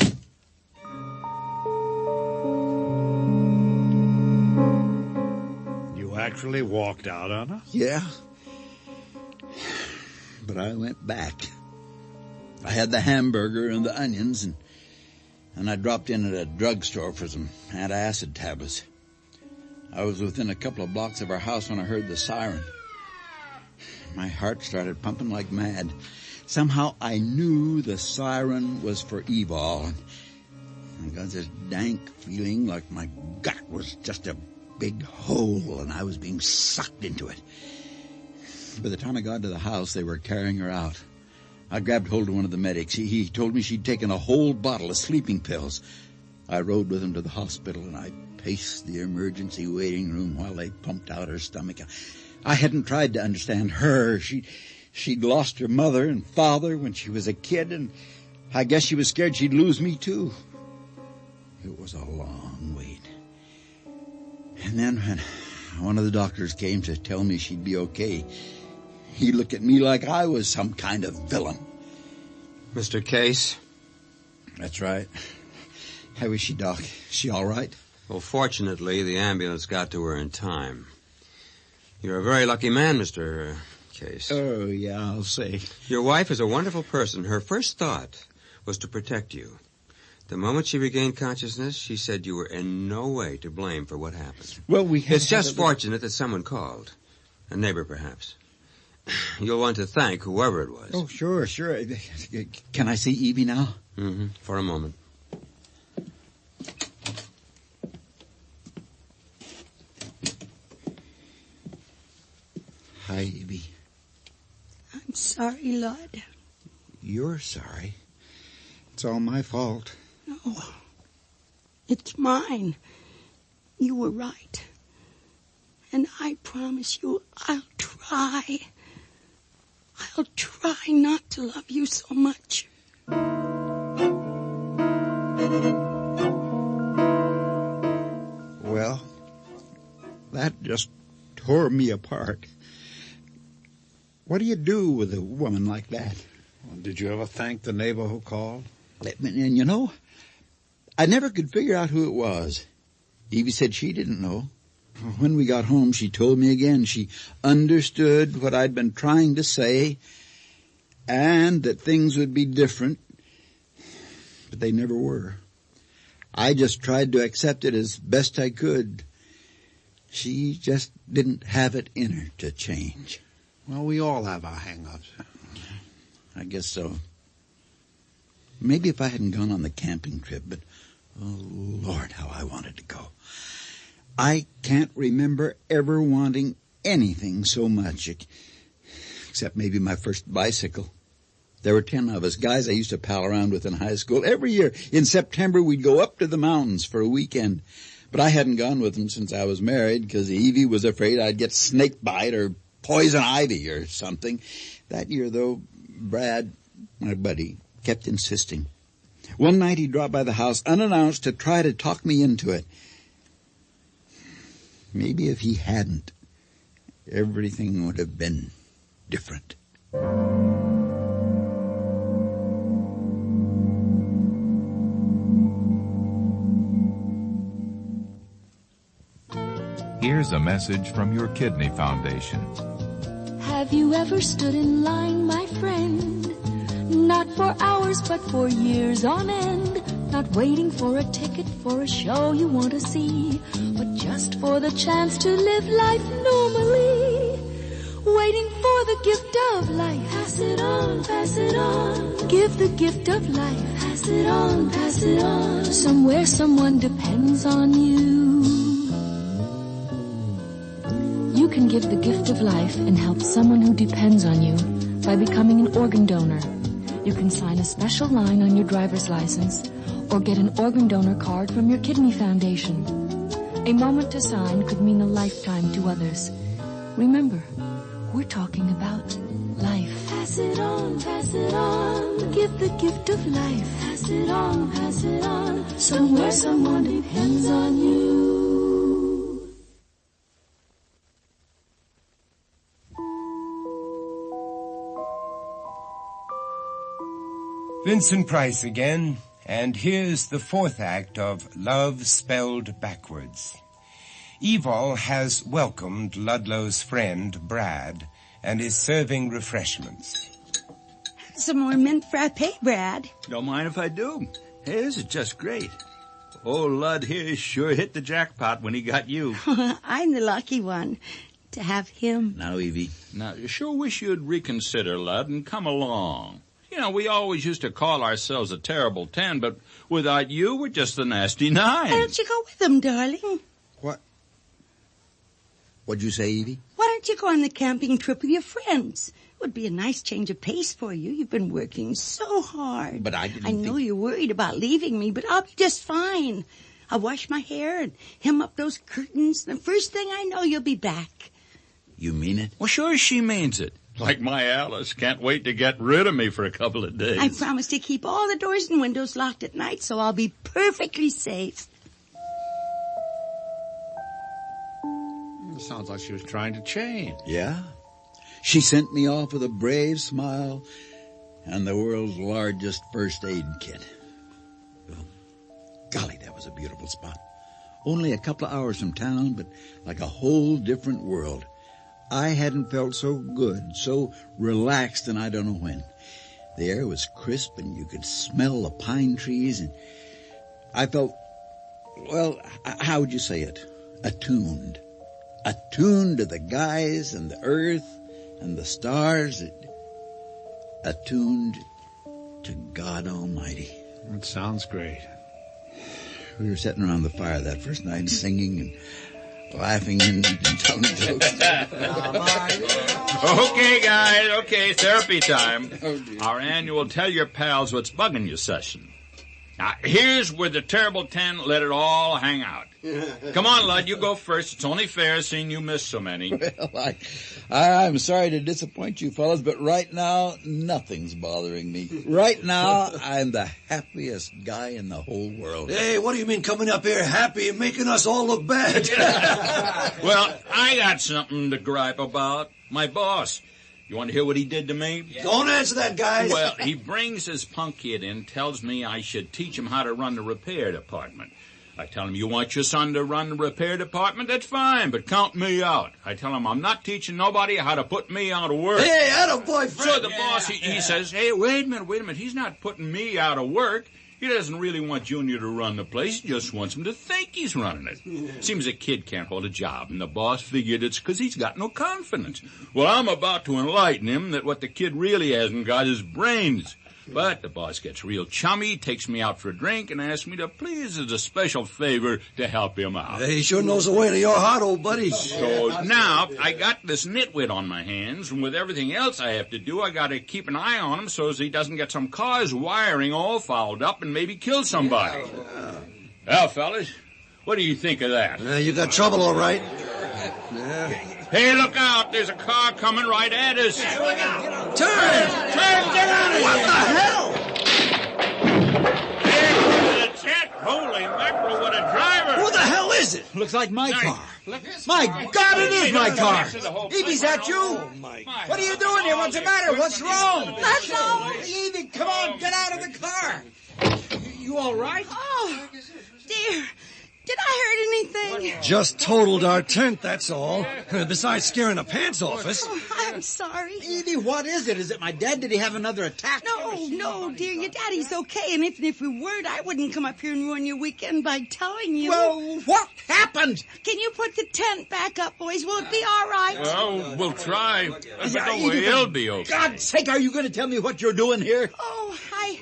You actually walked out on us? Yeah. But I went back. I had the hamburger and the onions, and I dropped in at a drugstore for some antacid tablets. I was within a couple of blocks of our house when I heard the siren. My heart started pumping like mad. Somehow I knew the siren was for Evol. I got this dank feeling like my gut was just a big hole and I was being sucked into it. By the time I got to the house, they were carrying her out. I grabbed hold of one of the medics. He told me she'd taken a whole bottle of sleeping pills. I rode with him to the hospital, and I paced the emergency waiting room while they pumped out her stomach. I hadn't tried to understand her. She'd lost her mother and father when she was a kid, and I guess she was scared she'd lose me, too. It was a long wait. And then when one of the doctors came to tell me she'd be okay, he looked at me like I was some kind of villain. Mr. Case? That's right. How is she, Doc? Is she all right? Well, fortunately, the ambulance got to her in time. You're a very lucky man, Mr. Case. Oh, yeah, I'll say. Your wife is a wonderful person. Her first thought was to protect you. The moment she regained consciousness, she said you were in no way to blame for what happened. Well, It's just fortunate that someone called. A neighbor, perhaps. You'll want to thank whoever it was. Oh, sure. Can I see Evie now? Mm-hmm. For a moment. Hi, Evie. I'm sorry, Lud. You're sorry. It's all my fault. No. It's mine. You were right. And I promise you I'll try. I'll try not to love you so much. Well, that just tore me apart. What do you do with a woman like that? Well, did you ever thank the neighbor who called? And you know, I never could figure out who it was. Evie said she didn't know. When we got home, she told me again she understood what I'd been trying to say and that things would be different, but they never were. I just tried to accept it as best I could. She just didn't have it in her to change. Well, we all have our hang-ups. I guess so. Maybe if I hadn't gone on the camping trip, but oh, Lord, how I wanted to go. I can't remember ever wanting anything so much, except maybe my first bicycle. There were 10 of us, guys I used to pal around with in high school. Every year in September we'd go up to the mountains for a weekend. But I hadn't gone with them since I was married because Evie was afraid I'd get snake bite or poison ivy or something. That year, though, Brad, my buddy, kept insisting. One night he dropped by the house unannounced to try to talk me into it. Maybe if he hadn't, everything would have been different. Here's a message from your Kidney Foundation. Have you ever stood in line, my friend? Not for hours, but for years on end. Not waiting for a ticket for a show you want to see, but just for the chance to live life normally. Waiting for the gift of life. Pass it on, pass it on. Give the gift of life. Pass it on, pass it on. Somewhere someone depends on you. You can give the gift of life and help someone who depends on you by becoming an organ donor. You can sign a special line on your driver's license or get an organ donor card from your kidney foundation. A moment to sign could mean a lifetime to others. Remember, we're talking about life. Pass it on, pass it on. Give the gift of life. Pass it on, pass it on. Somewhere someone depends on you. Vincent Price again, and here's the fourth act of Love Spelled Backwards. Evol has welcomed Ludlow's friend, Brad, and is serving refreshments. Some more mint frappe, Brad. Don't mind if I do. Hey, this is just great. Old Lud here sure hit the jackpot when he got you. I'm the lucky one to have him. Now, Evie. Now, you sure wish you'd reconsider, Lud, and come along. You know, we always used to call ourselves a terrible 10, but without you, we're just the nasty 9. Why don't you go with them, darling? What? What'd you say, Evie? Why don't you go on the camping trip with your friends? It would be a nice change of pace for you. You've been working so hard. But I know you're worried about leaving me, but I'll be just fine. I'll wash my hair and hem up those curtains. The first thing I know, you'll be back. You mean it? Well, sure she means it. Like my Alice. Can't wait to get rid of me for a couple of days. I promise to keep all the doors and windows locked at night, so I'll be perfectly safe. It sounds like she was trying to change. Yeah. She sent me off with a brave smile and the world's largest first aid kit. Well, golly, that was a beautiful spot. Only a couple of hours from town, but like a whole different world. I hadn't felt so good, so relaxed, and I don't know when. The air was crisp, and you could smell the pine trees, and I felt, well, how would you say it? Attuned. Attuned to the guys and the earth and the stars. Attuned to God Almighty. That sounds great. We were sitting around the fire that first night singing and laughing and telling jokes. Okay, guys. Okay, therapy time. Our annual Tell Your Pals What's Bugging You session. Now, here's where the terrible 10 let it all hang out. Come on, Lud, you go first. It's only fair seeing you missed so many. Well, I'm sorry to disappoint you fellas, but right now, nothing's bothering me. Right now, I'm the happiest guy in the whole world. Hey, what do you mean coming up here happy and making us all look bad? Well, I got something to gripe about. My boss. You want to hear what he did to me? Don't answer that, guy. Well, he brings his punk kid in, tells me I should teach him how to run the repair department. I tell him, you want your son to run the repair department? That's fine, but count me out. I tell him I'm not teaching nobody how to put me out of work. Hey, attaboy, Fred. So the boss, he says, hey, wait a minute. He's not putting me out of work. He doesn't really want Junior to run the place. He just wants him to think he's running it. Seems a kid can't hold a job, and the boss figured it's because he's got no confidence. Well, I'm about to enlighten him that what the kid really hasn't got is brains. But the boss gets real chummy, takes me out for a drink, and asks me to please as a special favor to help him out. He sure knows the way to your heart, old buddy. So now I got this nitwit on my hands, and with everything else I have to do, I got to keep an eye on him so as he doesn't get some car's wiring all fouled up and maybe kill somebody. Well, fellas, what do you think of that? You got trouble, all right. Hey, look out. There's a car coming right at us. Turn, get out of here. What the hell? Hey, the jet. Holy mackerel, what a driver. Who the hell is it? Looks like my car. My God, it is my car. Evie, is that you? What are you doing here? What's the matter? What's wrong? Ludlow! Evie, come on, get out of the car. You all right? Oh, dear. Did I hurt anything? Just totaled our tent, that's all. Besides scaring the pants off us. Oh, I'm I'm sorry. Edie, what is it? Is it my dad? Did he have another attack? No, dear. Your daddy's okay. And if we weren't, I wouldn't come up here and ruin your weekend by telling you. Well, what happened? Can you put the tent back up, boys? Will it be all right? Well, we'll try. But don't worry, it'll be okay. God's sake, are you going to tell me what you're doing here? Oh, I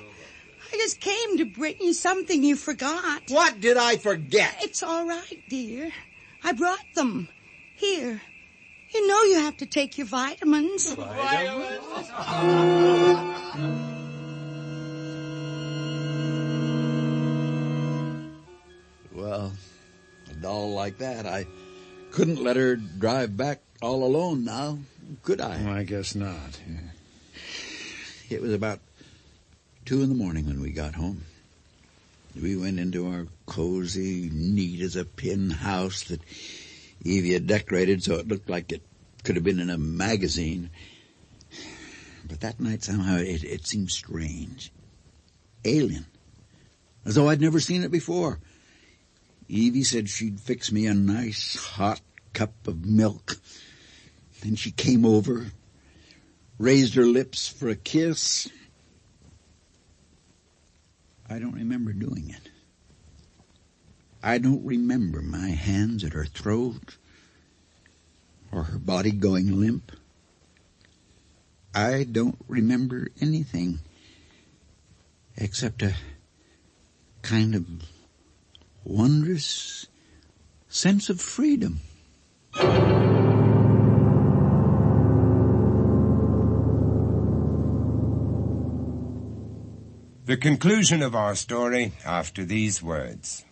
just came to bring you something you forgot. What did I forget? It's all right, dear. I brought them. Here. You know you have to take your vitamins. Well, a doll like that, I couldn't let her drive back all alone now, could I? Well, I guess not. Yeah. It was about 2 a.m. when we got home. We went into our cozy, neat-as-a-pin house that Evie had decorated so it looked like it could have been in a magazine. But that night, somehow, it seemed strange. Alien. As though I'd never seen it before. Evie said she'd fix me a nice, hot cup of milk. Then she came over, raised her lips for a kiss. I don't remember doing it. I don't remember my hands at her throat or her body going limp. I don't remember anything except a kind of wondrous sense of freedom. The conclusion of our story after these words.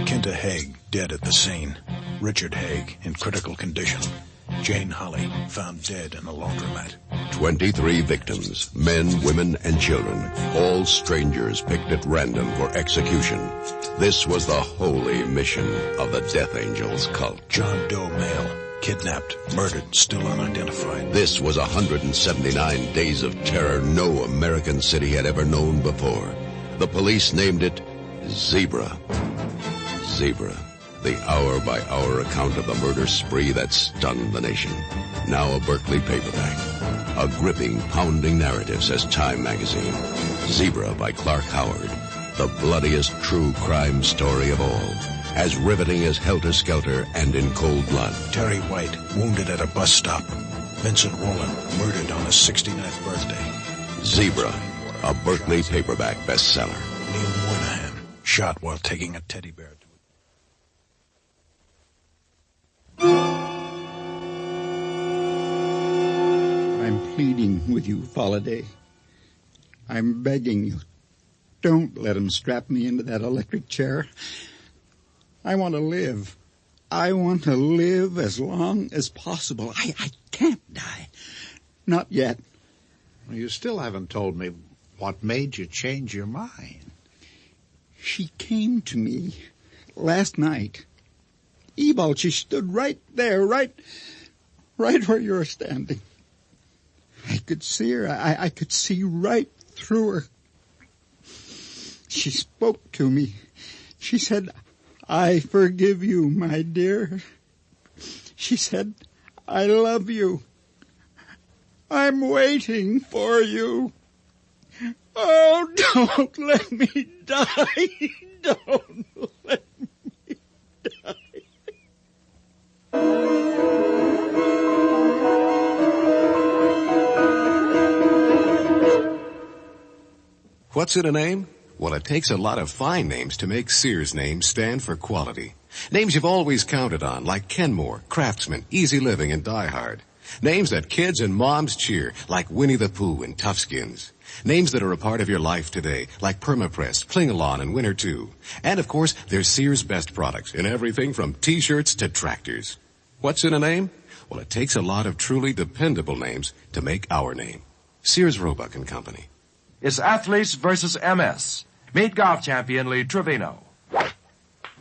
Kinta Haig dead at the scene. Richard Haig in critical condition. Jane Holly found dead in a laundromat. 23 victims, men, women, and children, all strangers picked at random for execution. This was the holy mission of the Death Angels cult. John Doe male, kidnapped, murdered, still unidentified. This was 179 days of terror no American city had ever known before. The police named it Zebra. Zebra. The hour-by-hour account of the murder spree that stunned the nation. Now a Berkeley paperback. A gripping, pounding narrative, says Time magazine. Zebra by Clark Howard. The bloodiest true crime story of all. As riveting as Helter Skelter and In Cold Blood. Terry White, wounded at a bus stop. Vincent Rowland, murdered on his 69th birthday. Zebra, a Berkeley paperback bestseller. Neil Moynihan, shot while taking a teddy bear. I'm pleading with you, Foladay. I'm begging you. Don't let him strap me into that electric chair. I want to live. I want to live as long as possible. I can't die. Not yet. Well, you still haven't told me what made you change your mind. She came to me last night. Ebal, she stood right there, right where you're standing. I could see her. I could see right through her. She spoke to me. She said, "I forgive you, my dear." She said, "I love you. I'm waiting for you. Oh, don't let me die. Don't let me die." What's in a name? Well, it takes a lot of fine names to make Sears names stand for quality. Names you've always counted on, like Kenmore, Craftsman, Easy Living, and Die Hard. Names that kids and moms cheer, like Winnie the Pooh and Toughskins. Names that are a part of your life today, like Permapress, Klingalon, and Winter 2. And, of course, there's Sears' best products in everything from T-shirts to tractors. What's in a name? Well, it takes a lot of truly dependable names to make our name. Sears, Roebuck and Company. It's Athletes versus MS. Meet golf champion Lee Trevino.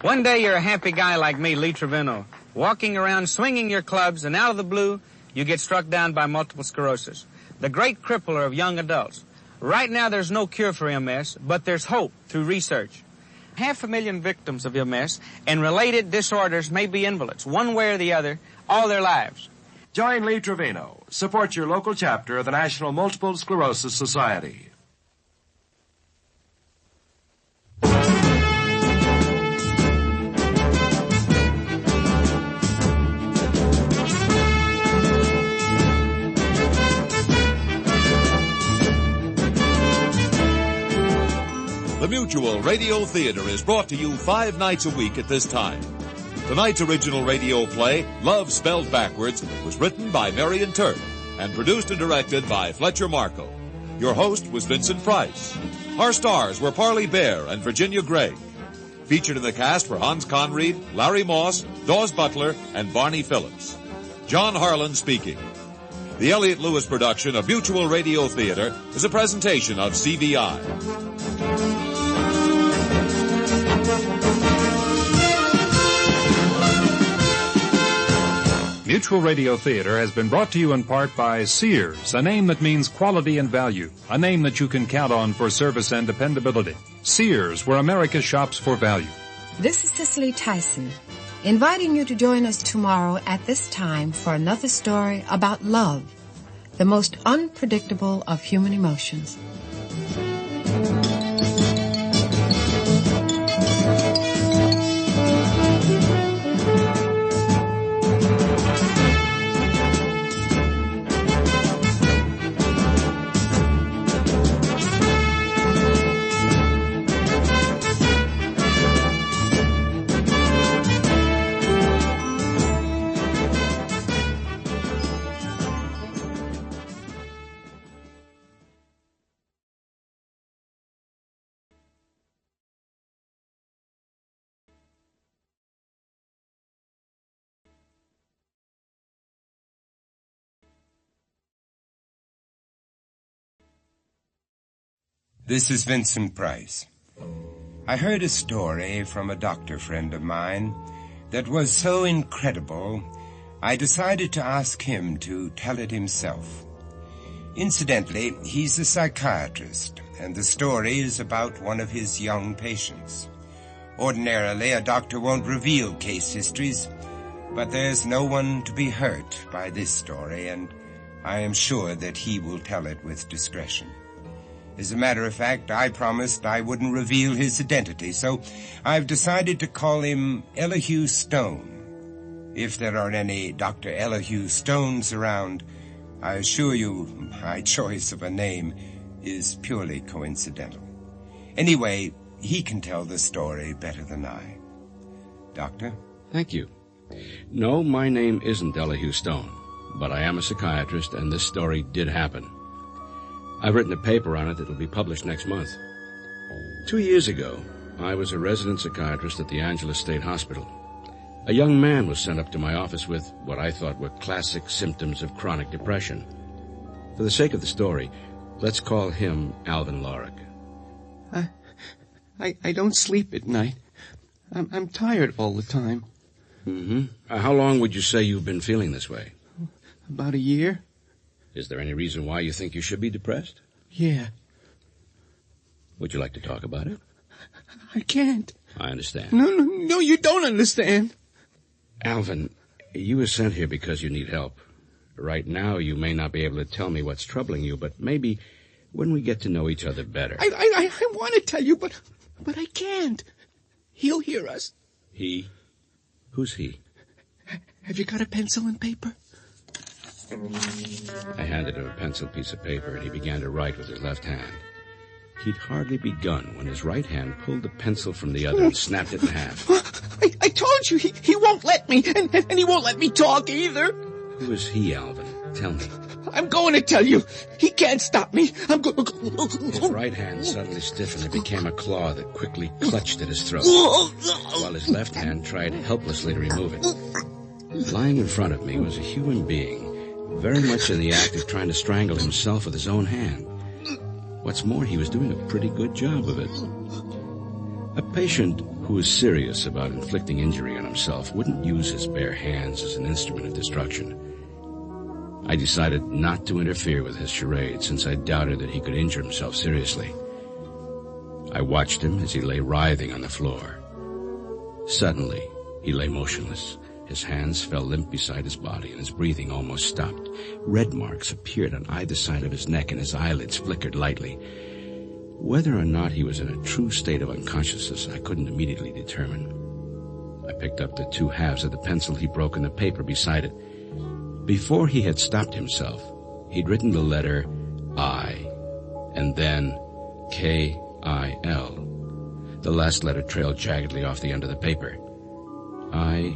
One day you're a happy guy like me, Lee Trevino, walking around swinging your clubs, and out of the blue, you get struck down by multiple sclerosis, the great crippler of young adults. Right now there's no cure for MS, but there's hope through research. 500,000 victims of MS and related disorders may be invalids, one way or the other, all their lives. Join Lee Trevino. Support your local chapter of the National Multiple Sclerosis Society. The Mutual Radio Theater is brought to you 5 nights a week at this time. Tonight's original radio play, Love Spelled Backwards, was written by Marion Turk and produced and directed by Fletcher Marco. Your host was Vincent Price. Our stars were Parley Bear and Virginia Gregg. Featured in the cast were Hans Conried, Larry Moss, Dawes Butler, and Barney Phillips. John Harlan speaking. The Elliott Lewis production of Mutual Radio Theater is a presentation of CBI. Mutual Radio Theater has been brought to you in part by Sears, a name that means quality and value, a name that you can count on for service and dependability. Sears, where America shops for value. This is Cicely Tyson, inviting you to join us tomorrow at this time for another story about love, the most unpredictable of human emotions. This is Vincent Price. I heard a story from a doctor friend of mine that was so incredible, I decided to ask him to tell it himself. Incidentally, he's a psychiatrist, and the story is about one of his young patients. Ordinarily, a doctor won't reveal case histories, but there's no one to be hurt by this story, and I am sure that he will tell it with discretion. As a matter of fact, I promised I wouldn't reveal his identity, so I've decided to call him Elihu Stone. If there are any Dr. Elihu Stones around, I assure you my choice of a name is purely coincidental. Anyway, he can tell the story better than I. Doctor? Thank you. No, my name isn't Elihu Stone, but I am a psychiatrist, and this story did happen. I've written a paper on it that will be published next month. 2 years ago, I was a resident psychiatrist at the Angeles State Hospital. A young man was sent up to my office with what I thought were classic symptoms of chronic depression. For the sake of the story, let's call him Alvin Lorick. I don't sleep at night. I'm tired all the time. Mm-hmm. How long would you say you've been feeling this way? About a year. Is there any reason why you think you should be depressed? Yeah. Would you like to talk about it? I can't. I understand. No, you don't understand. Alvin, you were sent here because you need help. Right now, you may not be able to tell me what's troubling you, but maybe when we get to know each other better. I want to tell you, but I can't. He'll hear us. He? Who's he? Have you got a pencil and paper? I handed him a penciled piece of paper, and he began to write with his left hand. He'd hardly begun when his right hand pulled the pencil from the other and snapped it in half. I told you, he won't let me, and he won't let me talk either. Who is he, Alvin? Tell me. I'm going to tell you. He can't stop me. His right hand suddenly stiffened and became a claw that quickly clutched at his throat, while his left hand tried helplessly to remove it. Lying in front of me was a human being, very much in the act of trying to strangle himself with his own hand. What's more, he was doing a pretty good job of it. A patient who is serious about inflicting injury on himself wouldn't use his bare hands as an instrument of destruction. I decided not to interfere with his charade, since I doubted that he could injure himself seriously. I watched him as he lay writhing on the floor. Suddenly, he lay motionless, His hands fell limp beside his body, and his breathing almost stopped. Red marks appeared on either side of his neck, and his eyelids flickered lightly. Whether or not he was in a true state of unconsciousness, I couldn't immediately determine. I picked up the two halves of the pencil he broke in the paper beside it. Before he had stopped himself, he'd written the letter I, and then K-I-L. The last letter trailed jaggedly off the end of the paper. I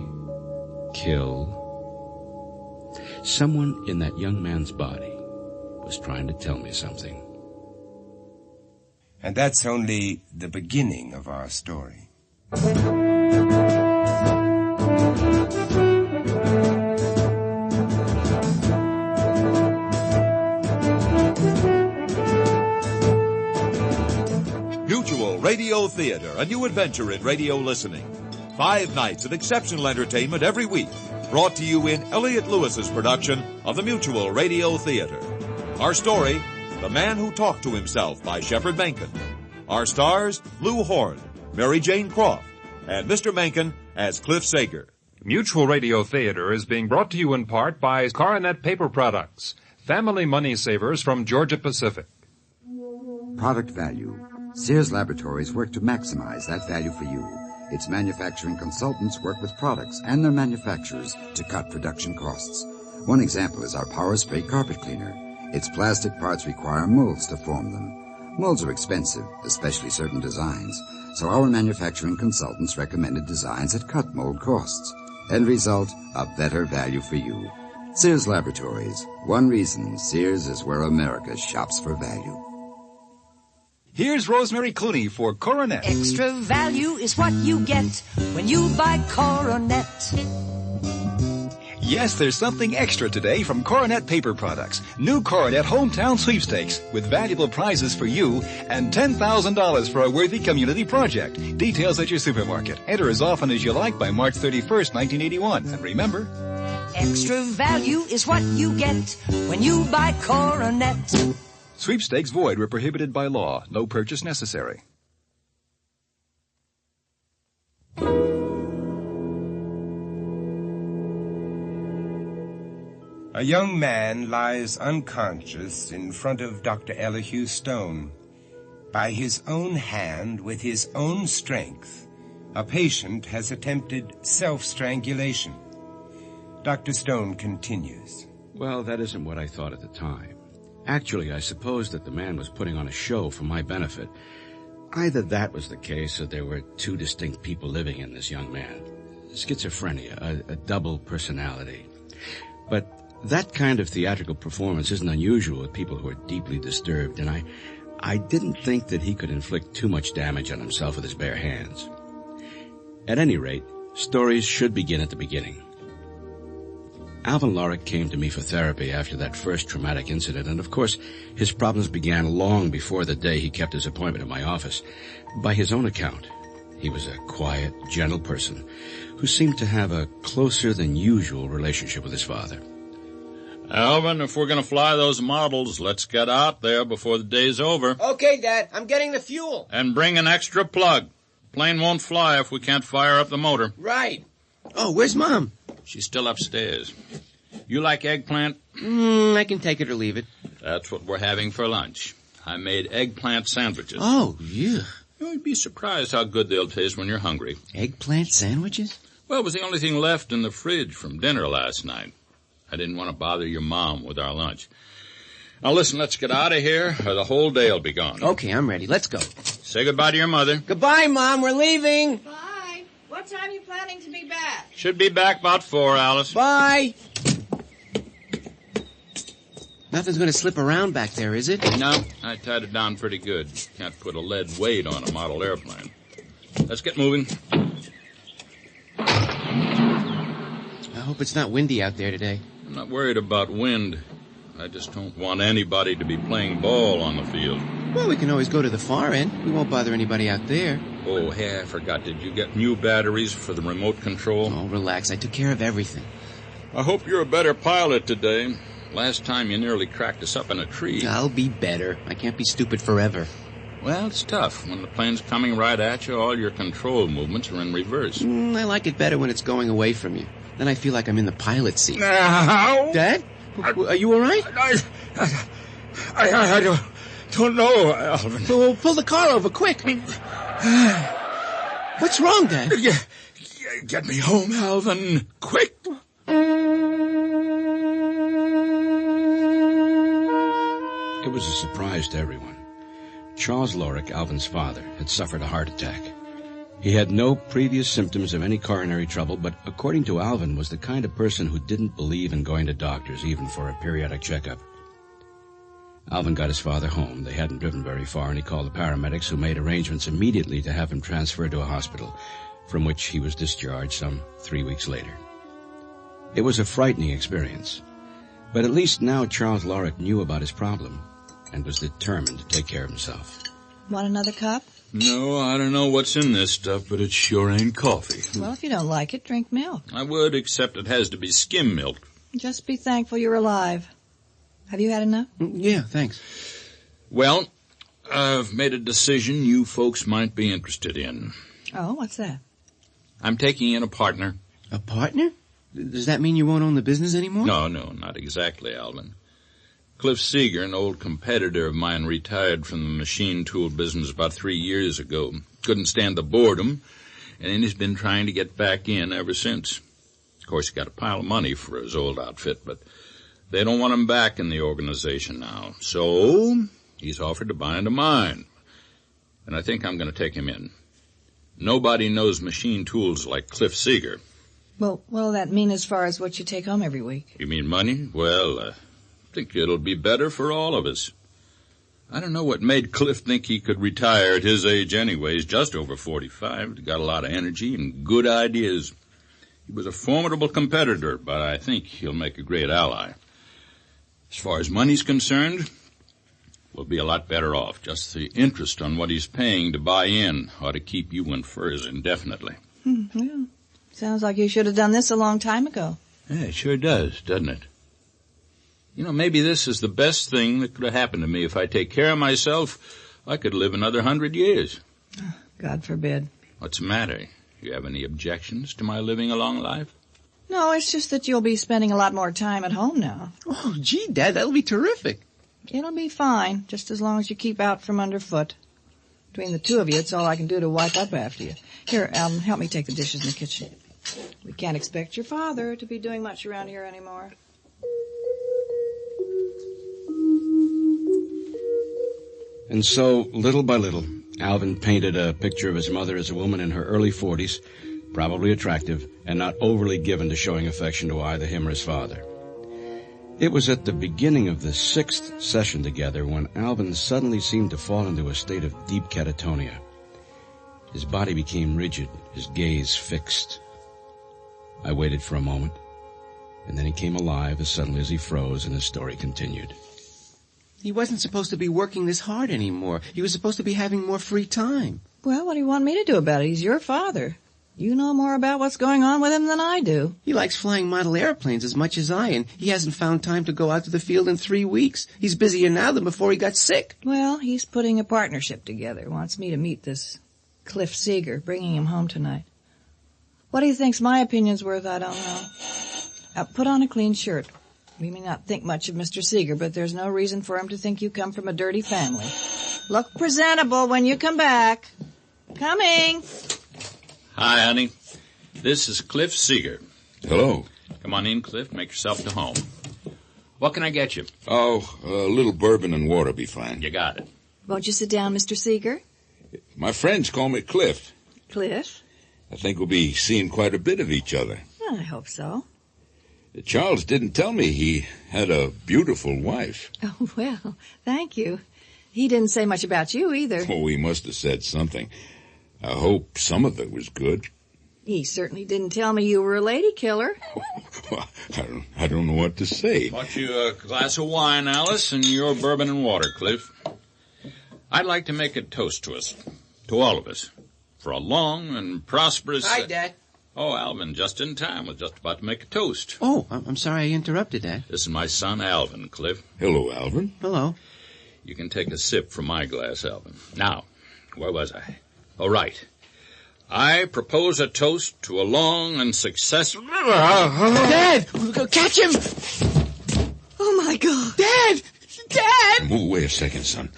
kill. Someone in that young man's body was trying to tell me something. And that's only the beginning of our story. Mutual Radio Theater, a new adventure in radio listening. 5 nights of exceptional entertainment every week, brought to you in Elliot Lewis's production of the Mutual Radio Theater. Our story, The Man Who Talked to Himself by Shepard Menken. Our stars, Lou Horn, Mary Jane Croft, and Mr. Menken as Cliff Sager. Mutual Radio Theater is being brought to you in part by Coronet Paper Products, family money savers from Georgia Pacific. Product value. Sears Laboratories work to maximize that value for you. Its manufacturing consultants work with products and their manufacturers to cut production costs. One example is our Power Spray carpet cleaner. Its plastic parts require molds to form them. Molds are expensive, especially certain designs, so our manufacturing consultants recommended designs that cut mold costs. End result, a better value for you. Sears Laboratories. One reason Sears is where America shops for value. Here's Rosemary Clooney for Coronet. Extra value is what you get when you buy Coronet. Yes, there's something extra today from Coronet Paper Products. New Coronet Hometown Sweepstakes with valuable prizes for you and $10,000 for a worthy community project. Details at your supermarket. Enter as often as you like by March 31st, 1981. And remember, extra value is what you get when you buy Coronet. Sweepstakes void where prohibited by law. No purchase necessary. A young man lies unconscious in front of Dr. Elihu Stone. By his own hand, with his own strength, a patient has attempted self-strangulation. Dr. Stone continues. Well, that isn't what I thought at the time. Actually, I supposed that the man was putting on a show for my benefit. Either that was the case, or there were two distinct people living in this young man. Schizophrenia, a double personality. But that kind of theatrical performance isn't unusual with people who are deeply disturbed, and I didn't think that he could inflict too much damage on himself with his bare hands. At any rate, stories should begin at the beginning. Alvin Lorick came to me for therapy after that first traumatic incident, and of course, his problems began long before the day he kept his appointment at my office. By his own account, he was a quiet, gentle person who seemed to have a closer than usual relationship with his father. Alvin, if we're going to fly those models, let's get out there before the day's over. Okay, Dad, I'm getting the fuel. And bring an extra plug. Plane won't fly if we can't fire up the motor. Right. Oh, where's Mom? She's still upstairs. You like eggplant? I can take it or leave it. That's what we're having for lunch. I made eggplant sandwiches. Oh, yeah. You'd be surprised how good they'll taste when you're hungry. Eggplant sandwiches? Well, it was the only thing left in the fridge from dinner last night. I didn't want to bother your mom with our lunch. Now listen, let's get out of here or the whole day will be gone. Okay, I'm ready. Let's go. Say goodbye to your mother. Goodbye, Mom. We're leaving. Bye. What time are you planning to be back? Should be back about 4, Alice. Bye. Nothing's going to slip around back there, is it? No, I tied it down pretty good. Can't put a lead weight on a model airplane. Let's get moving. I hope it's not windy out there today. I'm not worried about wind. I just don't want anybody to be playing ball on the field. Well, we can always go to the far end. We won't bother anybody out there. Oh, hey, I forgot. Did you get new batteries for the remote control? Oh, relax. I took care of everything. I hope you're a better pilot today. Last time you nearly cracked us up in a tree. I'll be better. I can't be stupid forever. Well, it's tough. When the plane's coming right at you, all your control movements are in reverse. I like it better when it's going away from you. Then I feel like I'm in the pilot's seat. Dad? Are you all right? I don't know, Alvin. Well, pull the car over, quick. What's wrong, Dad? Get me home, Alvin. Quick. It was a surprise to everyone. Charles Lorick, Alvin's father, had suffered a heart attack. He had no previous symptoms of any coronary trouble, but according to Alvin, was the kind of person who didn't believe in going to doctors, even for a periodic checkup. Alvin got his father home. They hadn't driven very far, and he called the paramedics, who made arrangements immediately to have him transferred to a hospital, from which he was discharged some 3 weeks later. It was a frightening experience, but at least now Charles Lorick knew about his problem and was determined to take care of himself. Want another cup? No, I don't know what's in this stuff, but it sure ain't coffee. Well, if you don't like it, drink milk. I would, except it has to be skim milk. Just be thankful you're alive. Have you had enough? Yeah, thanks. Well, I've made a decision you folks might be interested in. Oh, what's that? I'm taking in a partner. A partner? Does that mean you won't own the business anymore? No, not exactly, Alvin. Cliff Seeger, an old competitor of mine, retired from the machine tool business about 3 years ago. Couldn't stand the boredom, and he's been trying to get back in ever since. Of course, he got a pile of money for his old outfit, but they don't want him back in the organization now. So he's offered to buy into mine, and I think I'm going to take him in. Nobody knows machine tools like Cliff Seeger. Well, what'll that mean as far as what you take home every week? You mean money? Well, I think it'll be better for all of us. I don't know what made Cliff think he could retire at his age anyway. He's just over 45. He's got a lot of energy and good ideas. He was a formidable competitor, but I think he'll make a great ally. As far as money's concerned, we'll be a lot better off. Just the interest on what he's paying to buy in ought to keep you in furs indefinitely. Well, sounds like you should have done this a long time ago. Yeah, it sure does, doesn't it? You know, maybe this is the best thing that could have happened to me. If I take care of myself, I could live another 100 years. God forbid. What's the matter? You have any objections to my living a long life? No, it's just that you'll be spending a lot more time at home now. Oh, gee, Dad, that'll be terrific. It'll be fine, just as long as you keep out from underfoot. Between the two of you, it's all I can do to wipe up after you. Here, Alvin, help me take the dishes in the kitchen. We can't expect your father to be doing much around here anymore. And so, little by little, Alvin painted a picture of his mother as a woman in her early 40s, probably attractive, and not overly given to showing affection to either him or his father. It was at the beginning of the 6th session together when Alvin suddenly seemed to fall into a state of deep catatonia. His body became rigid, his gaze fixed. I waited for a moment, and then he came alive as suddenly as he froze, and his story continued. He wasn't supposed to be working this hard anymore. He was supposed to be having more free time. Well, what do you want me to do about it? He's your father. You know more about what's going on with him than I do. He likes flying model airplanes as much as I, and he hasn't found time to go out to the field in 3 weeks. He's busier now than before he got sick. Well, he's putting a partnership together. Wants me to meet this Cliff Seeger, bringing him home tonight. What he thinks my opinion's worth, I don't know. Put on a clean shirt. We may not think much of Mr. Seeger, but there's no reason for him to think you come from a dirty family. Look presentable when you come back. Coming. Hi, honey. This is Cliff Seeger. Hello. Come on in, Cliff. Make yourself to home. What can I get you? Oh, a little bourbon and water be fine. You got it. Won't you sit down, Mr. Seeger? My friends call me Cliff. Cliff? I think we'll be seeing quite a bit of each other. Well, I hope so. Charles didn't tell me he had a beautiful wife. Oh, well, thank you. He didn't say much about you either. Oh, he must have said something. I hope some of it was good. He certainly didn't tell me you were a lady killer. I don't know what to say. Want you a glass of wine, Alice, and your bourbon and water, Cliff. I'd like to make a toast to us, to all of us, for a long and prosperous... Hi, Dad. Oh, Alvin, just in time. Was just about to make a toast. Oh, I'm sorry I interrupted, Dad. This is my son, Alvin, Cliff. Hello, Alvin. Hello. You can take a sip from my glass, Alvin. Now, where was I? Oh, right. I propose a toast to a long and successful... Dad! Catch him! Oh, my God. Dad! Dad! Move away a second, son.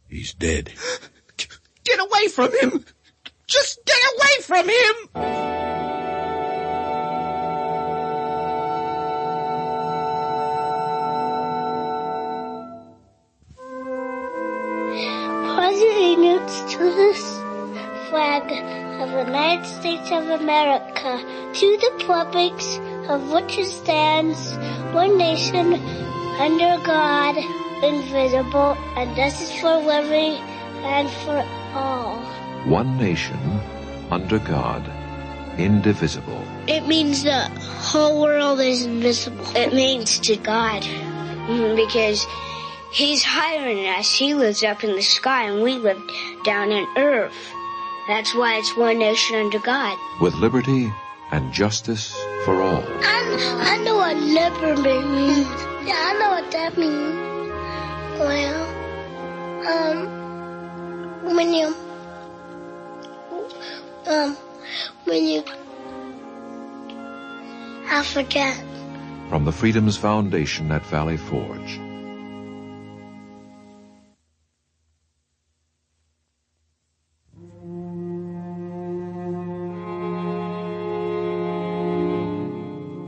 He's dead. Get away from him! Just get away from him! Salutes to this flag of the United States of America, to the republics of which it stands, one nation, under God, invisible, and justice for liberty and for all. One nation, under God, indivisible. It means the whole world is invisible. It means to God, because He's higher than us. He lives up in the sky, and we live down on earth. That's why it's one nation under God. With liberty and justice for all. I know what liberty means. Yeah, I know what that means. Well, I forget. From the Freedom's Foundation at Valley Forge.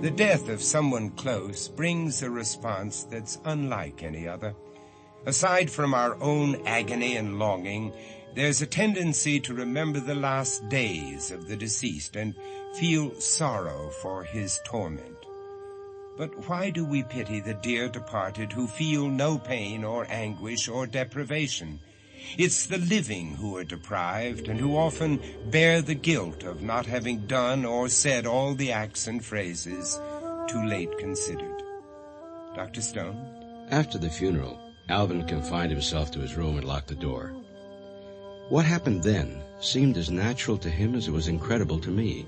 The death of someone close brings a response that's unlike any other. Aside from our own agony and longing, there's a tendency to remember the last days of the deceased and feel sorrow for his torment. But why do we pity the dear departed who feel no pain or anguish or deprivation? It's the living who are deprived and who often bear the guilt of not having done or said all the acts and phrases too late considered. Dr. Stone? After the funeral, Alvin confined himself to his room and locked the door. What happened then seemed as natural to him as it was incredible to me.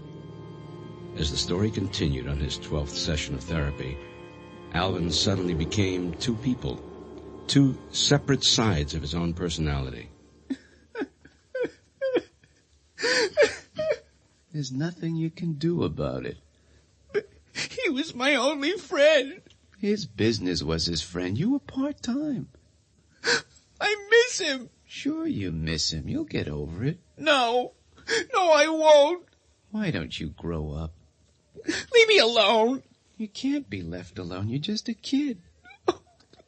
As the story continued on his 12th session of therapy, Alvin suddenly became two people. Two separate sides of his own personality. There's nothing you can do about it. But he was my only friend. His business was his friend. You were part-time. I miss him. Sure you miss him. You'll get over it. No, I won't. Why don't you grow up? Leave me alone. You can't be left alone. You're just a kid.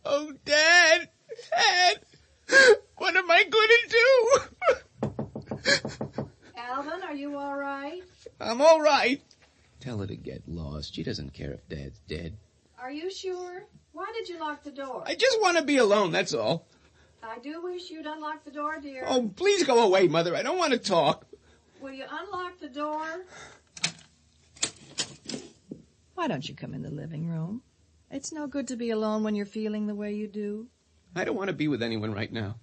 Oh, Dad! What am I going to do? Alvin, are you all right? I'm all right. Tell her to get lost. She doesn't care if Dad's dead. Are you sure? Why did you lock the door? I just want to be alone, that's all. I do wish you'd unlock the door, dear. Oh, please go away, Mother. I don't want to talk. Will you unlock the door? Why don't you come in the living room? It's no good to be alone when you're feeling the way you do. I don't want to be with anyone right now.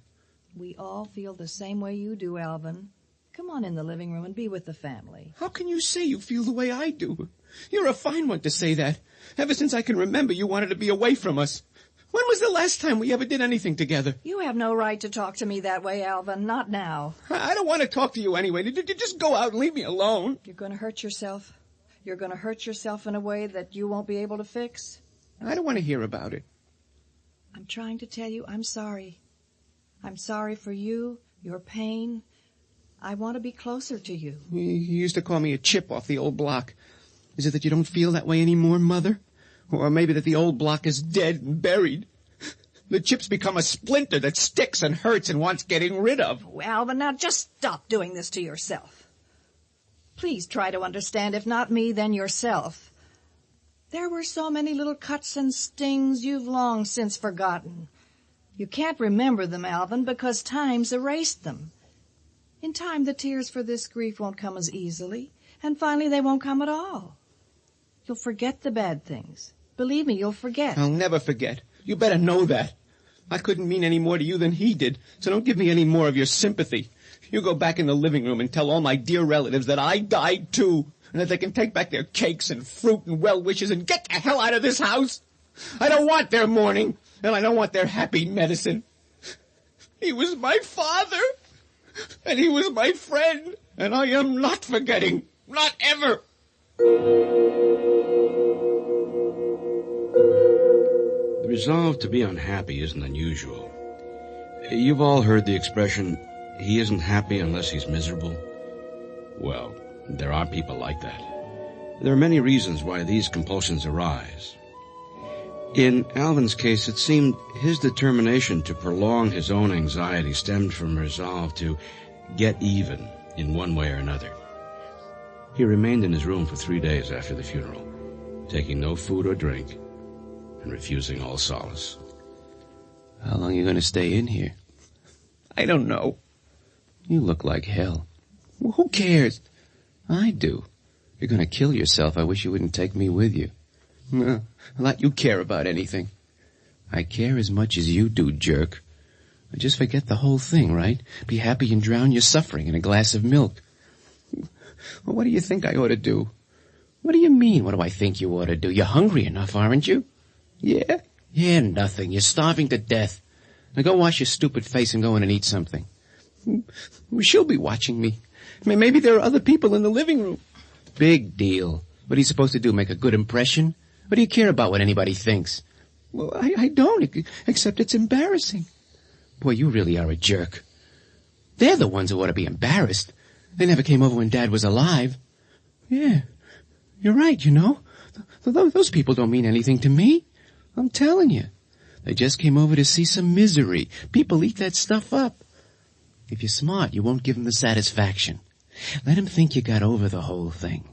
We all feel the same way you do, Alvin. Come on in the living room and be with the family. How can you say you feel the way I do? You're a fine one to say that. Ever since I can remember, you wanted to be away from us. When was the last time we ever did anything together? You have no right to talk to me that way, Alvin. Not now. I don't want to talk to you anyway. Just go out and leave me alone. You're going to hurt yourself. You're going to hurt yourself in a way that you won't be able to fix. I don't want to hear about it. I'm trying to tell you I'm sorry. I'm sorry for you, your pain. I want to be closer to you. You used to call me a chip off the old block. Is it that you don't feel that way anymore, Mother? Or maybe that the old block is dead and buried? The chip's become a splinter that sticks and hurts and wants getting rid of. Oh, Alvin, now just stop doing this to yourself. Please try to understand, if not me, then yourself. There were so many little cuts and stings you've long since forgotten. You can't remember them, Alvin, because time's erased them. In time, the tears for this grief won't come as easily, and finally they won't come at all. You'll forget the bad things. Believe me, you'll forget. I'll never forget. You better know that. I couldn't mean any more to you than he did, so don't give me any more of your sympathy. You go back in the living room and tell all my dear relatives that I died too, and that they can take back their cakes and fruit and well wishes and get the hell out of this house. I don't want their mourning, and I don't want their happy medicine. He was my father, and he was my friend, and I am not forgetting. Not ever. The resolve to be unhappy isn't unusual. You've all heard the expression, he isn't happy unless he's miserable. Well, there are people like that. There are many reasons why these compulsions arise. In Alvin's case, it seemed his determination to prolong his own anxiety stemmed from resolve to get even in one way or another. He remained in his room for 3 days after the funeral, taking no food or drink and refusing all solace. How long are you going to stay in here? I don't know. You look like hell. Well, who cares? I do. You're going to kill yourself. I wish you wouldn't take me with you. Not you care about anything. I care as much as you do, jerk. Just forget the whole thing, right? Be happy and drown your suffering in a glass of milk. Well, what do you think I ought to do? What do you mean, what do I think you ought to do? You're hungry enough, aren't you? Yeah? Yeah, nothing. You're starving to death. Now go wash your stupid face and go in and eat something. She'll be watching me. Maybe there are other people in the living room. Big deal. What are you supposed to do, make a good impression? What do you care about what anybody thinks? Well, I don't, except it's embarrassing. Boy, you really are a jerk. They're the ones who ought to be embarrassed. They never came over when Dad was alive. Yeah, you're right, you know. Those people don't mean anything to me. I'm telling you. They just came over to see some misery. People eat that stuff up. If you're smart, you won't give them the satisfaction. Let them think you got over the whole thing.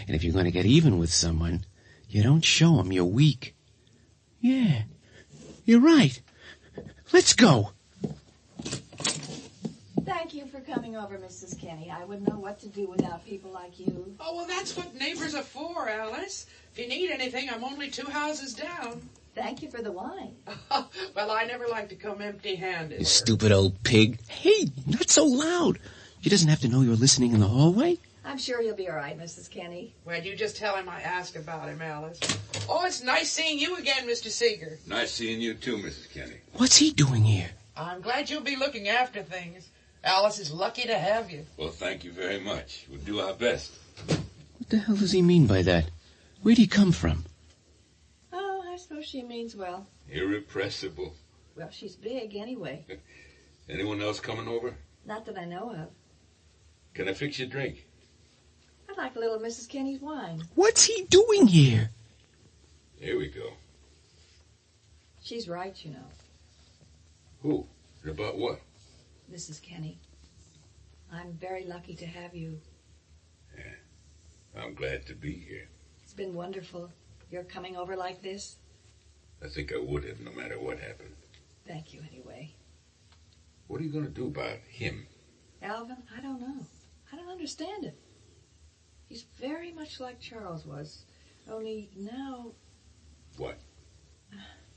And if you're going to get even with someone, you don't show them you're weak. Yeah, you're right. Let's go. Thank you for coming over, Mrs. Kenny. I wouldn't know what to do without people like you. Oh, well, that's what neighbors are for, Alice. If you need anything, I'm only 2 houses down. Thank you for the wine. Well, I never like to come empty-handed. You stupid old pig. Hey, not so loud. He doesn't have to know you're listening in the hallway. I'm sure he'll be all right, Mrs. Kenny. Well, you just tell him I asked about him, Alice. Oh, it's nice seeing you again, Mr. Seeger. Nice seeing you too, Mrs. Kenny. What's he doing here? I'm glad you'll be looking after things. Alice is lucky to have you. Well, thank you very much. We'll do our best. What the hell does he mean by that? Where'd he come from? Oh, I suppose she means well. Irrepressible. Well, she's big anyway. Anyone else coming over? Not that I know of. Can I fix you a drink? I'd like a little Mrs. Kenny's wine. What's he doing here? Here we go. She's right, you know. Who? About what? Mrs. Kenny. I'm very lucky to have you. Yeah, I'm glad to be here. It's been wonderful. You're coming over like this? I think I would have, no matter what happened. Thank you, anyway. What are you going to do about him? Alvin, I don't know. I don't understand it. He's very much like Charles was. Only now... What?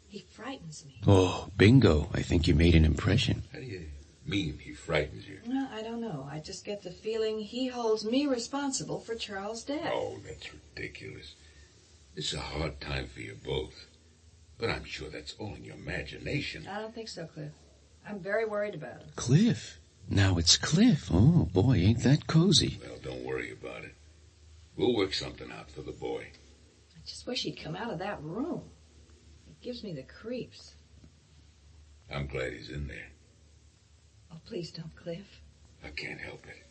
He frightens me. Oh, bingo. I think you made an impression. How do you mean he frightens you? No, I don't know. I just get the feeling he holds me responsible for Charles' death. Oh, that's ridiculous. It's a hard time for you both. But I'm sure that's all in your imagination. I don't think so, Cliff. I'm very worried about him. Cliff? Now it's Cliff. Oh, boy, ain't that cozy. Well, don't worry about it. We'll work something out for the boy. I just wish he'd come out of that room. It gives me the creeps. I'm glad he's in there. Oh, please don't, Cliff. I can't help it.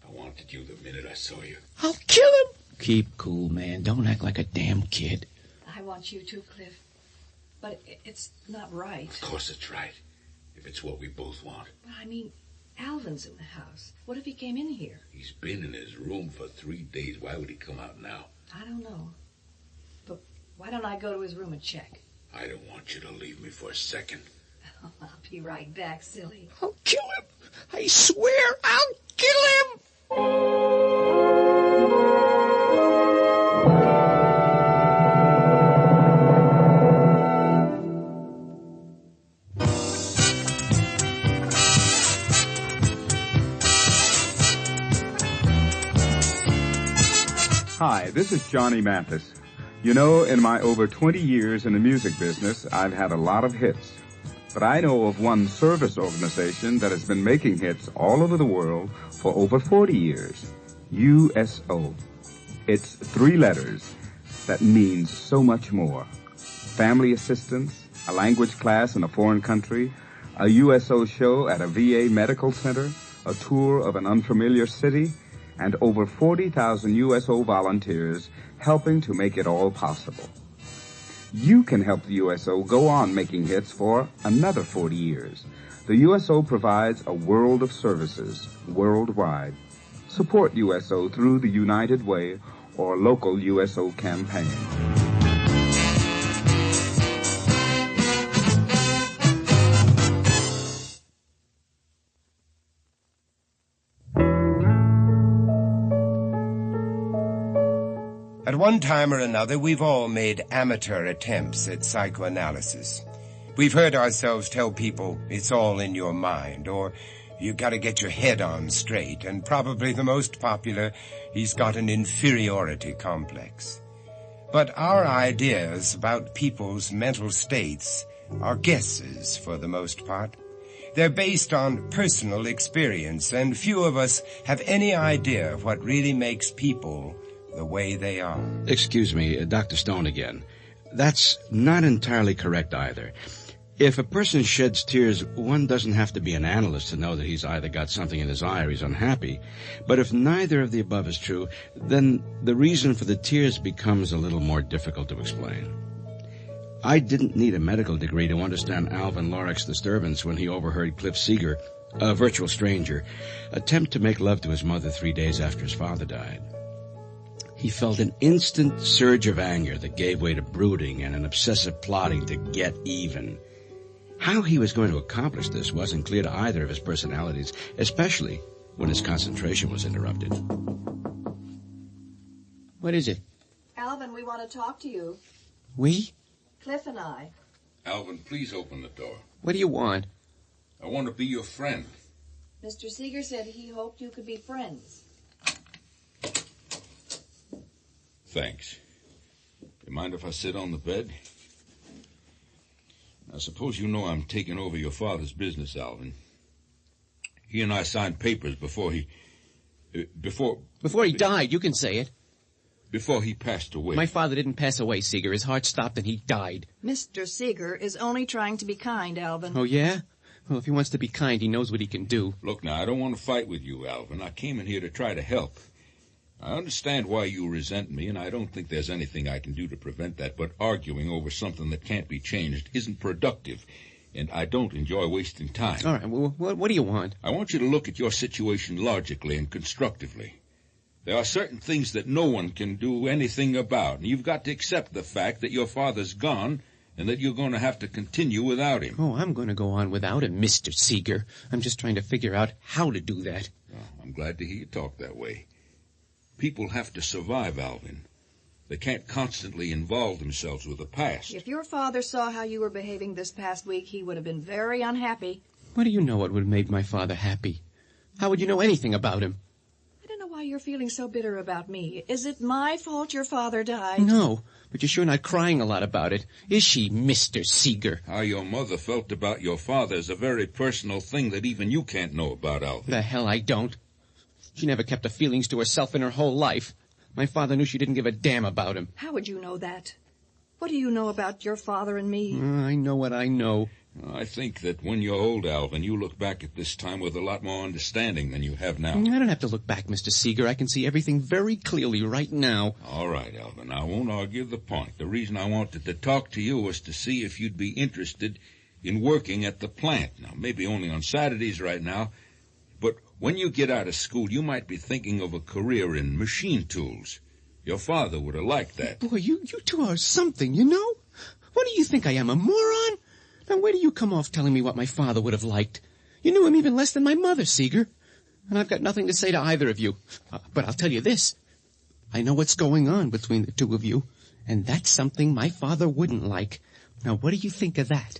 I wanted you the minute I saw you. I'll kill him. Keep cool, man. Don't act like a damn kid. I want you to, Cliff. But it's not right. Of course it's right. If it's what we both want. But I mean, Alvin's in the house. What if he came in here? He's been in his room for 3 days. Why would he come out now? I don't know. But why don't I go to his room and check? I don't want you to leave me for a second. Oh, I'll be right back, silly. I'll kill him. I swear I'll kill him. Hi, this is Johnny Mathis. You know, in my over 20 years in the music business, I've had a lot of hits. But I know of one service organization that has been making hits all over the world for over 40 years. USO. It's 3 letters that means so much more. Family assistance, a language class in a foreign country, a USO show at a VA medical center, a tour of an unfamiliar city, and over 40,000 USO volunteers helping to make it all possible. You can help the USO go on making hits for another 40 years. The USO provides a world of services worldwide. Support USO through the United Way or local USO campaign. At one time or another, we've all made amateur attempts at psychoanalysis. We've heard ourselves tell people it's all in your mind, or you gotta get your head on straight, and probably the most popular, he's got an inferiority complex. But our ideas about people's mental states are guesses for the most part. They're based on personal experience, and few of us have any idea of what really makes people the way they are. Excuse me, Dr. Stone again. That's not entirely correct either. If a person sheds tears, one doesn't have to be an analyst to know that he's either got something in his eye or he's unhappy. But if neither of the above is true, then the reason for the tears becomes a little more difficult to explain. I didn't need a medical degree to understand Alvin Lorik's disturbance when he overheard Cliff Seeger, a virtual stranger, attempt to make love to his mother 3 days after his father died. He felt an instant surge of anger that gave way to brooding and an obsessive plotting to get even. How he was going to accomplish this wasn't clear to either of his personalities, especially when his concentration was interrupted. What is it? Alvin, we want to talk to you. We? Cliff and I. Alvin, please open the door. What do you want? I want to be your friend. Mr. Seeger said he hoped you could be friends. Thanks. You mind if I sit on the bed? I suppose you know I'm taking over your father's business, Alvin. He and I signed papers before he died, you can say it. Before he passed away. My father didn't pass away, Seeger. His heart stopped and he died. Mr. Seeger is only trying to be kind, Alvin. Oh, yeah? Well, if he wants to be kind, he knows what he can do. Look, now, I don't want to fight with you, Alvin. I came in here to try to help. I understand why you resent me, and I don't think there's anything I can do to prevent that, but arguing over something that can't be changed isn't productive, and I don't enjoy wasting time. All right, well, what do you want? I want you to look at your situation logically and constructively. There are certain things that no one can do anything about, and you've got to accept the fact that your father's gone and that you're going to have to continue without him. Oh, I'm going to go on without him, Mr. Seeger. I'm just trying to figure out how to do that. Oh, I'm glad to hear you talk that way. People have to survive, Alvin. They can't constantly involve themselves with the past. If your father saw how you were behaving this past week, he would have been very unhappy. What do you know what would have made my father happy? How would you know anything about him? I don't know why you're feeling so bitter about me. Is it my fault your father died? No, but you're sure not crying a lot about it, is she, Mr. Seeger? How your mother felt about your father is a very personal thing that even you can't know about, Alvin. The hell I don't. She never kept her feelings to herself in her whole life. My father knew she didn't give a damn about him. How would you know that? What do you know about your father and me? I know what I know. I think that when you're old, Alvin, you look back at this time with a lot more understanding than you have now. I don't have to look back, Mr. Seeger. I can see everything very clearly right now. All right, Alvin. I won't argue the point. The reason I wanted to talk to you was to see if you'd be interested in working at the plant. Now, maybe only on Saturdays right now, but when you get out of school, you might be thinking of a career in machine tools. Your father would have liked that. Boy, you two are something, you know? What do you think I am, a moron? Now, where do you come off telling me what my father would have liked? You knew him even less than my mother, Seeger. And I've got nothing to say to either of you. But I'll tell you this. I know what's going on between the two of you, and that's something my father wouldn't like. Now, what do you think of that?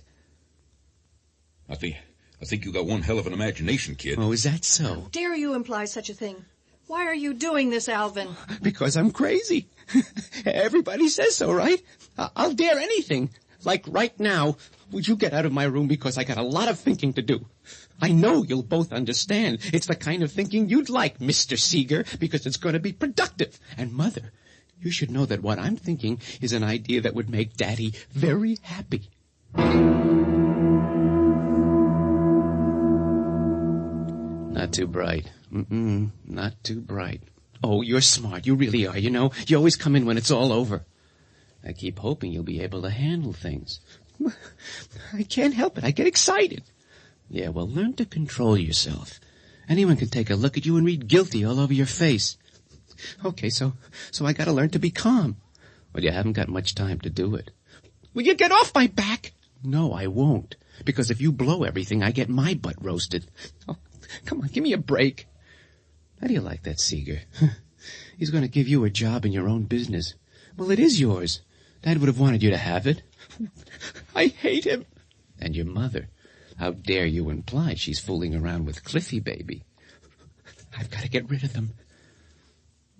I think you got one hell of an imagination, kid. Oh, is that so? How dare you imply such a thing? Why are you doing this, Alvin? Because I'm crazy. Everybody says so, right? I'll dare anything. Like right now, would you get out of my room because I got a lot of thinking to do? I know you'll both understand. It's the kind of thinking you'd like, Mr. Seeger, because it's going to be productive. And Mother, you should know that what I'm thinking is an idea that would make Daddy very happy. Not too bright. Not too bright. Oh, you're smart. You really are, you know. You always come in when it's all over. I keep hoping you'll be able to handle things. I can't help it. I get excited. Yeah, well, learn to control yourself. Anyone can take a look at you and read guilty all over your face. Okay, so I gotta learn to be calm. Well, you haven't got much time to do it. Will you get off my back? No, I won't. Because if you blow everything, I get my butt roasted. Oh, come on, give me a break. How do you like that, Seeger? He's going to give you a job in your own business. Well, it is yours. Dad would have wanted you to have it. I hate him. And your mother. How dare you imply she's fooling around with Cliffy, baby? I've got to get rid of them.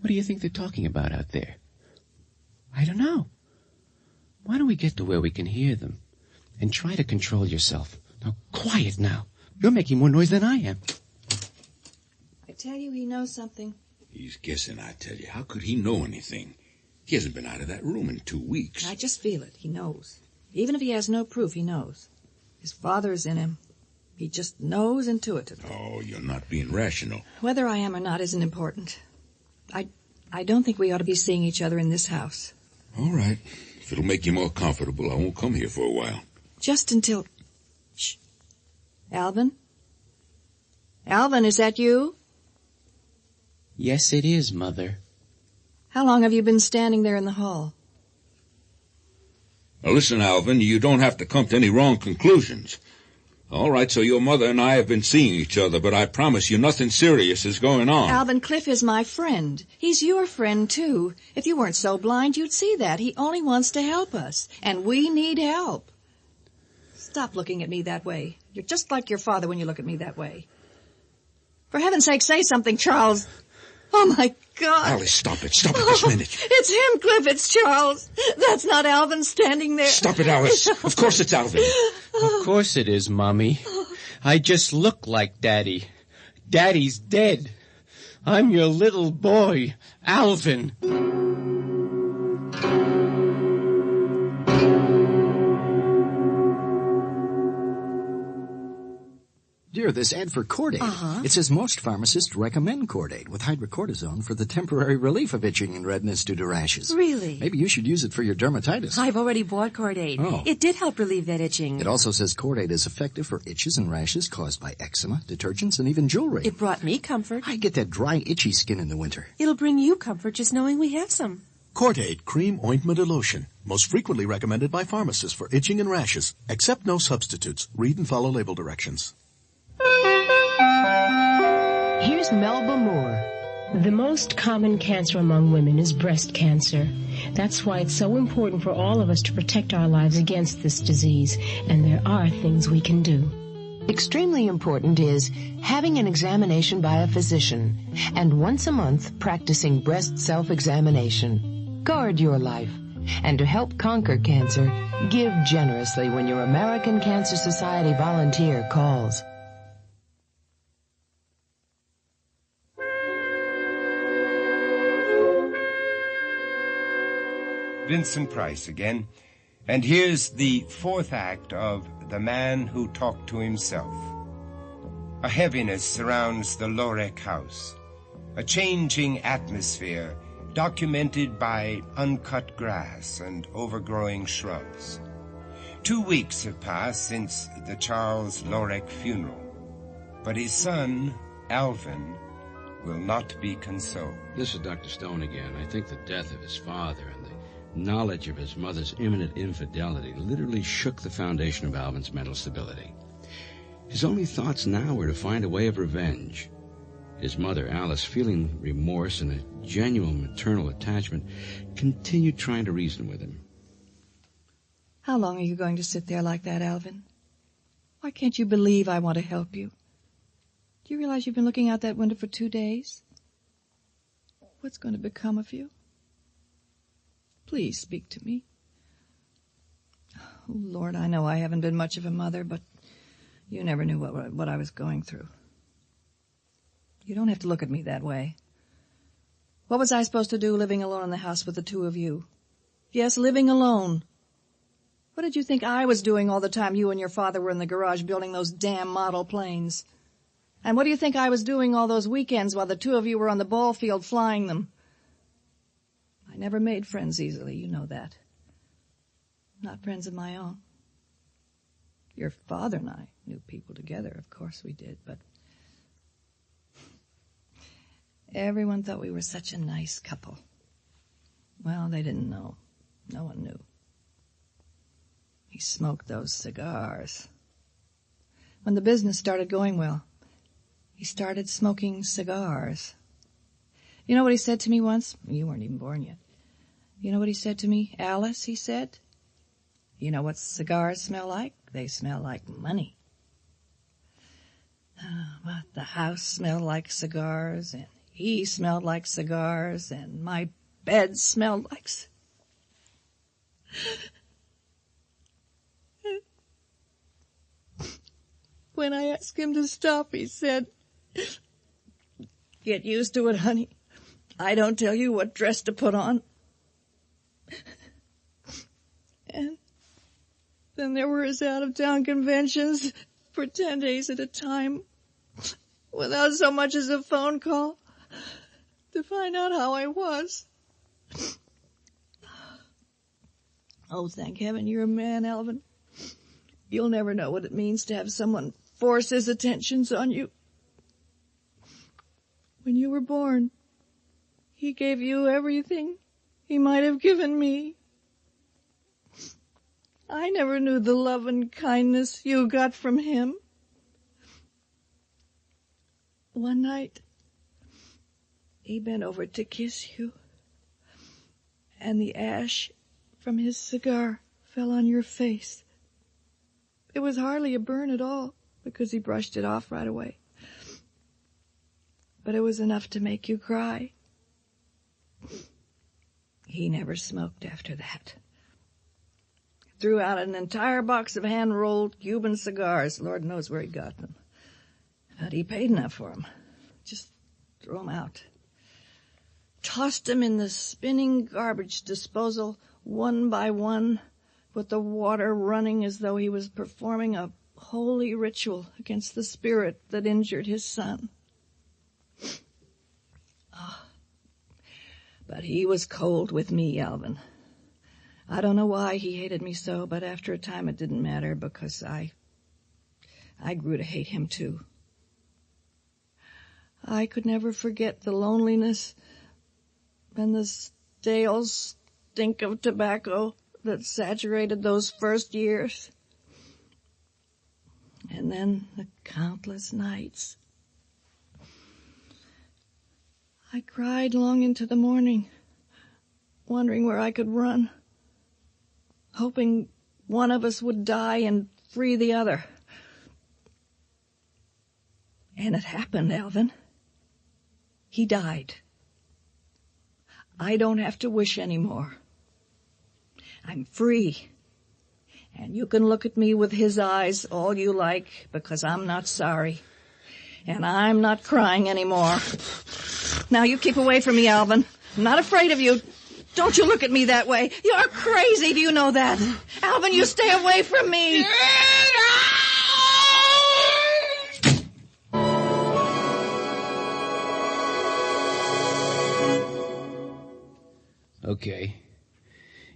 What do you think they're talking about out there? I don't know. Why don't we get to where we can hear them? And try to control yourself. Now, quiet now. You're making more noise than I am. I tell you, he knows something. He's guessing, I tell you. How could he know anything? He hasn't been out of that room in 2 weeks. I just feel it. He knows. Even if he has no proof, he knows. His father's in him. He just knows intuitively. Oh, you're not being rational. Whether I am or not isn't important. I don't think we ought to be seeing each other in this house. All right. If it'll make you more comfortable, I won't come here for a while. Just until... Shh. Alvin? Alvin, is that you? Yes, it is, Mother. How long have you been standing there in the hall? Now listen, Alvin, you don't have to come to any wrong conclusions. All right, so your mother and I have been seeing each other, but I promise you nothing serious is going on. Alvin, Cliff is my friend. He's your friend, too. If you weren't so blind, you'd see that. He only wants to help us, and we need help. Stop looking at me that way. You're just like your father when you look at me that way. For heaven's sake, say something, Charles. Oh, my God. Alice, stop it. Stop it this minute. It's him, Cliff. It's Charles. That's not Alvin standing there. Stop it, Alice. Of course it's Alvin. Of course it is, Mommy. I just look like Daddy. Daddy's dead. I'm your little boy, Alvin. Dear, this ad for Cordate. It says most pharmacists recommend Cordate with hydrocortisone for the temporary relief of itching and redness due to rashes. Really? Maybe you should use it for your dermatitis. I've already bought Cordate. Oh. It did help relieve that itching. It also says Cordate is effective for itches and rashes caused by eczema, detergents, and even jewelry. It brought me comfort. I get that dry, itchy skin in the winter. It'll bring you comfort just knowing we have some. Cordate cream, ointment, or lotion. Most frequently recommended by pharmacists for itching and rashes. Accept no substitutes. Read and follow label directions. Here's Melba Moore. The most common cancer among women is breast cancer. That's why it's so important for all of us to protect our lives against this disease, and there are things we can do. Extremely important is having an examination by a physician, and once a month practicing breast self-examination. Guard your life. And to help conquer cancer, give generously when your American Cancer Society volunteer calls. Vincent Price again, and here's the fourth act of The Man Who Talked to Himself. A heaviness surrounds the Lorek house, a changing atmosphere documented by uncut grass and overgrowing shrubs. 2 weeks have passed since the Charles Lorek funeral, but his son, Alvin, will not be consoled. This is Dr. Stone again. I think the death of his father and the knowledge of his mother's imminent infidelity literally shook the foundation of Alvin's mental stability. His only thoughts now were to find a way of revenge. His mother, Alice, feeling remorse and a genuine maternal attachment, continued trying to reason with him. How long are you going to sit there like that, Alvin? Why can't you believe I want to help you? Do you realize you've been looking out that window for 2 days? What's going to become of you? Please speak to me. Oh, Lord, I know I haven't been much of a mother, but you never knew what I was going through. You don't have to look at me that way. What was I supposed to do living alone in the house with the two of you? Yes, living alone. What did you think I was doing all the time you and your father were in the garage building those damn model planes? And what do you think I was doing all those weekends while the two of you were on the ball field flying them? I never made friends easily, you know that. Not friends of my own. Your father and I knew people together, of course we did, but everyone thought we were such a nice couple. Well, they didn't know. No one knew. He smoked those cigars. When the business started going well, he started smoking cigars. You know what he said to me once? You weren't even born yet. You know what he said to me? Alice, he said, you know what cigars smell like? They smell like money. But the house smelled like cigars, and he smelled like cigars, and my bed smelled like When I asked him to stop, he said, "Get used to it, honey. I don't tell you what dress to put on." And then there were his out-of-town conventions for 10 days at a time without so much as a phone call to find out how I was. Oh, thank heaven you're a man, Alvin. You'll never know what it means to have someone force his attentions on you. When you were born, he gave you everything he might have given me. I never knew the love and kindness you got from him. One night, he bent over to kiss you, and the ash from his cigar fell on your face. It was hardly a burn at all, because he brushed it off right away. But it was enough to make you cry. He never smoked after that. Threw out an entire box of hand-rolled Cuban cigars. Lord knows where he got them. But he paid enough for them. Just threw them out. Tossed them in the spinning garbage disposal one by one, with the water running as though he was performing a holy ritual against the spirit that injured his son. Oh, but he was cold with me, Alvin. I don't know why he hated me so, but after a time it didn't matter, because I grew to hate him too. I could never forget the loneliness and the stale stink of tobacco that saturated those first years. And then the countless nights. I cried long into the morning, wondering where I could run, hoping one of us would die and free the other. And it happened, Alvin. He died. I don't have to wish anymore. I'm free. And you can look at me with his eyes all you like, because I'm not sorry. And I'm not crying anymore. Now you keep away from me, Alvin. I'm not afraid of you. Don't you look at me that way. You're crazy, do you know that? Alvin, you stay away from me. Okay.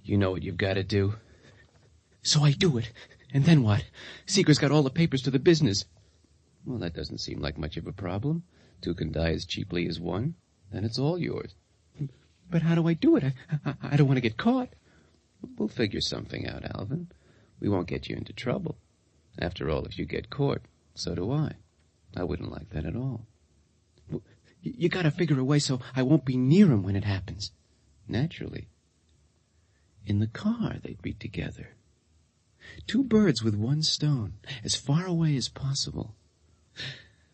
You know what you've got to do. So I do it. And then what? Seeger's got all the papers to the business. Well, that doesn't seem like much of a problem. Two can die as cheaply as one. Then it's all yours. But how do I do it? I don't want to get caught. We'll figure something out, Alvin. We won't get you into trouble. After all, if you get caught, so do I. I wouldn't like that at all. You got to figure a way so I won't be near him when it happens. Naturally. In the car, they'd be together. Two birds with one stone, as far away as possible.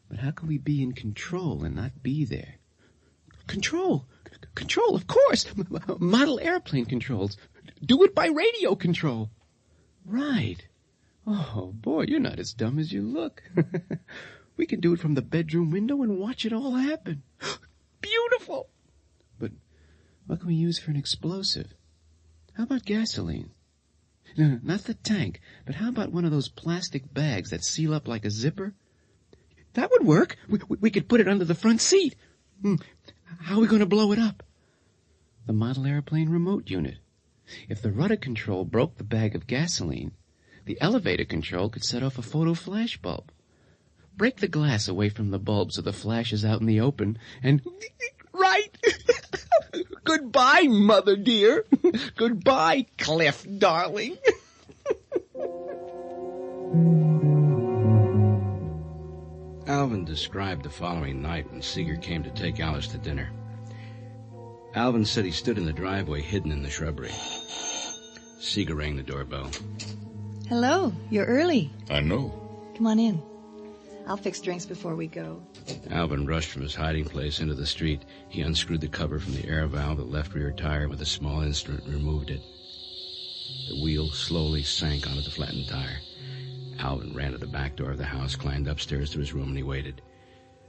But how can we be in control and not be there? Control? Control, of course. Model airplane controls. Do it by radio control. Right. Oh, boy, you're not as dumb as you look. We can do it from the bedroom window and watch it all happen. Beautiful. But what can we use for an explosive? How about gasoline? No, not the tank, but how about one of those plastic bags that seal up like a zipper? That would work. We could put it under the front seat. How are we going to blow it up? The model airplane remote unit. If the rudder control broke the bag of gasoline, the elevator control could set off a photo flash bulb. Break the glass away from the bulb so the flash is out in the open, and... Right! Goodbye, Mother dear. Goodbye, Cliff, darling. Alvin described the following night when Seeger came to take Alice to dinner. Alvin said he stood in the driveway hidden in the shrubbery. Seeger rang the doorbell. Hello, you're early. I know. Come on in. I'll fix drinks before we go. Alvin rushed from his hiding place into the street. He unscrewed the cover from the air valve, the left rear tire with a small instrument, and removed it. The wheel slowly sank onto the flattened tire. Alvin ran to the back door of the house, climbed upstairs to his room, and he waited.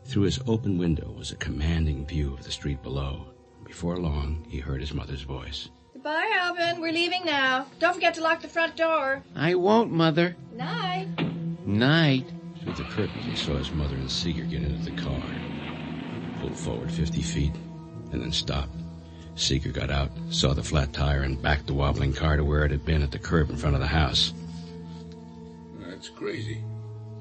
Through his open window was a commanding view of the street below. Before long, he heard his mother's voice. Goodbye, Alvin. We're leaving now. Don't forget to lock the front door. I won't, Mother. Night. Night. Through the curtains, he saw his mother and Seeger get into the car. Pulled forward 50 feet, and then stopped. Seeger got out, saw the flat tire, and backed the wobbling car to where it had been at the curb in front of the house. That's crazy.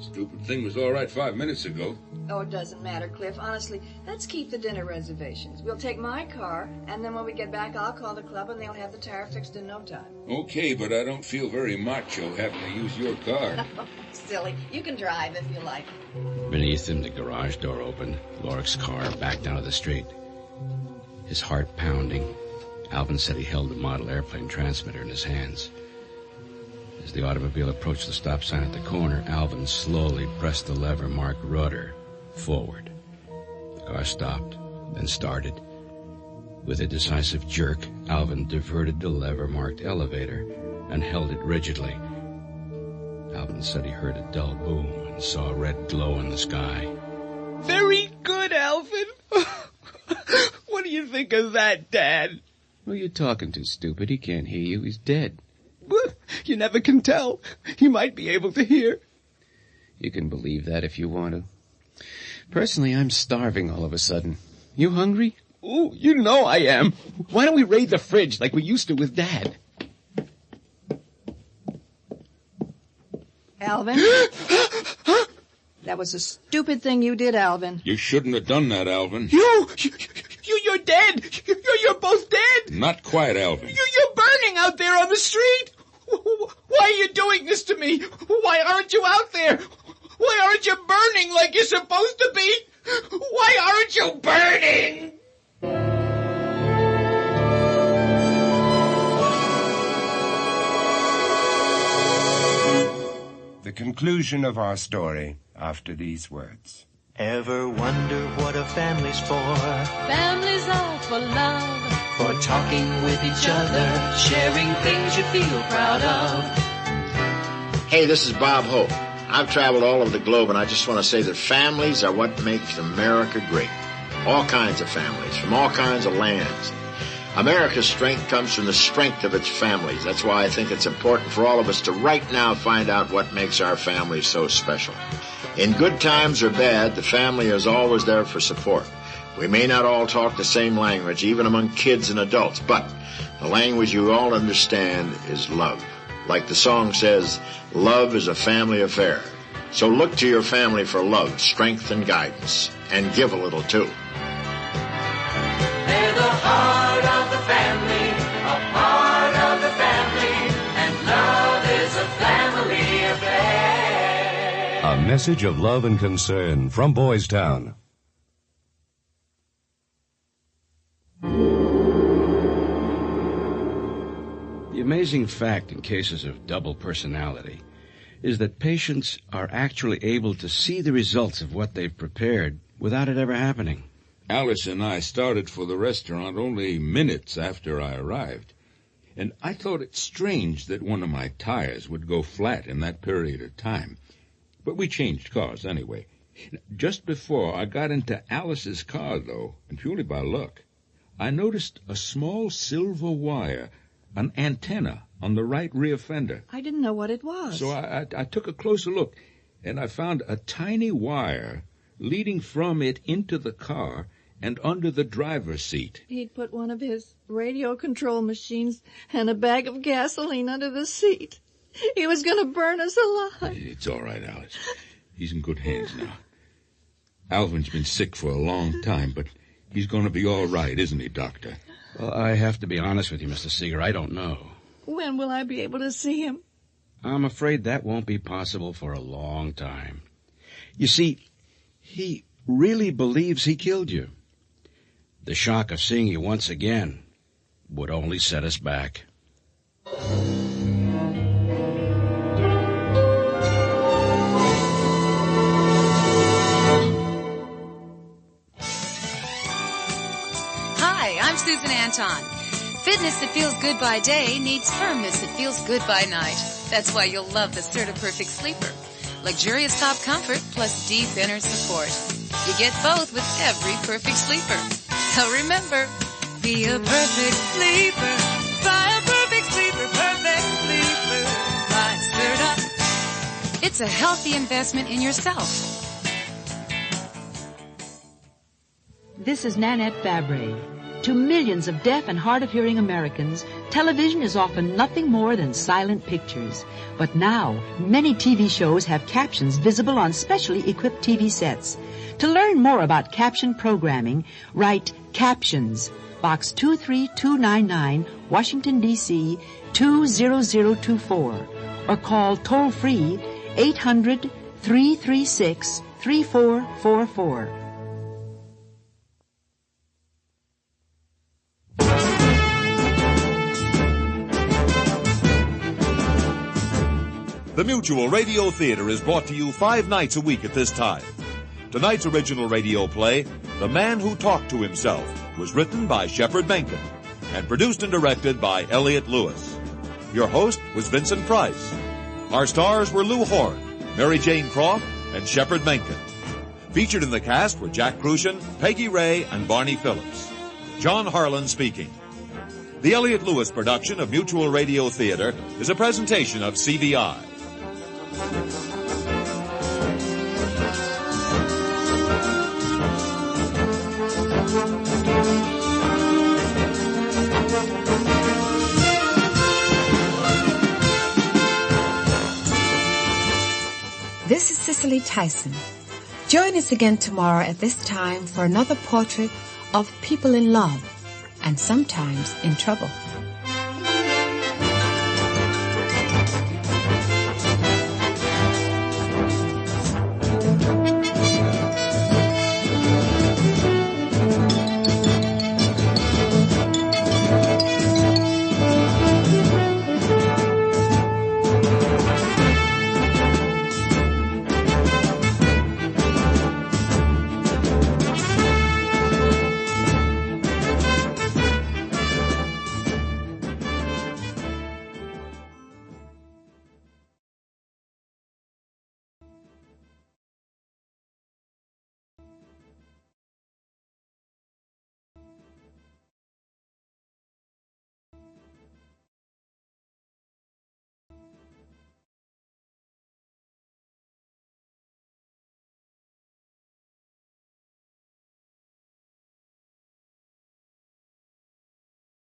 Stupid thing was all right 5 minutes ago. Oh, it doesn't matter, Cliff. Honestly, let's keep the dinner reservations. We'll take my car, and then when we get back, I'll call the club, and they'll have the tire fixed in no time. Okay, but I don't feel very macho having to use your car. Silly. You can drive if you like. Beneath him, the garage door opened. Lorik's car backed down to the street. His heart pounding, Alvin said he held the model airplane transmitter in his hands. As the automobile approached the stop sign at the corner, Alvin slowly pressed the lever marked rudder forward. The car stopped, then started. With a decisive jerk, Alvin diverted the lever marked elevator and held it rigidly. Alvin said he heard a dull boom and saw a red glow in the sky. Very good, Alvin. What do you think of that, Dad? Who are you talking to, stupid? He can't hear you. He's dead. You never can tell. He might be able to hear. You can believe that if you want to. Personally, I'm starving all of a sudden. You hungry? Oh, you know I am. Why don't we raid the fridge like we used to with Dad? Alvin? That was a stupid thing you did, Alvin. You shouldn't have done that, Alvin. You're dead. You're both dead. Not quite, Alvin. You're burning out there on the street. Why are you doing this to me? Why aren't you out there? Why aren't you burning like you're supposed to be? Why aren't you burning? The conclusion of our story after these words. Ever wonder what a family's for? Families are for love. For talking with each other, sharing things you feel proud of. Hey, this is Bob Hope. I've traveled all over the globe, and I just want to say that families are what makes America great. All kinds of families, from all kinds of lands. America's strength comes from the strength of its families. That's why I think it's important for all of us to right now find out what makes our families so special. In good times or bad, the family is always there for support. We may not all talk the same language, even among kids and adults, but the language you all understand is love. Like the song says, love is a family affair. So look to your family for love, strength, and guidance, and give a little too. They're the heart of the family, a part of the family, and love is a family affair. A message of love and concern from Boys Town. The amazing fact in cases of double personality is that patients are actually able to see the results of what they've prepared without it ever happening. Alice and I started for the restaurant only minutes after I arrived, and I thought it strange that one of my tires would go flat in that period of time. But we changed cars anyway. Just before I got into Alice's car, though, and purely by luck, I noticed a small silver wire, an antenna, on the right rear fender. I didn't know what it was. So I took a closer look, and I found a tiny wire leading from it into the car and under the driver's seat. He'd put one of his radio control machines and a bag of gasoline under the seat. He was going to burn us alive. It's all right, Alice. He's in good hands now. Alvin's been sick for a long time, but he's going to be all right, isn't he, Doctor? Well, I have to be honest with you, Mr. Seeger. I don't know. When will I be able to see him? I'm afraid that won't be possible for a long time. You see, he really believes he killed you. The shock of seeing you once again would only set us back. Hi, I'm Susan Anton. Fitness that feels good by day needs firmness that feels good by night. That's why you'll love the Serta Perfect Sleeper. Luxurious top comfort plus deep inner support. You get both with every perfect sleeper. So remember, be a perfect sleeper. Buy a perfect sleeper, perfect sleeper. Buy Serta. It's a healthy investment in yourself. This is Nanette Fabre. To millions of deaf and hard-of-hearing Americans, television is often nothing more than silent pictures. But now, many TV shows have captions visible on specially equipped TV sets. To learn more about caption programming, write Captions, Box 23299, Washington, D.C. 20024, or call toll-free 800-336-3444. The Mutual Radio Theater is brought to you 5 nights a week at this time. Tonight's original radio play, The Man Who Talked to Himself, was written by Shepard Menken and produced and directed by Elliott Lewis. Your host was Vincent Price. Our stars were Lou Horn, Mary Jane Croft, and Shepard Menken. Featured in the cast were Jack Crucian, Peggy Ray, and Barney Phillips. John Harlan speaking. The Elliott Lewis production of Mutual Radio Theater is a presentation of CBI. This is Cicely Tyson. Join us again tomorrow at this time for another portrait of people in love and sometimes in trouble.